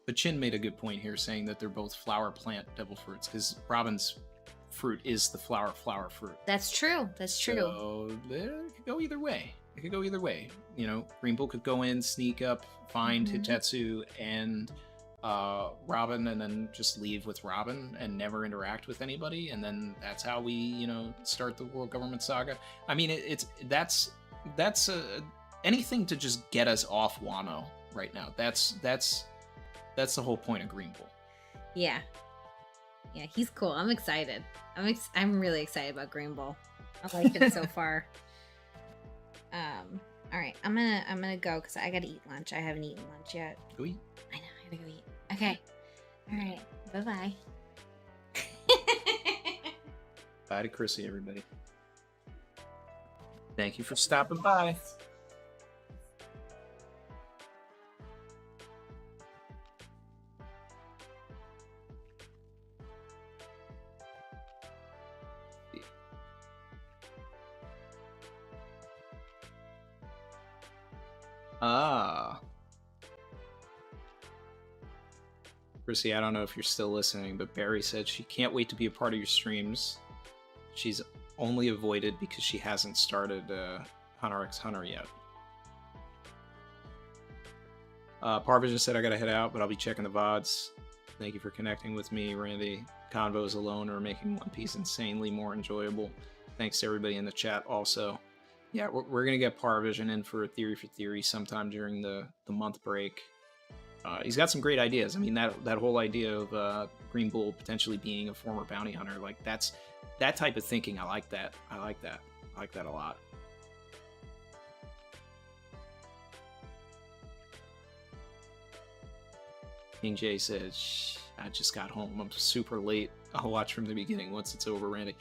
But Chin made a good point here, saying that they're both flower plant devil fruits, because Robin's fruit is the flower fruit. That's true. So it could go either way. You know, Green Bull could go in, sneak up, find Hitetsu and Robin, and then just leave with Robin and never interact with anybody, and then that's how we, start the World Government Saga. I mean, that's anything to just get us off Wano right now. That's the whole point of Green Bull. Yeah, he's cool. I'm excited. I'm really excited about Green Bull. I like it so far. All right, I'm gonna go because I gotta eat lunch. I haven't eaten lunch yet. Go eat. I know, I gotta go eat. Okay. All right. Bye-bye. Bye to Chrissy, everybody. Thank you for stopping by. Chrissy, I don't know if you're still listening, but Barry said she can't wait to be a part of your streams. She's only avoided because she hasn't started Hunter x Hunter yet. Parvision said I gotta head out, but I'll be checking the VODs. Thank you for connecting with me, Randy. Convos alone are making One Piece insanely more enjoyable. Thanks to everybody in the chat also. Yeah, we're gonna get Parvision in for a Theory for Theory sometime during the month break. He's got some great ideas. I mean, that whole idea of Green Bull potentially being a former bounty hunter, like that type of thinking. I like that a lot. King J says, I just got home. I'm super late. I'll watch from the beginning once it's over, Randy.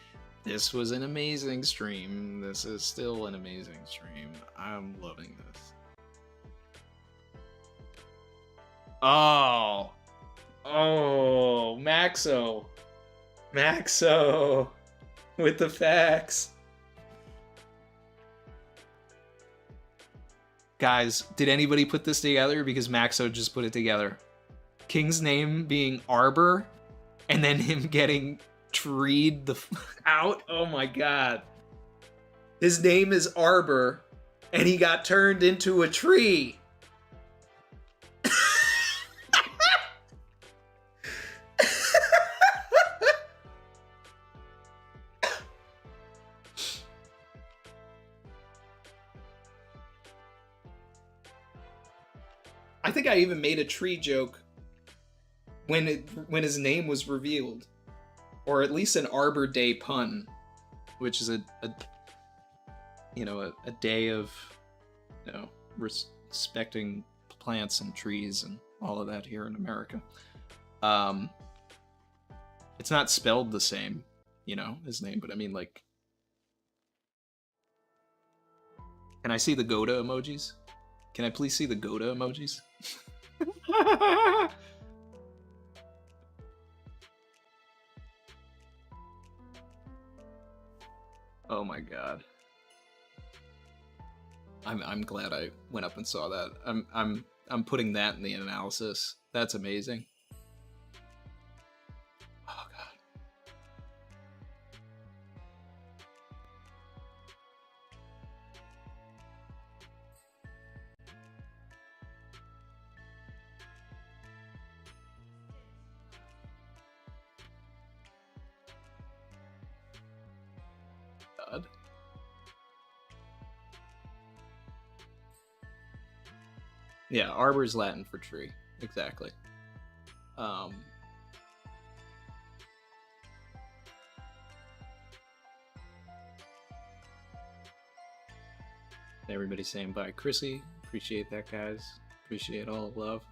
This was an amazing stream. This is still an amazing stream. I'm loving this. Oh, Maxo with the facts. Guys, did anybody put this together? Because Maxo just put it together. King's name being Arbor, and then him getting treed out. Oh my god. His name is Arbor, and he got turned into a tree. I think I even made a tree joke when his name was revealed, or at least an Arbor Day pun, which is a day of respecting plants and trees and all of that here in America. It's not spelled the same, his name, but I mean, like, can I see the Goda emojis? Can I please see the Goda emojis? Oh my god. I'm glad I went up and saw that. I'm putting that in the analysis. That's amazing. Oh god. Yeah, arbor is Latin for tree. Exactly. Everybody's saying bye, Chrissy. Appreciate that, guys. Appreciate all the love.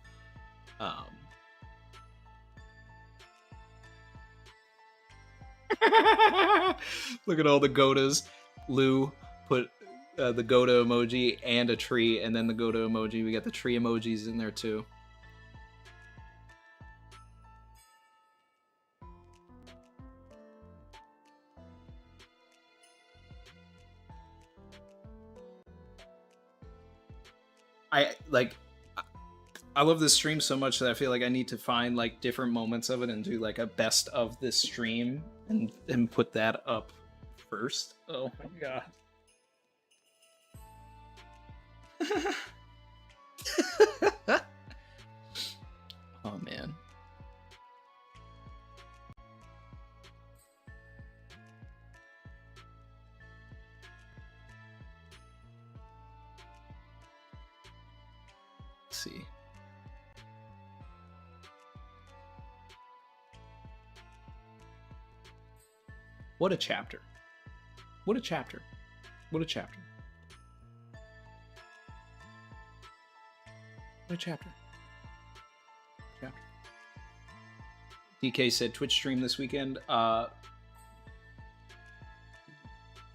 Look at all the Gotas. Lou put the Gota emoji and a tree, and then the Gota emoji. We got the tree emojis in there too. I love this stream so much that I feel like I need to find like different moments of it and do like a best of this stream and put that up first. Oh my god. Oh man. Let's see. What a chapter. What a chapter. What a chapter. What a chapter. Chapter. DK said Twitch stream this weekend.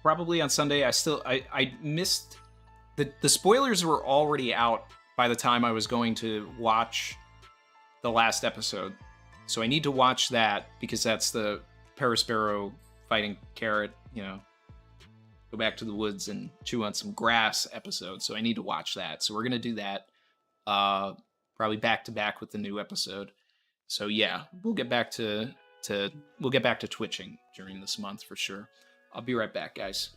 Probably on Sunday. I missed the spoilers were already out by the time I was going to watch the last episode. So I need to watch that because that's the Perisparrow fighting Carrot, you know, go back to the woods and chew on some grass episode. So I need to watch that. So we're going to do that probably back to back with the new episode. So yeah, we'll get back to twitching during this month for sure. I'll be right back, guys.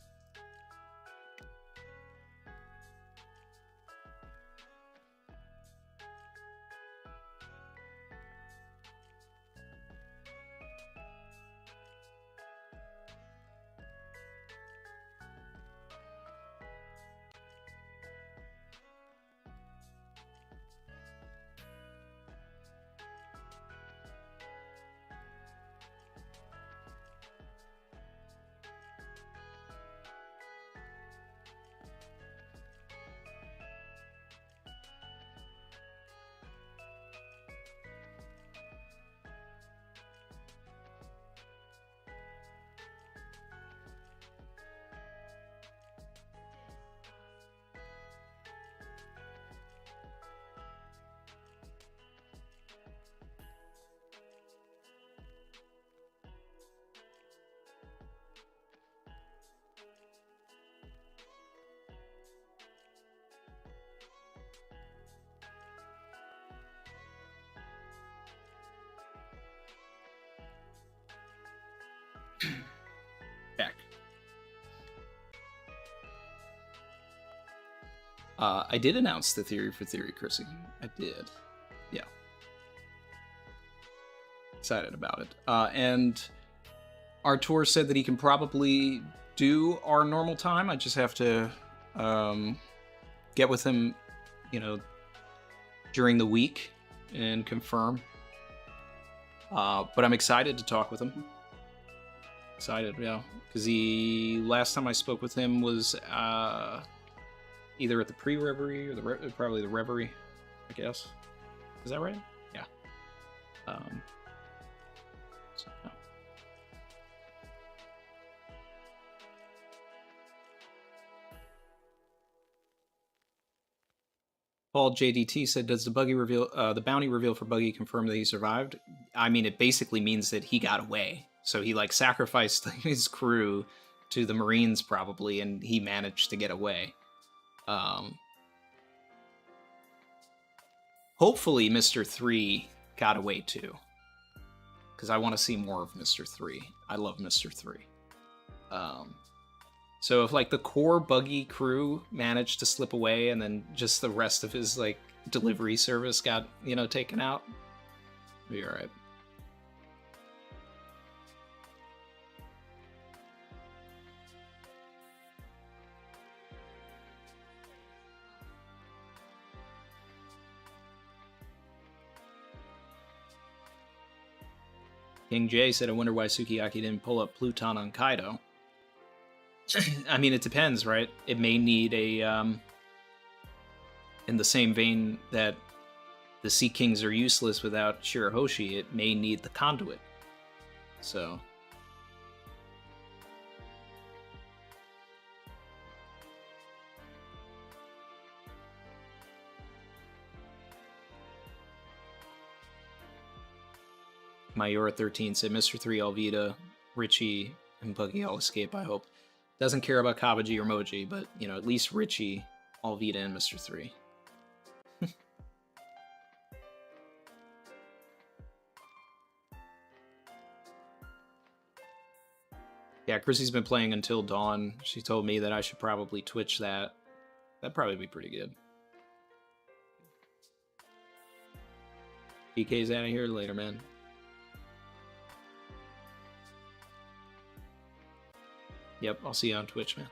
Back. I did announce the theory for theory, Chrissy. I did. Yeah. Excited about it. And Artur said that he can probably do our normal time. I just have to get with him, you know, during the week and confirm. But I'm excited to talk with him. Excited, yeah, because last time I spoke with him was either at the pre-Reverie or probably the Reverie, I guess. Is that right? Yeah. So, yeah. Paul JDT said, "Does the the bounty reveal for Buggy confirm that he survived?" I mean, it basically means that he got away. So he like sacrificed his crew to the Marines probably, and he managed to get away. Hopefully Mr. 3 got away too, because I want to see more of Mr. 3. I love Mr. 3. So if like the core Buggy crew managed to slip away, and then just the rest of his like delivery service got, you know, taken out, be all right. King J said, I wonder why Sukiyaki didn't pull up Pluton on Kaido. I mean, it depends, right? It may need a, in the same vein that the Sea Kings are useless without Shirahoshi, it may need the conduit. So... Mayura13 said, Mr. 3, Alvida, Richie, and Buggy all escape, I hope. Doesn't care about Kabaji or Moji, but, you know, at least Richie, Alvida, and Mr. 3. Yeah, Chrissy's been playing Until Dawn. She told me that I should probably Twitch that. That'd probably be pretty good. PK's out of here later, man. Yep, I'll see you on Twitch, man.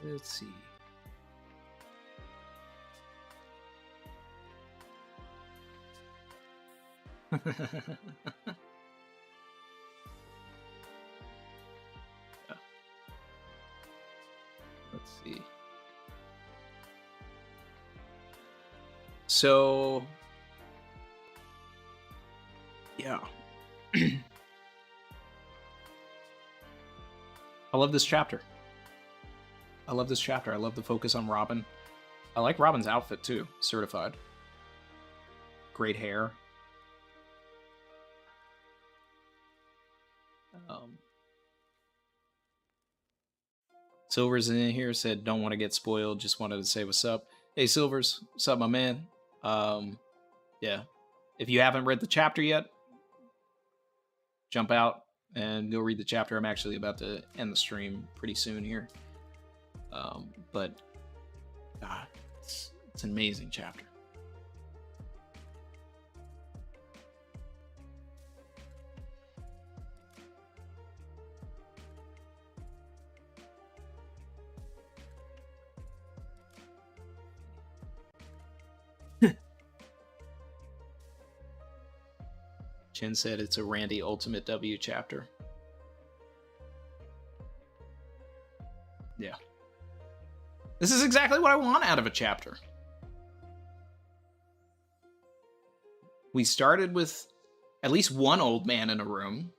Let's see. Let's see. So... yeah. I love this chapter. I love this chapter. I love the focus on Robin. I like Robin's outfit too. Certified. Great hair. Silver's in here, said, don't want to get spoiled, just wanted to say what's up. Hey, Silvers. What's up, my man? Yeah. If you haven't read the chapter yet, jump out and go read the chapter. I'm actually about to end the stream pretty soon here. But God, it's an amazing chapter. Chin said it's a Randy Ultimate W chapter. Yeah. This is exactly what I want out of a chapter. We started with at least one old man in a room.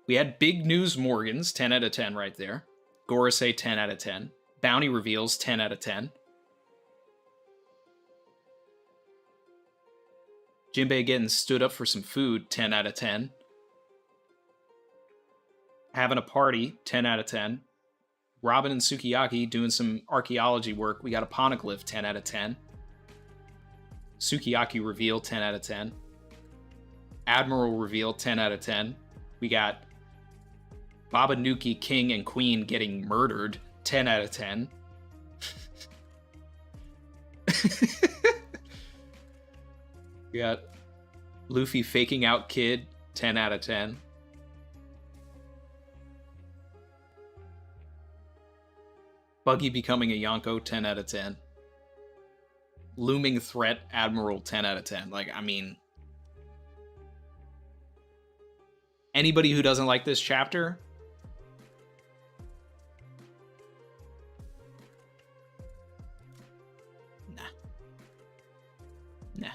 We had big news Morgans, 10 out of 10 right there. Gorosei, 10 out of 10. Bounty reveals, 10 out of 10. Jinbei getting stood up for some food, 10 out of 10. Having a party, 10 out of 10. Robin and Sukiyaki doing some archaeology work. We got a poneglyph, 10 out of 10. Sukiyaki reveal, 10 out of 10. Admiral reveal, 10 out of 10. We got Babanuki, King, and Queen getting murdered, 10 out of 10. We got Luffy faking out Kid, 10 out of 10. Buggy becoming a Yonko, 10 out of 10. Looming threat, Admiral, 10 out of 10. Like, I mean... anybody who doesn't like this chapter... Nah.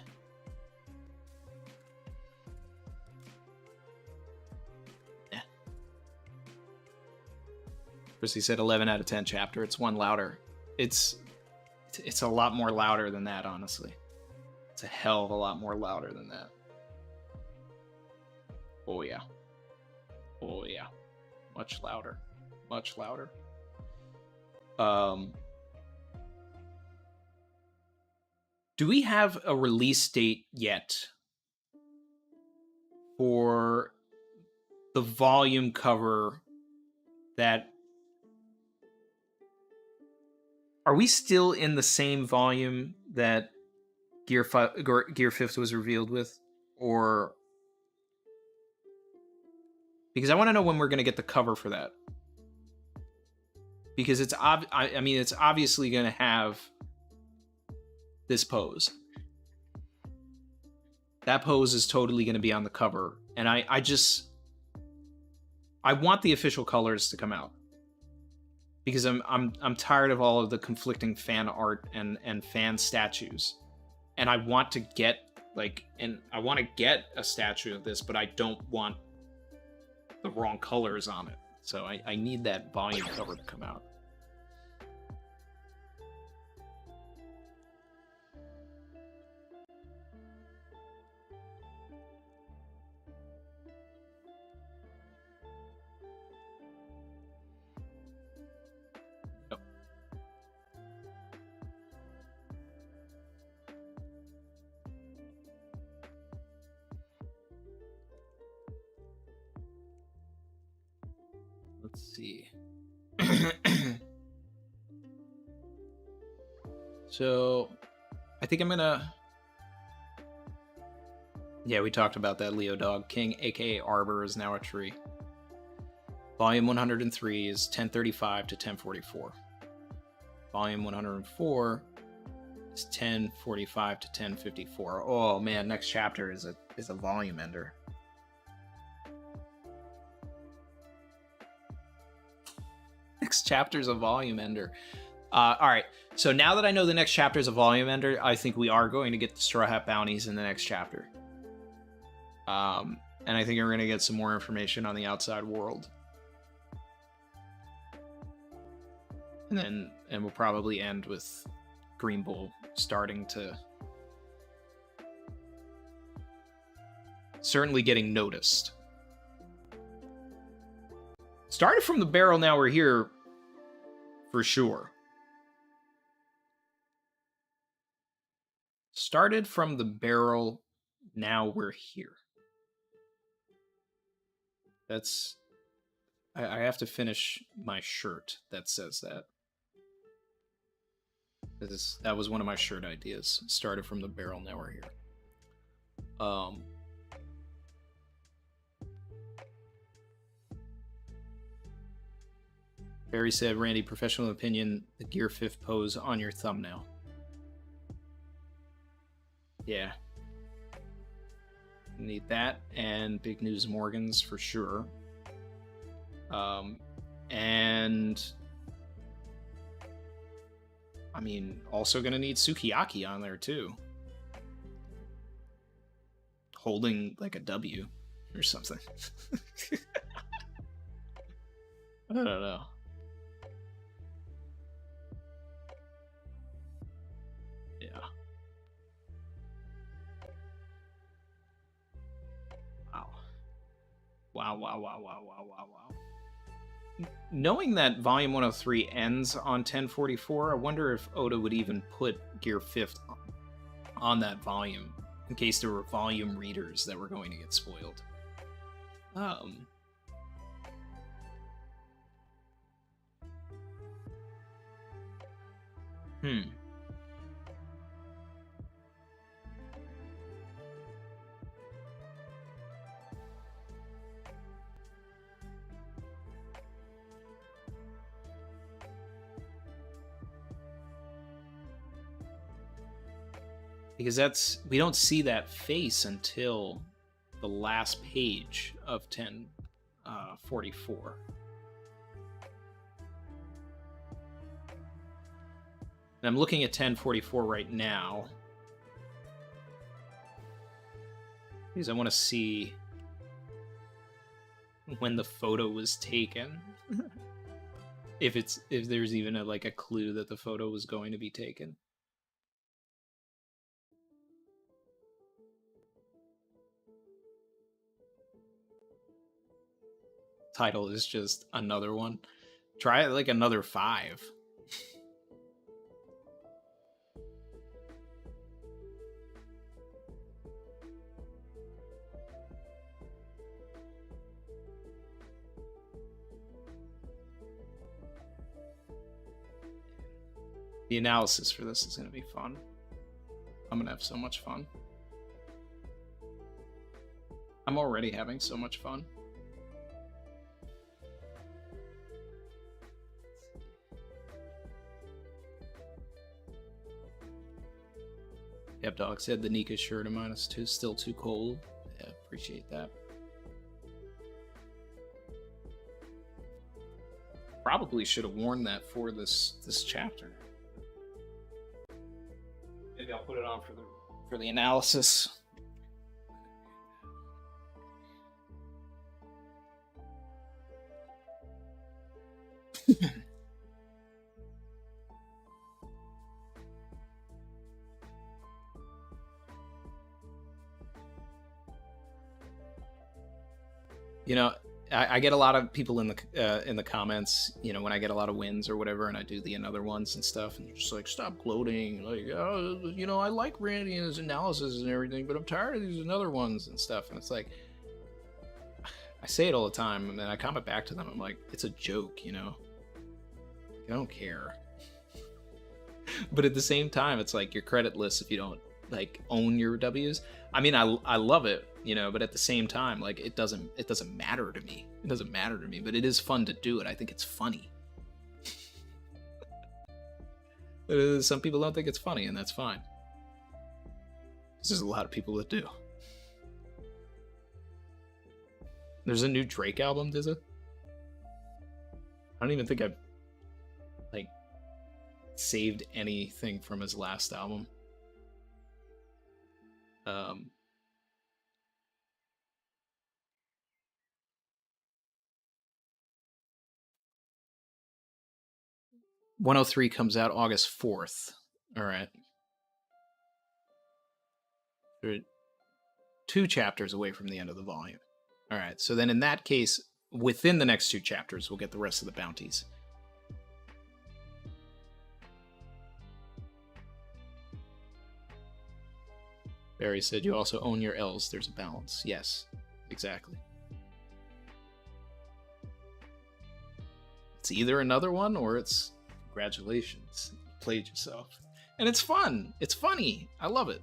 Chrissy said 11 out of 10 chapter. It's one louder. It's a lot more louder than that, honestly. It's a hell of a lot more louder than that. Oh yeah. Oh yeah. Much louder. Much louder. Do we have a release date yet for the volume cover that... Are we still in the same volume that Gear 5th was revealed with? Or... Because I want to know when we're going to get the cover for that. Because it's it's obviously going to have this pose. That pose is totally going to be on the cover, and I want the official colors to come out, because I'm tired of all of the conflicting fan art and fan statues, and I want to get a statue of this, but I don't want the wrong colors on it. So I need that volume cover to come out. Let's see. So, I think I'm gonna... Yeah, we talked about that. Leo Dog King, aka Arbor, is now a tree. Volume 103 is 1035 to 1044. Volume 104 is 1045 to 1054. Oh man, next chapter is a volume ender. Next chapter is a volume ender. All right, so now that I know the next chapter is a volume ender, I think we are going to get the Straw Hat bounties in the next chapter. And I think we're going to get some more information on the outside world. And we'll probably end with Green Bull starting to... certainly getting noticed. Started from the barrel, now we're here, for sure. Started from the barrel, now we're here. That's... I have to finish my shirt that says that. That was one of my shirt ideas. Started from the barrel, now we're here. Barry said, Randy, professional opinion, the Gear 5th pose on your thumbnail. Yeah. Need that, and Big News Morgans for sure. And... I mean, also gonna need Sukiyaki on there, too. Holding, like, a W or something. I don't know. Yeah. Wow. Knowing that Volume 103 ends on 1044, I wonder if Oda would even put Gear 5th on that volume, in case there were volume readers that were going to get spoiled. Because we don't see that face until the last page of 1044. And I'm looking at 1044 right now, because I want to see when the photo was taken. if there's even a clue that the photo was going to be taken. title is just another one. Try it like another 5. The analysis for this is going to be fun. I'm going to have so much fun. I'm already having so much fun. Yep, Dog said the Nika shirt of -2 is still too cold. Yeah, appreciate that. Probably should have worn that for this chapter. Maybe I'll put it on for the analysis. You know, I get a lot of people in the comments, you know, when I get a lot of wins or whatever, and I do the another ones and stuff, and they're just like, stop gloating, like, oh, you know, I like Randy and his analysis and everything, but I'm tired of these another ones and stuff. And it's like, I say it all the time, and then I comment back to them. I'm like, it's a joke, you know. I don't care. But at the same time, it's like you're creditless if you don't like own your W's. I mean, I love it, you know, but at the same time, like it doesn't matter to me. It doesn't matter to me, but it is fun to do it. I think it's funny. Some people don't think it's funny, and that's fine. There's a lot of people that do. There's a new Drake album, Dizza. I don't even think I've like saved anything from his last album. 103 comes out August 4th. All right. We're 2 chapters away from the end of the volume. All right. So then in that case, within the next 2 chapters, we'll get the rest of the bounties. Barry said you also own your L's. There's a balance. Yes, exactly. It's either another one or it's congratulations. You played yourself. And it's fun. It's funny. I love it.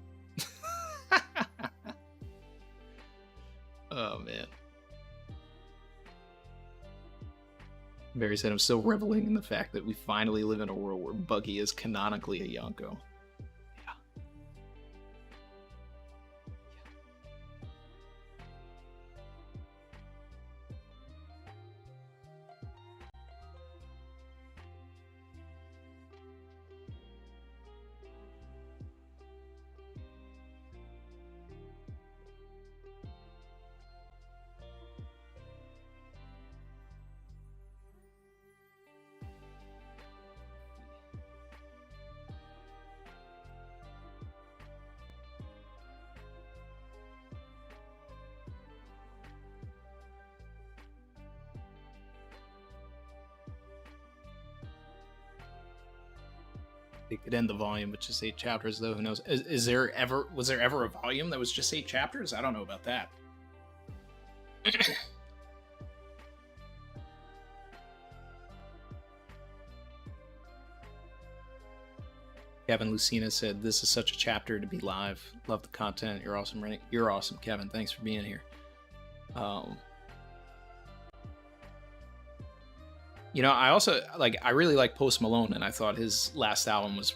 Oh, man. Barry said, I'm still reveling in the fact that we finally live in a world where Buggy is canonically a Yonko. They could end the volume with just 8 chapters, though. Who knows? Was there ever a volume that was just 8 chapters? I don't know about that. Kevin Lucina said, "This is such a chapter to be live. Love the content. You're awesome, Rennie. You're awesome, Kevin. Thanks for being here." You know, I also I really like Post Malone, and I thought his last album was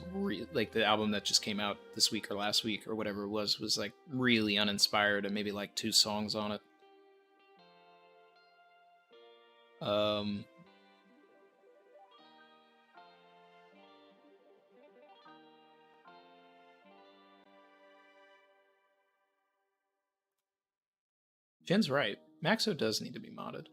like the album that just came out this week or last week or whatever it was like really uninspired, and maybe like 2 songs on it. Jen's right. Maxo does need to be modded.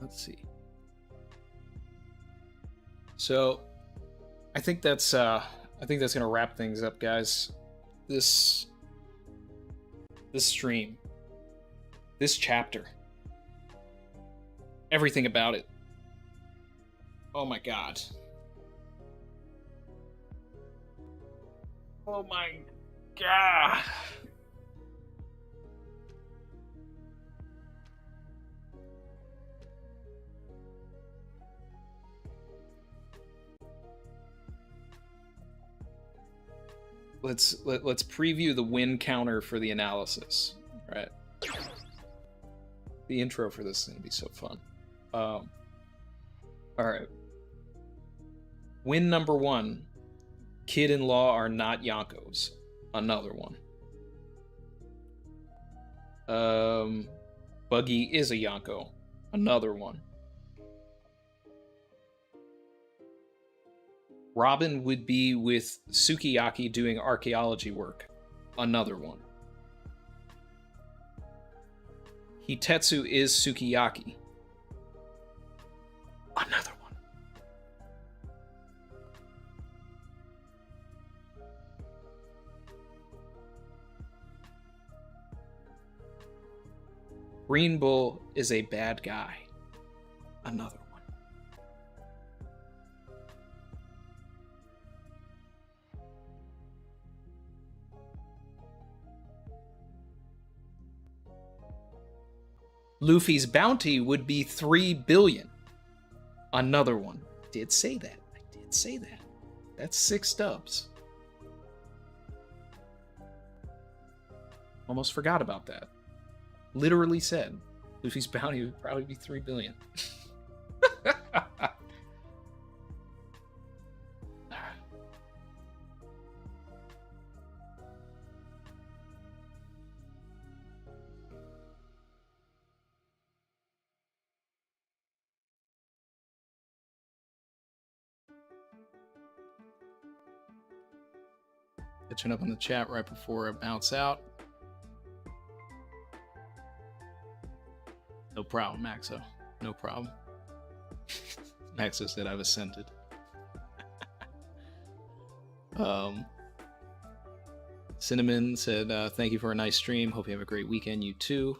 let's see. So, I think that's gonna wrap things up, guys. This stream, this chapter, everything about it. Oh my god. Oh my god. Let's preview the win counter for the analysis. Right. The intro for this is gonna be so fun. All right. Win number 1. Kid-in-law are not Yonkos. Another one. Buggy is a Yonko. Another one. Robin would be with Sukiyaki doing archaeology work. Another one. Hitetsu is Sukiyaki. Another one. Green Bull is a bad guy. Another one. Luffy's bounty would be 3 billion. Another one. Did say that. I did say that. That's 6 dubs. Almost forgot about that. Literally said Luffy's bounty would probably be 3 billion. Catching up on the chat right before I bounce out. No problem, Maxo. No problem. Maxo said I've ascended. Cinnamon said, thank you for a nice stream. Hope you have a great weekend. You too.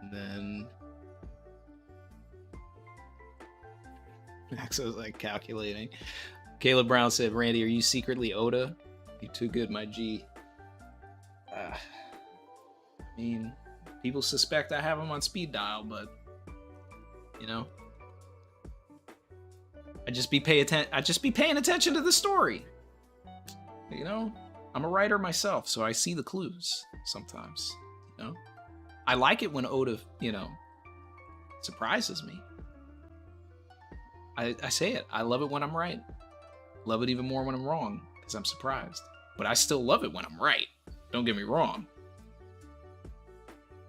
And then Max was like calculating. Caleb Brown said, Randy, are you secretly Oda? You too good, my G. I mean, people suspect I have him on speed dial, but you know, I just be paying attention to the story. You know, I'm a writer myself, so I see the clues sometimes. You know, I like it when Oda, you know, surprises me. I say it. I love it when I'm right. Love it even more when I'm wrong, because I'm surprised. But I still love it when I'm right. Don't get me wrong.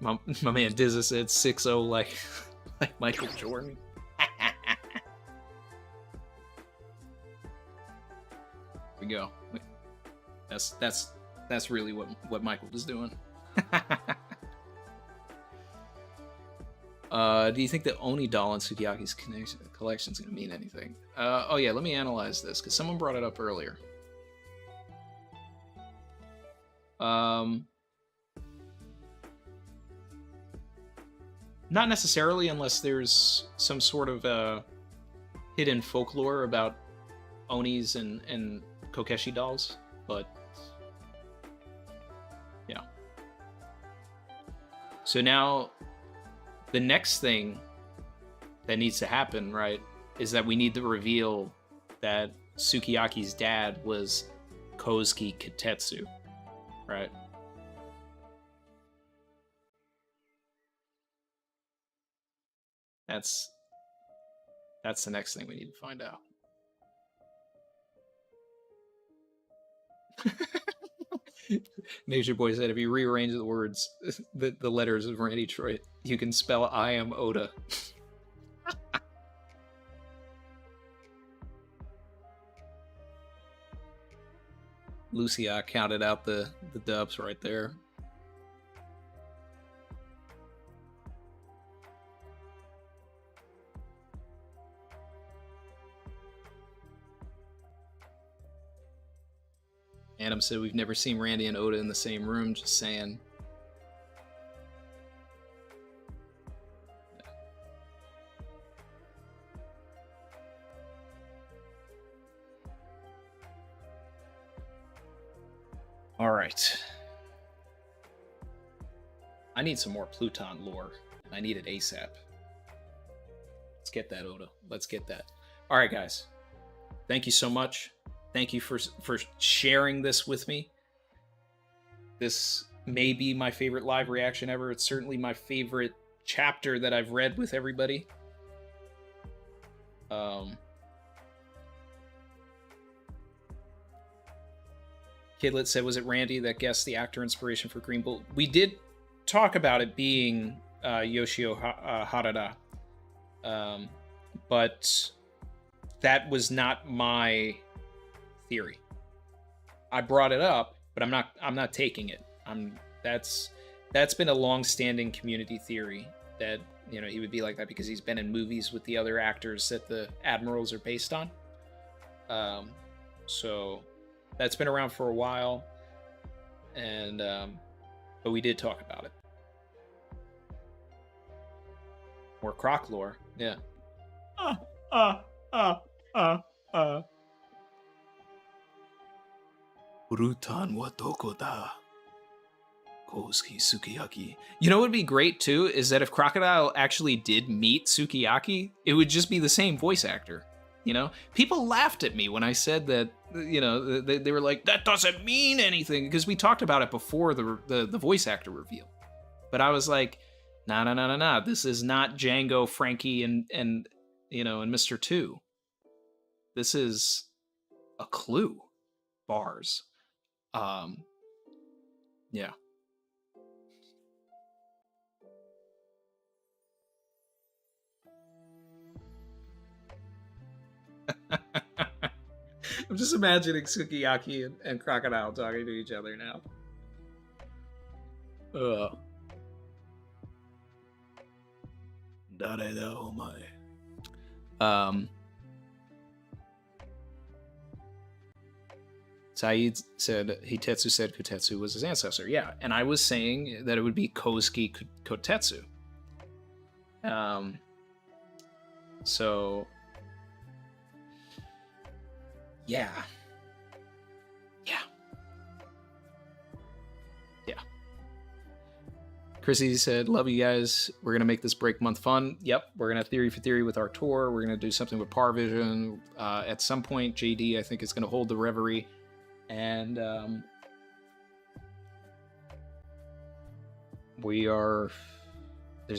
My man Dizza said 6-0 like Michael Jordan. Here we go. That's really what Michael was doing. Do you think the Oni doll in Sukiyaki's collection is going to mean anything? Oh yeah, let me analyze this, because someone brought it up earlier. Not necessarily, unless there's some sort of hidden folklore about Onis and Kokeshi dolls, but yeah. So now, the next thing that needs to happen, right, is that we need to reveal that Sukiyaki's dad was Kozuki Kitetsu, right? That's the next thing we need to find out. Nature Boy said, if you rearrange the words, the letters of Randy Troy, you can spell I am Oda. Lucia counted out the dubs right there. Adam said we've never seen Randy and Oda in the same room, just saying. All right. I need some more Pluton lore, and I need it ASAP. Let's get that, Oda. Let's get that. All right, guys. Thank you so much. Thank you for sharing this with me. This may be my favorite live reaction ever. It's certainly my favorite chapter that I've read with everybody. Kidlet said, was it Randy that guessed the actor inspiration for Green Bull? We did talk about it being Yoshio Harada. But that was not my theory. I brought it up, but I'm not taking it. That's been a long-standing community theory that, you know, he would be like that because he's been in movies with the other actors that the Admirals are based on. So that's been around for a while, and but we did talk about it. More Croc lore, yeah. Rutan wa doko da? Kosuke Sukiyaki. You know what would be great too is that if Crocodile actually did meet Sukiyaki, it would just be the same voice actor. You know, people laughed at me when I said that. You know, they were like, "That doesn't mean anything," because we talked about it before the voice actor reveal. But I was like, nah. This is not Django, Frankie, and you know, and Mr. Two. This is a clue. Bars. Yeah. I'm just imagining Sukiyaki and Crocodile talking to each other now. Saeed said Hitetsu said Kotetsu was his ancestor. Yeah, and I was saying that it would be Kosuke Kotetsu. So yeah. Chrissy said, love you guys. We're going to make this break month fun. Yep, we're going to have Theory for Theory with our tour. We're going to do something with Parvision. At some point, JD, I think, is going to hold the Reverie. And there's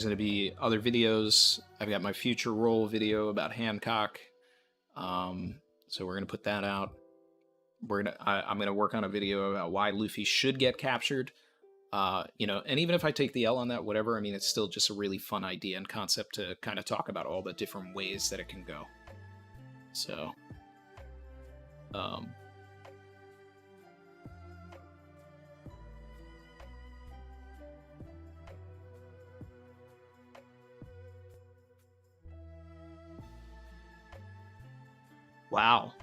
going to be other videos. I've got my future role video about Hancock. So we're going to put that out. I'm going to work on a video about why Luffy should get captured. You know, and even if I take the L on that, whatever, I mean, it's still just a really fun idea and concept to kind of talk about all the different ways that it can go. So, wow.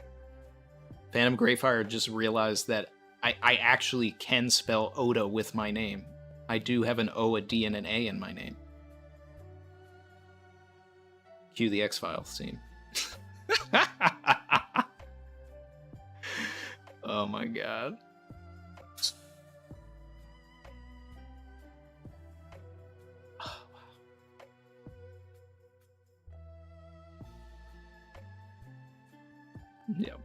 Phantom Greyfire just realized that I actually can spell Oda with my name. I do have an O, a D, and an A in my name. Cue the X-Files scene. Oh my god. Oh, wow. Yep.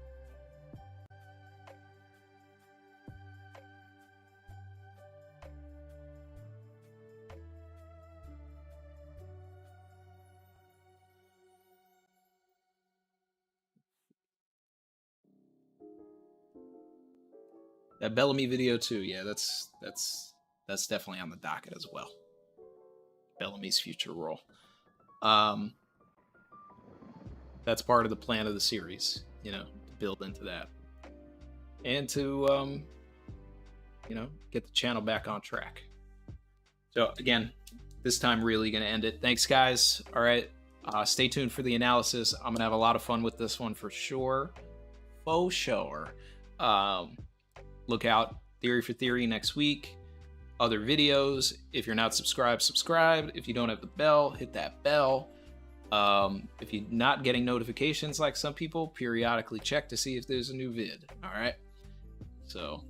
That Bellamy video too, yeah, that's definitely on the docket as well. Bellamy's future role. That's part of the plan of the series, you know, to build into that. and to get the channel back on track. So again, this time really gonna end it. Thanks, guys. All right, stay tuned for the analysis. I'm gonna have a lot of fun with this one for sure. Faux sure. Look out, Theory for Theory next week. Other videos. If you're not subscribed, subscribe. If you don't have the bell, hit that bell. If you're not getting notifications like some people, periodically check to see if there's a new vid. All right. So,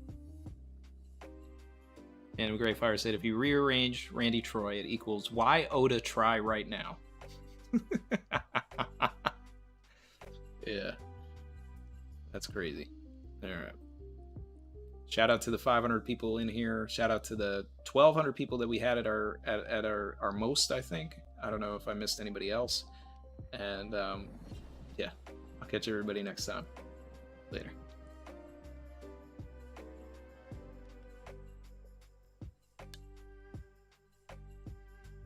and Greyfire said, if you rearrange Randy Troy, it equals why Oda try right now. Yeah, that's crazy. All right. Shout out to the 500 people in here. Shout out to the 1,200 people that we had at our most, I think. I don't know if I missed anybody else. And yeah, I'll catch everybody next time. Later.